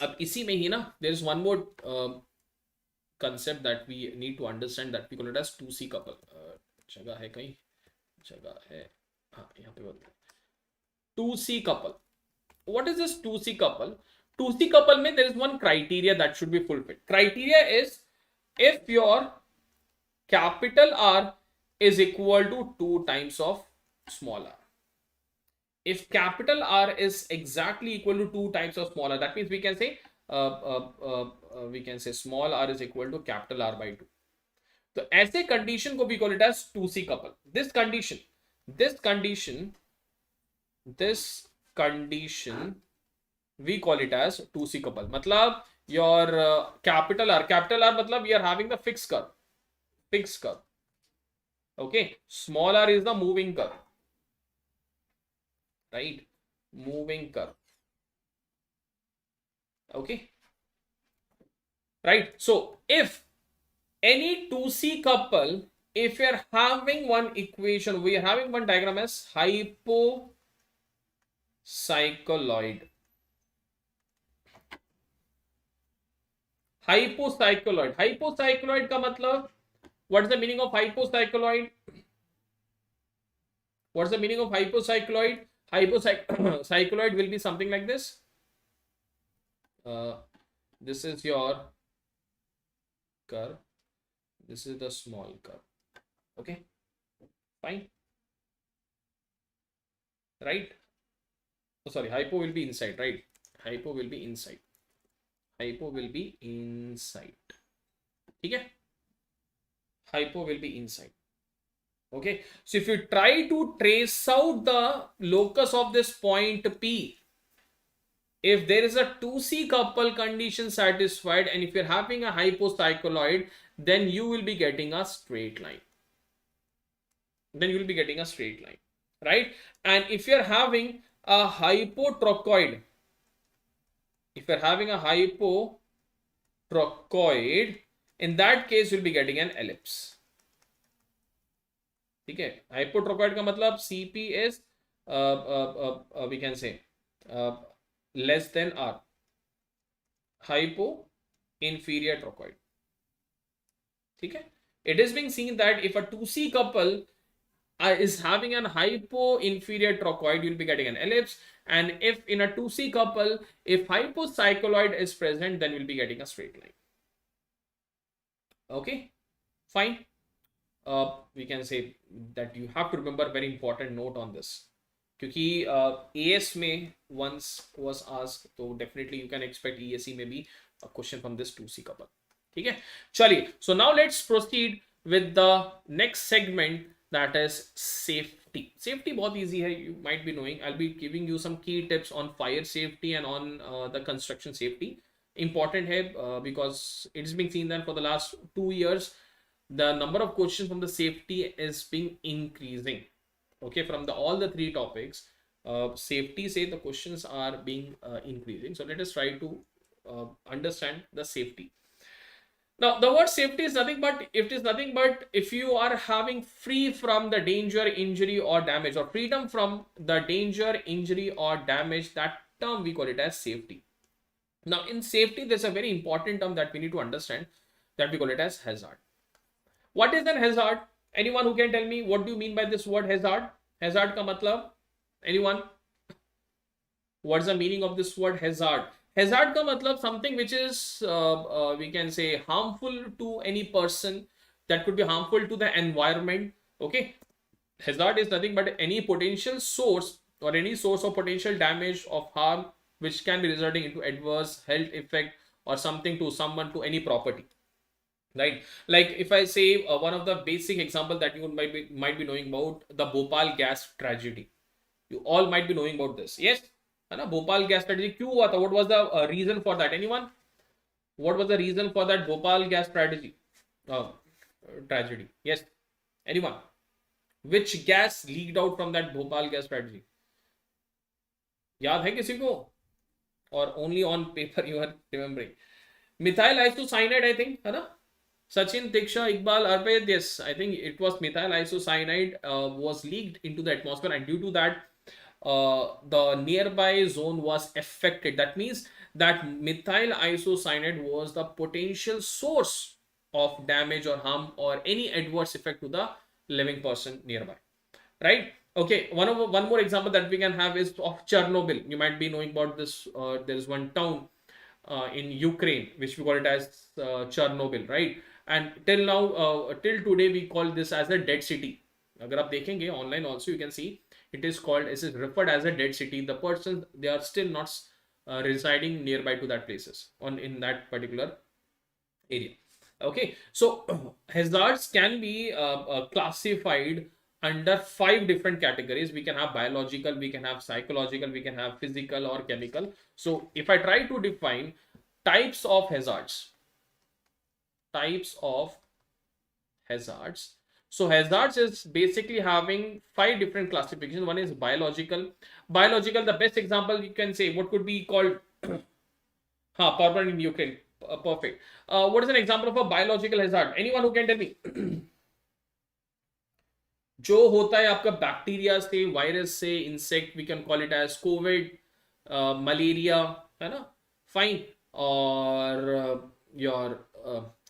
अब इसी में ही ना, there is one more concept that we need to understand, that we call it as 2C couple. जगह है कहीं, जगह है, हाँ यहाँ पे बोलते हैं 2C couple. What is this 2C couple? 2C couple में there is one criteria that should be fulfilled. Criteria is if your capital R is equal to 2 times of small r. If capital R is exactly equal to 2 times of small r, that means we can say small r is equal to capital R by 2. तो ऐसे condition को we call it as 2C couple. This condition we call it as 2C couple. मतलब your capital R मतलब we are having the fixed curve. Okay, small r is the moving curve. Right, moving curve. Okay, right. So if any 2C couple, if we are having one equation, we are having one diagram as hypocycloid. Hypocycloid का मतलब, what is the meaning of hypocycloid? What's the meaning of hypocycloid? Hypocycloid will be something like this. uh, this is your curve, this is the small curve. Okay, fine, right? Oh, sorry, hypo will be inside, right? Hypo will be inside. Hypo will be inside. Okay, hypo will be inside. Okay, so if you try to trace out the locus of this point P, if there is a 2C couple condition satisfied, and if you're having a hypocycloid, then you will be getting a straight line. Then you will be getting a straight line, right? And if you're having a hypotrochoid, if you're having a hypotrochoid, in that case you'll be getting an ellipse. ठीक है, hypotrochoid का मतलब CP is we can say less than R, hypo inferior trochoid. ठीक है, it is being seen that if a 2C couple is having an hypo inferior trochoid, you'll be getting an ellipse, and if in a 2C couple, if hypocycloid is present, then we'll be getting a straight line. Okay, fine. We can say that you have to remember very important note on this, क्योंकि AS में once was asked, so definitely you can expect ESE में भी a question from this 2C couple. ठीक है, चलिए. So now let's proceed with the next segment, that is safety. Safety बहुत easy है, you might be knowing. I'll be giving you some key tips on fire safety and on the construction safety. Important है because it's been seen that for the last 2 years the number of questions from the safety is being increasing. Okay, from all the 3 topics, safety say the questions are being increasing. So let us try to understand the safety. Now the word safety is nothing but, if you are having free from the danger, injury or damage, or freedom from the danger, injury or damage, that term we call it as safety. Now in safety there's a very important term that we need to understand, that we call it as hazard. What is an hazard? Anyone who can tell me what do you mean by this word hazard? Hazard ka matlab? Anyone? What's the meaning of this word hazard? Hazard ka matlab something which is we can say harmful to any person, that could be harmful to the environment. Okay, hazard is nothing but any potential source or any source of potential damage of harm which can be resulting into adverse health effect or something to someone, to any property. Right, like if I say one of the basic example that you might be knowing about, the Bhopal gas tragedy. You all might be knowing about this. Yes, है ना, Bhopal gas tragedy क्यों हुआ था? What was the reason for that? Anyone? What was the reason for that Bhopal gas tragedy? Tragedy. Yes, anyone? Which gas leaked out from that Bhopal gas tragedy? याद है किसी को? Or only on paper you are remembering? Methyl isocyanide, I think, है ना? Sachin, Diksha, Iqbal, Arpit, yes, I think it was methyl isocyanide was leaked into the atmosphere, and due to that the nearby zone was affected. That means that methyl isocyanide was the potential source of damage or harm or any adverse effect to the living person nearby. Right? Okay, one more example that we can have is of Chernobyl. You might be knowing about this. There is one town in Ukraine which we call it as Chernobyl, right? And till now, till today, we call this as a dead city. अगर आप देखेंगे online also, you can see it is called, it is referred as a dead city. The persons, they are still not residing nearby to that places in that particular area. Okay, so hazards can be classified under 5 different categories. We can have biological, we can have psychological, we can have physical or chemical. So if I try to define types of hazards, so hazards is basically having 5 different classifications. One is biological. The best example you can say, what could be called power plant in Ukraine. Perfect. What is an example of a biological hazard? Anyone who can tell me? जो होता है आपका bacteria से, virus से, insect, we can call it as COVID, malaria, है ना, fine, और your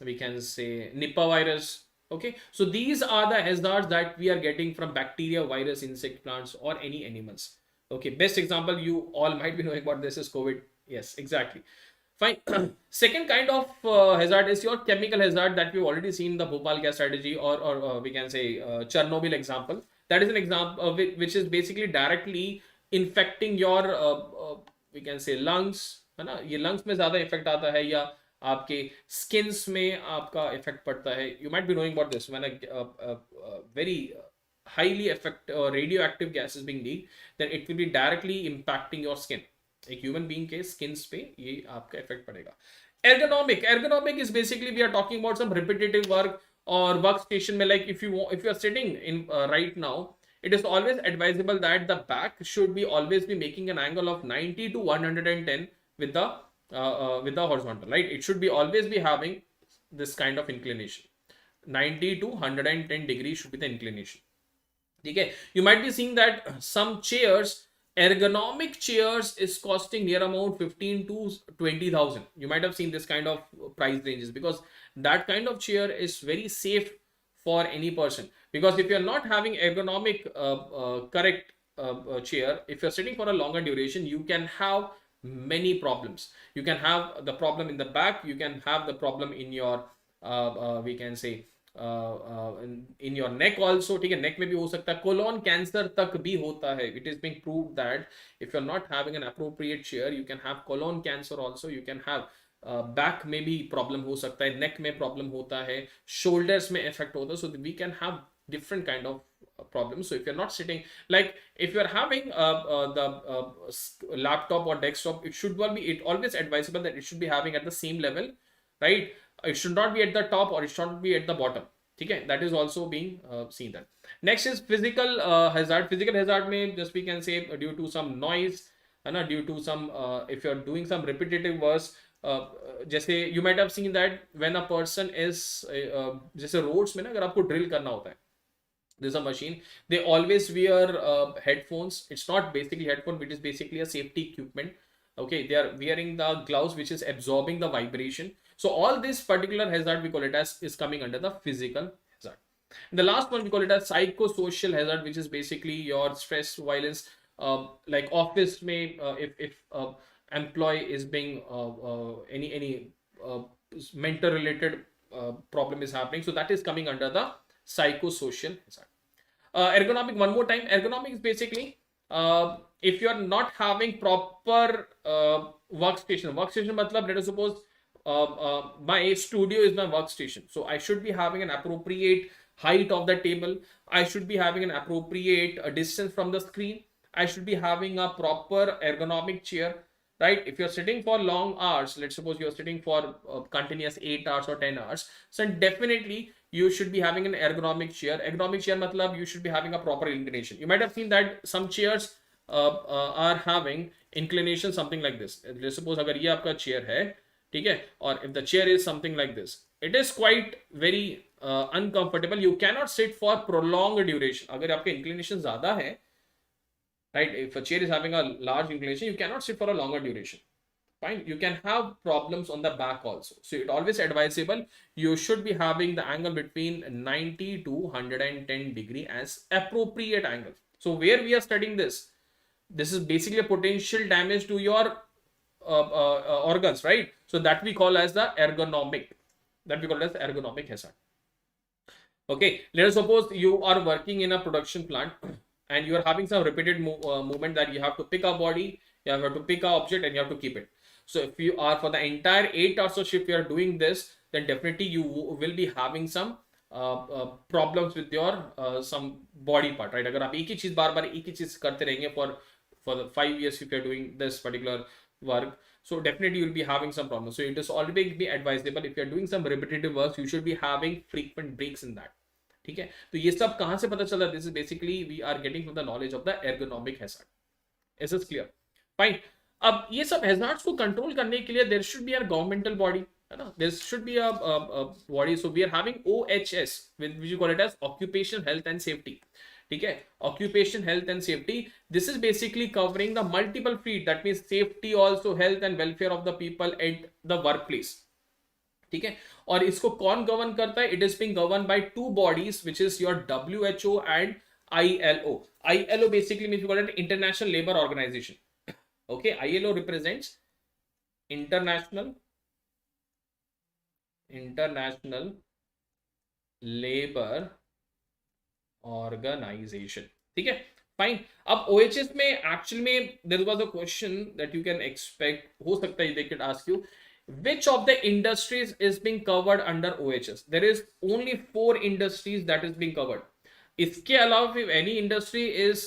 we can say Nipah virus. Okay, so these are the hazards that we are getting from bacteria, virus, insect, plants or any animals. Okay, best example you all might be knowing about this is COVID. Yes, exactly. Fine. Second kind of hazard is your chemical hazard that we've already seen in the Bhopal gas strategy, or we can say Chernobyl example. That is an example of it, which is basically directly infecting your we can say lungs, है ना. ये lungs में ज़्यादा effect आता है या आपके skins में आपका effect पड़ता है. You might be knowing about this when a very highly radioactive gas is being leaked, then it will be directly impacting your skin. एक ह्यूमन बीइंग के स्किन्स पे ये आपका इफेक्ट पड़ेगा. Ergonomic is basically we are talking about some repetitive work और work station में, like if you are sitting in right now, it is always advisable that the back should be always be making an angle of 90 to 110 with the horizontal, right? It should be always be having this kind of inclination. 90 to 110 degrees should be the inclination. Okay, you might be seeing that some chairs, ergonomic chairs, is costing near amount 15 to 20,000. You might have seen this kind of price ranges, because that kind of chair is very safe for any person. Because if you're not having ergonomic correct chair, if you're sitting for a longer duration, you can have many problems. You can have the problem in the back, you can have the problem in your we can say in your neck also. ठीक है, neck में भी हो सकता है, colon cancer तक भी होता है. It is being proved that if you're not having an appropriate chair, you can have colon cancer also. You can have back में भी प्रॉब्लम हो सकता है, नेक में प्रॉब्लम होता है, शोल्डर्स में इफेक्ट होता है. So we can have different kind of problems. So if you're not sitting, like if you're having the laptop or desktop, it should always advisable that it should be having at the same level, right? It should not be at the top, or it should not be at the bottom. Okay, that is also being seen. That next is physical hazard. Physical hazard में just we can say due to some noise, है ना, due to some if you're doing some repetitive work, जैसे you might have seen that when a person is जैसे roads में ना अगर आपको drill करना होता है, there's a machine, they always wear headphones. It's not basically headphone, it is basically a safety equipment. Okay, they are wearing the gloves which is absorbing the vibration. So all this particular hazard we call it as is coming under the physical hazard. And the last one we call it as psychosocial hazard, which is basically your stress, violence, like office may if employee is being any mental related problem is happening, so that is coming under the psychosocial hazard. Ergonomic, one more time. Ergonomic is basically if you are not having proper workstation matlab, let us suppose my studio is my workstation, so I should be having an appropriate height of the table, I should be having an appropriate distance from the screen, I should be having a proper ergonomic chair, right? If you're sitting for long hours, let's suppose you're sitting for continuous 8 hours or 10 hours, so definitely you should be having an ergonomic chair. Ergonomic chair matlab you should be having a proper inclination. You might have seen that some chairs are having inclination something like this. Let's suppose अगर ये आपका chair है, ठीक है, और if the chair is something like this, it is quite very uncomfortable. You cannot sit for prolonged duration. अगर आपका inclination ज़्यादा है, right? If a chair is having a large inclination, you cannot sit for a longer duration. Fine, you can have problems on the back also. So it always advisable you should be having the angle between 90 to 110 degree as appropriate angle. So where we are studying this is basically a potential damage to your organs, right? So that we call as the ergonomic, hazard. Okay, let us suppose you are working in a production plant and you are having some repeated movement that you have to pick a body, you have to pick a object, and you have to keep it. So if you are for the entire 8 hours of shift you are doing this, then definitely you will be having some problems with your some body part, right? अगर आप एक ही चीज बार-बार एक ही चीज करते रहेंगे for the 5 years if you are doing this particular work, so definitely you will be having some problems. So it is always be advisable if you are doing some repetitive works, you should be having frequent breaks in that. ठीक है, तो ये सब कहाँ से पता चला? This is basically we are getting from the knowledge of the ergonomic hazard. Is this clear? Fine. अब ये सब hazards को control करने के लिए there should be a governmental body, है ना? There should be a body. So we are having OHS, which you call it as Occupational Health and Safety. ठीक है, Occupation Health and Safety. This is basically covering the multiple field. That means safety also, health and welfare of the people at the workplace. ठीक है, और इसको कौन govern करता है? It is being govern by two bodies which is your WHO and ILO. ILO basically means you call it International Labor Organization. Okay, ILO represents international labour organization, ठीक है, fine. अब ओएचएस में actual में there was a question that you can expect, हो सकता है they can ask you which of the industries is being covered under OHS. There is only 4 industries that is being covered. इसके अलावा if any industry is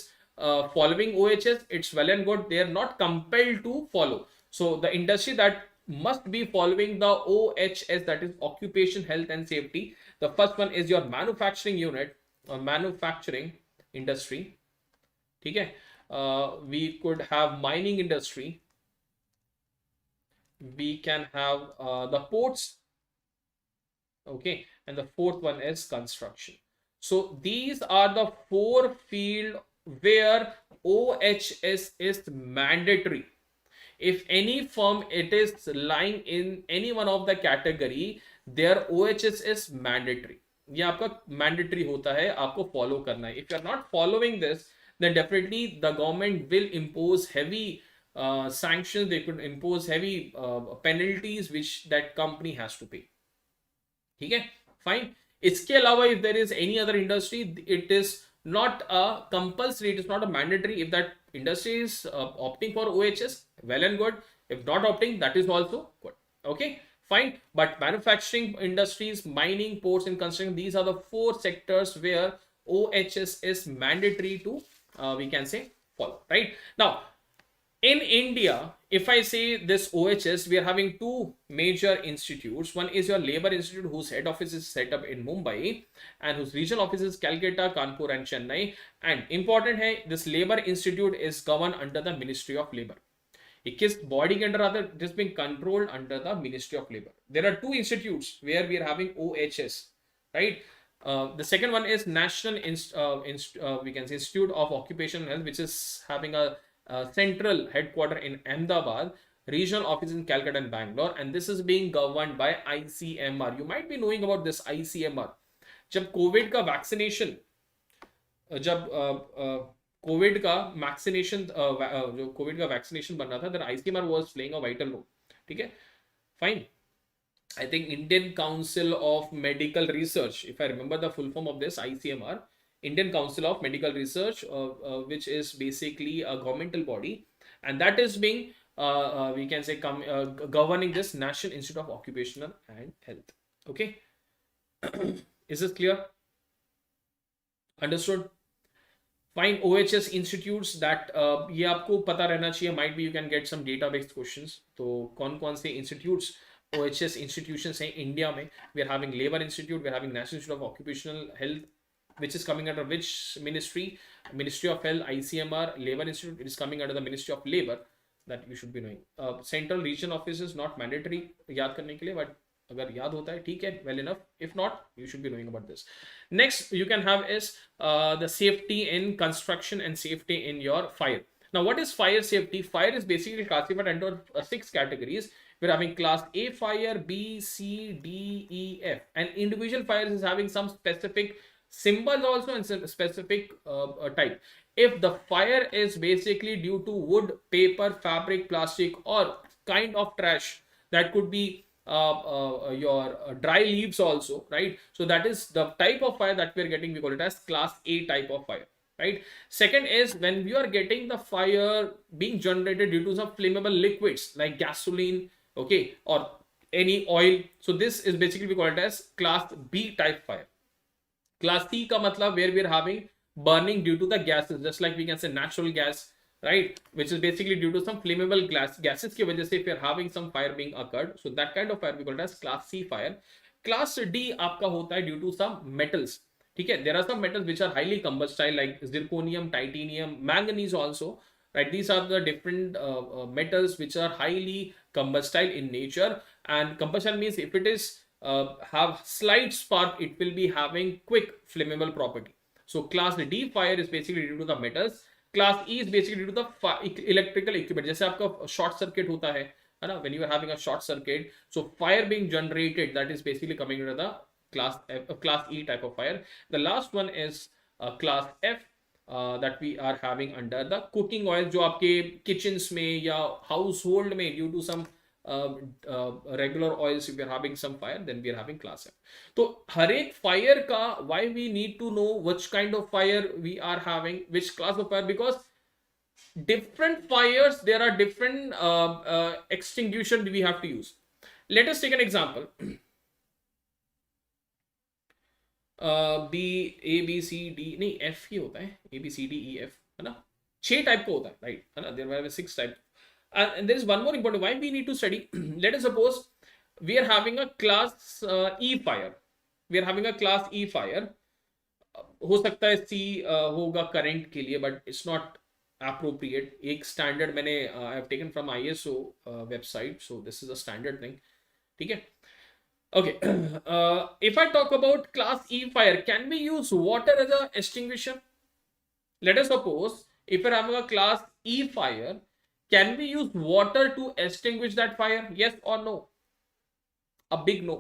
following OHS, it's well and good. They are not compelled to follow. So the industry that must be following the OHS, that is occupation health and safety. The first one is your manufacturing unit or manufacturing industry. ठीक है, we could have mining industry. We can have the ports, okay, and the fourth one is construction. So these are the 4 field where OHS is mandatory. If any firm it is lying in any one of the category, their OHS is mandatory. ये आपका mandatory होता है, आपको follow करना है. If you are not following this, then definitely the government will impose heavy sanctions. They could impose heavy penalties which that company has to pay. ठीक है, fine. इसके अलावा if there is any other industry, it is not a compulsory, it is not a mandatory. If that industry is opting for OHS, well and good. If not opting, that is also good. Okay, fine. But manufacturing industries, mining, ports and construction, these are the 4 sectors where OHS is mandatory to we can say follow, right? Now in India, if I say this OHS, we are having 2 major institutes. One is your Labor Institute, whose head office is set up in Mumbai and whose regional offices Calcutta, Kanpur and Chennai. And important है, this Labor Institute is governed under the Ministry of Labor. किस body के under आता है? It is being controlled under the Ministry of Labor. There are 2 institutes where we are having OHS, right? The second one is National we can say Institute of Occupational Health, which is having a central headquarter in Ahmedabad, regional office in Calcutta and Bangalore, and this is being governed by ICMR. You might be knowing about this ICMR. जब Covid का vaccination जो Covid का vaccination बन रहा था, then ICMR was playing a vital role. ठीक है, fine. I think Indian Council of Medical Research, if I remember the full form of this, ICMR, Indian Council of Medical Research, which is basically a governmental body, and that is being we can say governing this National Institute of Occupational and Health. Okay, is this clear? Understood? Fine. OHS institutes that ये आपको पता रहना चाहिए. Might be you can get some database questions. तो कौन-कौन से institutes OHS institutions हैं India में? We are having Labor Institute, we are having National Institute of Occupational Health, which is coming under which ministry? Ministry of Health, ICMR. Labor Institute, it is coming under the Ministry of Labor, that you should be knowing. Central region office is not mandatory याद करने के लिए, but अगर याद होता है ठीक है, well enough. If not, you should be knowing about this. Next you can have is the safety in construction and safety in your fire. Now what is fire safety? Fire is basically classified under 6 categories. We're having class A fire, B, C, D, E, F, and individual fires is having some specific symbols also and specific type. If the fire is basically due to wood, paper, fabric, plastic, or kind of trash, that could be your dry leaves also, right? So that is the type of fire that we are getting. We call it as class A type of fire, right? Second is when we are getting the fire being generated due to some flammable liquids like gasoline, okay, or any oil. So this is basically we call it as class B type fire. Class C का मतलब where we are having burning due to the gases, just like we can say natural gas, right, which is basically due to some flammable gases की वजह से if you are having some fire being occurred, so that kind of fire we call it as class C fire. Class D आपका होता है due to some metals. ठीक है, there are some metals which are highly combustible like zirconium, titanium, manganese also, right? These are the different metals which are highly combustible in nature, and combustion means if it is have slight spark, it will be having quick flammable property. So class D fire is basically due to the metals. Class E is basically due to the electrical equipment. जैसे आपका short circuit होता है ना, when you are having a short circuit, so fire being generated, that is basically coming under the class E type of fire. The last one is class F, that we are having under the cooking oil, जो आपके kitchens में या household में due to some regular oils, if we are having some fire, then we are having class F. So हर एक fire का why we need to know which kind of fire we are having, which class of fire, because different fires there are different extinguisher we have to use. Let us take an example. B A B C D नहीं F ही होता है, A B C D E F है ना, 6 type का होता है, right है ना, there are 6 type. And there is one more important why we need to study. Let us suppose we are having a class E fire. We are having a class E fire. हो सकता है C होगा current के लिए, but it's not appropriate. एक standard मैंने I have taken from ISO website, so this is a standard thing. ठीक है. Okay, if I talk about class E fire, can we use water as a extinguisher? Let us suppose if we're having a class E fire, can we use water to extinguish that fire? Yes or no? A big no.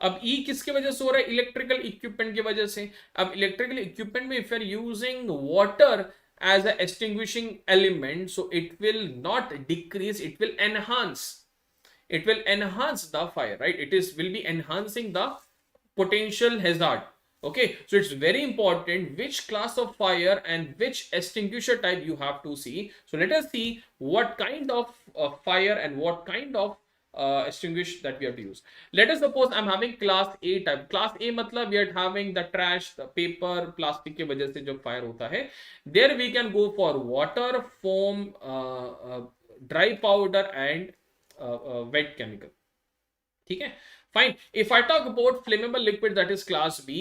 अब E किसके वजह से हो रहा है? Electrical equipment की वजह से. अब इलेक्ट्रिकल इक्विपमेंट में if you're using water as a extinguishing element, so it will not decrease, it will enhance. It will enhance the fire, right? It will be enhancing the potential hazard. Okay, so it's very important which class of fire and which extinguisher type you have to see. So let us see what kind of fire and what kind of extinguish that we have to use. Let us suppose I'm having class A type. Class A मतलब we are having the trash, the paper, plastic के वजह से जो fire होता है. There we can go for water, foam, dry powder and wet chemical. ठीक है. Fine. If I talk about flammable liquid, that is class B,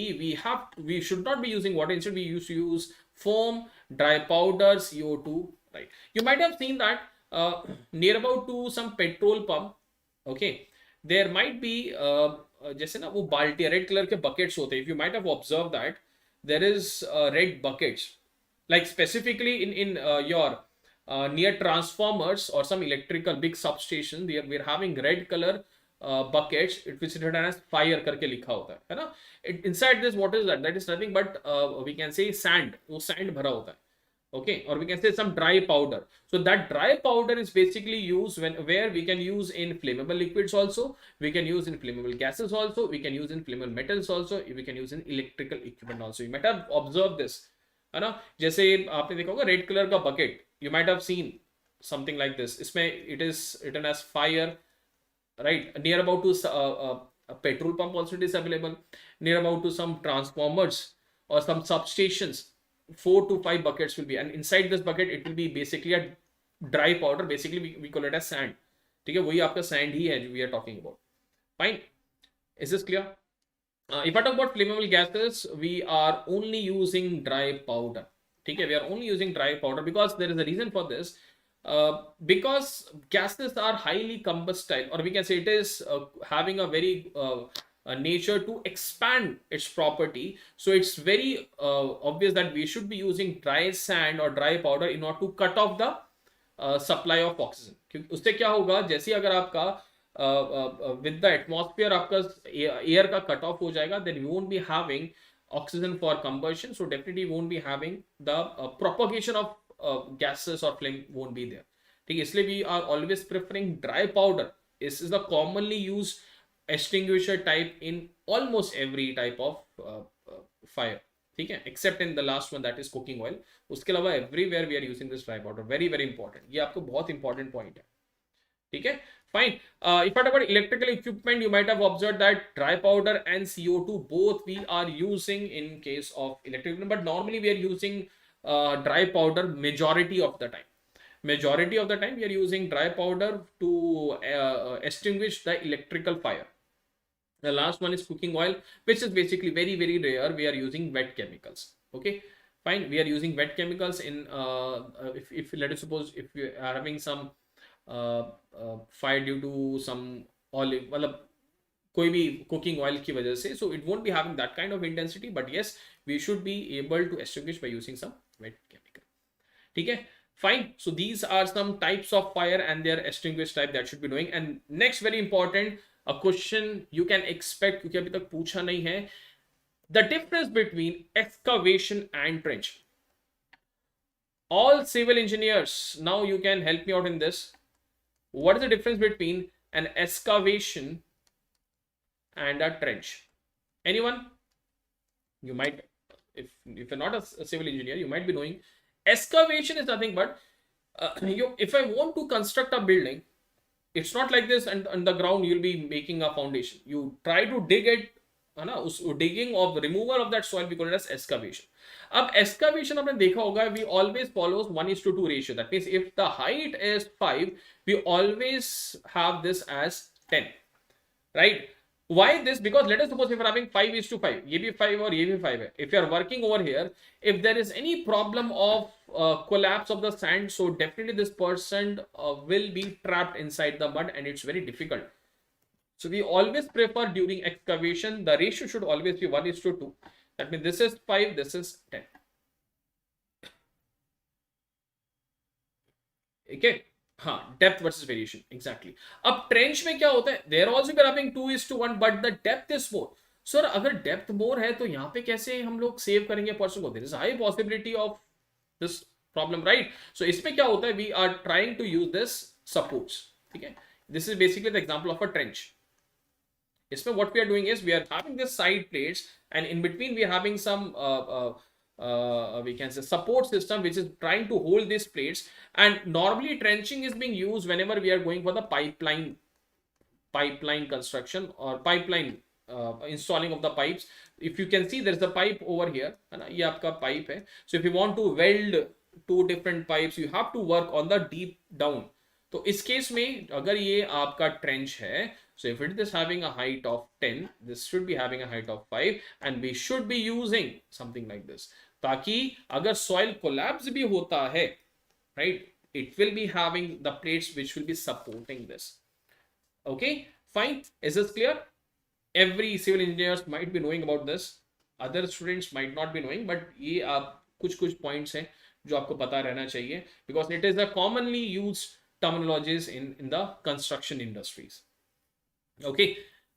we should not be using water. Instead, we used to use foam, dry powder, CO2. Right. You might have seen that near about to some petrol pump. Okay. There might be जैसे ना वो बाल्टी red colour के buckets होते हैं. If you might have observed that there is red buckets, like specifically in your near transformers or some electrical big substation, we are having red color buckets, which is written as fire करके लिखा होता है ना. Inside this, what is that? That is nothing but we can say sand. वो sand भरा होता है. Okay, or we can say some dry powder. So that dry powder is basically used where we can use in flammable liquids also, we can use in flammable gases also, we can use in flammable metals also, we can use in electrical equipment also. You might have observed this, है ना. जैसे आपने देखा होगा red colour का bucket, you might have seen something like this. इसमें it is written as fire, right? Near about to a petrol pump also it is available. Near about to some transformers or some substations, 4 to 5 buckets will be, and inside this bucket it will be basically a dry powder. Basically we call it as sand. ठीक है, वही आपका sand ही है जो we are talking about. Fine. Is this clear? If I talk about flammable gases, we are only using dry powder. ठीक है, we are only using dry powder because there is a reason for this. Because gases are highly combustible, or we can say it is having a very nature to expand its property. So it's very obvious that we should be using dry sand or dry powder in order to cut off the supply of oxygen. क्योंकि उससे क्या होगा, जैसे अगर आपका with the atmosphere आपका air का cut off हो जाएगा, then you won't be having oxygen for combustion, so definitely won't be having the propagation of gases or flame won't be there. ठीक है, इसलिए we are always preferring dry powder. This is the commonly used extinguisher type in almost every type of fire. ठीक है, except in the last one, that is cooking oil. उसके अलावा everywhere we are using this dry powder. Very very important. ये आपको बहुत important point है. ठीक है. Fine. If I talk about electrical equipment, you might have observed that dry powder and CO2 both we are using in case of electric equipment, but normally we are using dry powder majority of the time. Majority of the time we are using dry powder to extinguish the electrical fire. The last one is cooking oil, which is basically very very rare. We are using wet chemicals. Okay. Fine. We are using wet chemicals in if let us suppose if we are having some fire due to some olive, मतलब कोई भी cooking oil की वजह से, so it won't be having that kind of intensity, but yes, we should be able to extinguish by using some wet chemical. ठीक है. Fine. So these are some types of fire and their extinguish type that should be knowing. And next very important a question you can expect, क्योंकि अभी तक पूछा नहीं है, the difference between excavation and trench. All civil engineers, now you can help me out in this. What is the difference between an excavation and a trench. Anyone? You might, if you're not a civil engineer, you might be knowing excavation is nothing but if I want to construct a building, it's not like this, and on the ground you'll be making a foundation. You try to dig it, है ना, उस digging of removal of that soil, we call it as excavation. अब excavation आपने देखा होगा, we always follows 1:2 ratio. That means if the height is 5, we always have this as 10, right? Why this? Because let us suppose if you're having 5:5, ये भी 5 और ये भी 5 है. If you are working over here, if there is any problem of collapse of the sand, so definitely this person will be trapped inside the mud, and it's very difficult. So we always prefer during excavation, the ratio should always be 1:2. That means this is 5, this is 10. Okay. हाँ, depth versus variation exactly. अब trench में क्या होता है, there also we are having 2:1 but the depth is more. Sir अगर depth more है तो यहाँ पे कैसे हम लोग सेव करेंगे पर्सन को? There is high possibility of this problem, right? So इसमें क्या होता है, we are trying to use this supports. ठीक है, this is basically the example of a trench. इसमें what we are doing is we are having this side plates and in between we are having some we can say support system which is trying to hold these plates, and normally trenching is being used whenever we are going for the pipeline construction or pipeline installing of the pipes. If you can see there is a pipe over here, है ना, ये आपका pipe है. So if you want to weld two different pipes, you have to work on the deep down. तो इस case में अगर ये आपका ट्रेंच है, so if it is having a height of 10, this should be having a height of 5, and we should be using something like this, ताकि अगर soil collapse भी होता है, right, it will be having the plates which will be supporting this. Okay fine, is this clear? Every civil engineers might be knowing about this, other students might not be knowing, but ये आप कुछ points हैं जो आपको पता रहना चाहिए, because it is a commonly used terminologies in the construction industries. Okay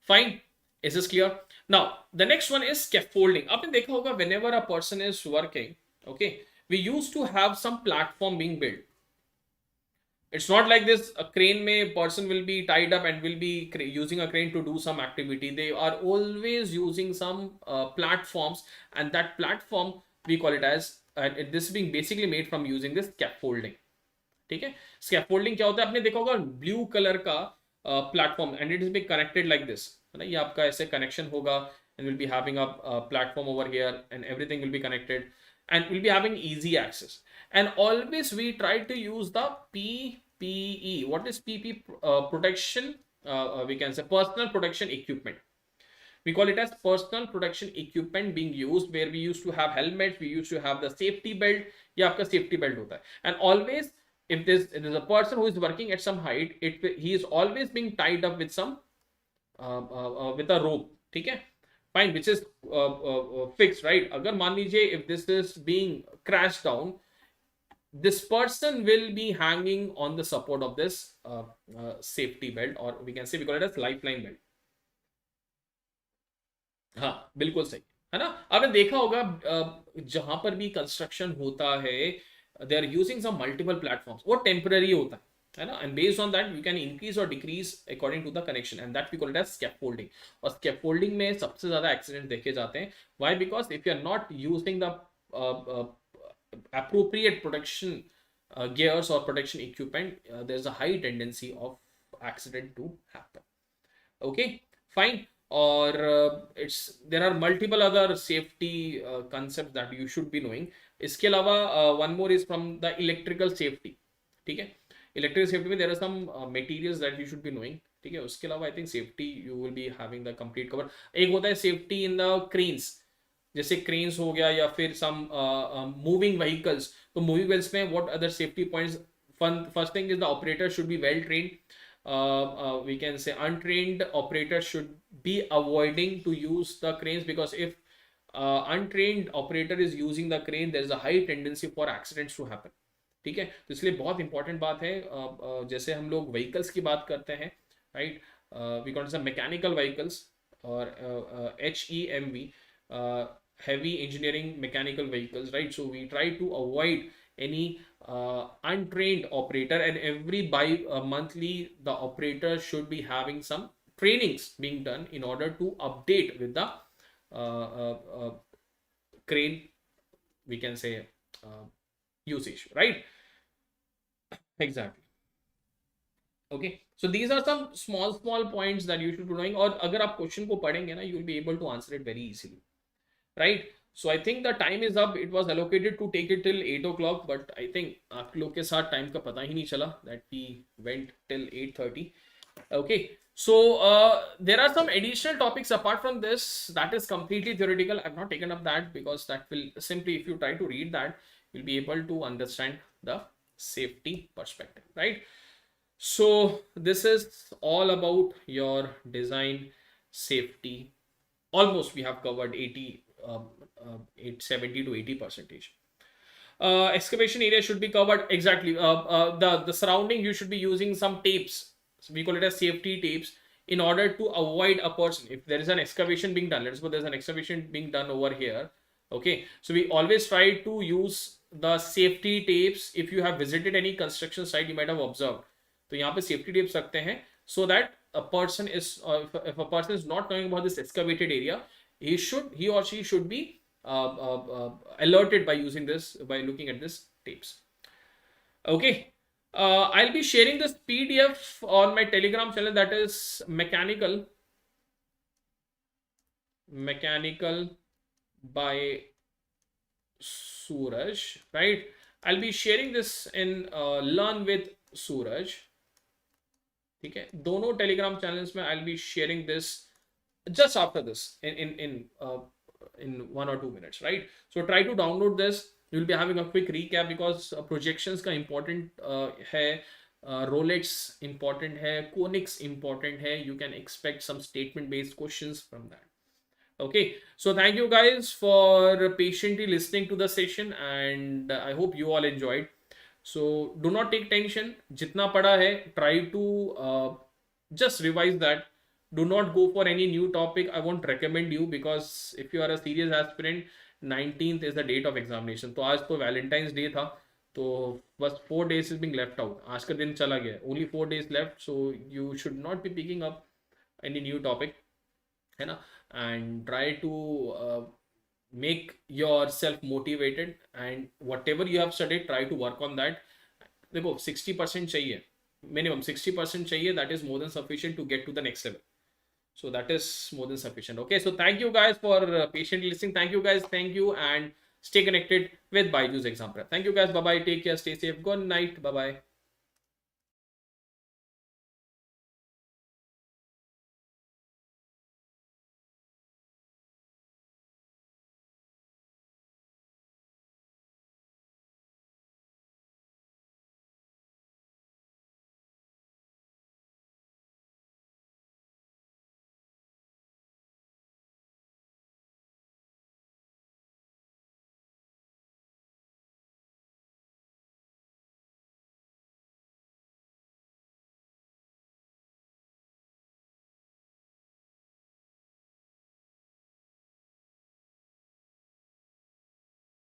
fine, is this clear? Now the next one is scaffolding. आपने देखा होगा whenever a person is working, okay, we used to have some platform being built. It's not like this, a crane में person will be tied up and will be using a crane to do some activity. They are always using some platforms, and that platform we call it as this being basically made from using this scaffolding. ठीक है, scaffolding क्या होता है, आपने देखा होगा blue colour का platform, and it is be connected like this, है ना, ये आपका ऐसे कनेक्शन होगा, and will be having a platform over here, and everything will be connected, and will be having easy access. And always we try to use the PPE. What is PP? Protection, we can say personal protection equipment. We call it as personal protection equipment being used, where we used to have helmets, we used to have the safety belt. ये आपका safety belt होता है, and always if there's a person who is working at some height, he is always being tied up with some with a rope. ठीक है, fine, which is fixed, right? अगर मान लीजिए if this is being crashed down, this person will be hanging on the support of this safety belt, or we can say we call it as lifeline belt. हाँ बिल्कुल सही है ना. आपने देखा होगा जहां पर भी कंस्ट्रक्शन होता है, they are using some multiple platforms. वो temporary होता है ना, and based on that you can increase or decrease according to the connection, and that we call it as scaffolding. और scaffolding में सबसे ज्यादा accident देखे जाते हैं. Why? Because if you are not using the appropriate protection gears or protection equipment, there is a high tendency of accident to happen. Okay, fine. Or there are multiple other safety concepts that you should be knowing. इसके अलावा one more is from the electrical safety. ठीक है, electrical safety में there are some materials that you should be knowing. ठीक है, उसके अलावा I think safety you will be having the complete cover. एक होता है safety in the cranes, जैसे cranes हो गया, या फिर some moving vehicles. तो moving vehicles में what other safety points? First thing is the operator should be well trained. We can say untrained operators should be avoiding to use the cranes, because if untrained operator is using the crane, there is a high tendency for accidents to happen. ठीक है, तो इसलिए बहुत important बात है. जैसे हम लोग व्हीकल्स की बात करते हैं, right, we call it mechanical vehicles और HEMV, heavy engineering mechanical vehicles, right? So we try to avoid any untrained operator, and every monthly the operator should be having some trainings being done in order to update with the crane, we can say, usage, right? Exactly. Okay, so these are some small points that you should be knowing. और अगर आप question को पढ़ेंगे ना, you will be able to answer it very easily, right? So I think the time is up. It was allocated to take it till 8 o'clock, but I think आप लोग के साथ टाइम का पता ही नहीं चला, that we went till 8:30. Okay, so there are some additional topics apart from this that is completely theoretical. I've not taken up that because that will simply, if you try to read that, you'll be able to understand the safety perspective, right? So this is all about your design safety. Almost we have covered 70 to 80 percentage. Excavation area should be covered. Exactly. The surrounding, you should be using some tapes. So we call it as safety tapes in order to avoid a person. If there is an excavation being done, let's suppose there's an excavation being done over here. Okay, so we always try to use the safety tapes. If you have visited any construction site, you might have observed. तो यहाँ पे safety tapes रखते हैं so that a person is, if a person is not knowing about this excavated area, he or she should be alerted by using this, by looking at this tapes. Okay, I'll be sharing this PDF on my Telegram channel, that is mechanical by Sooraj, right? I'll be sharing this in Learn with Sooraj. ठीक है, दोनों Telegram channels में I'll be sharing this just after this in 1 or 2 minutes, right? So try to download this. You'll be having a quick recap because projections का important है, rolets important है, conics important है. You can expect some statement based questions from that. Okay, so thank you guys for patiently listening to the session, and I hope you all enjoyed. So do not take tension. जितना पढ़ा है, try to just revise that. Do not go for any new topic. I won't recommend you because if you are a serious aspirant, 19th is the date of examination. तो आज तो Valentine's Day था, तो बस 4 days is being left out. आज का दिन चला गया. Only 4 days left, so you should not be picking up any new topic, है ना? And try to make yourself motivated, and whatever you have studied, try to work on that. देखो 60% चाहिए, minimum 60% चाहिए. That is more than sufficient to get to the next level. So that is more than sufficient. Okay, so thank you guys for patiently listening. Thank you guys, thank you, and stay connected with BYJU'S exam prep. Thank you guys, bye bye, take care, stay safe, good night, bye bye.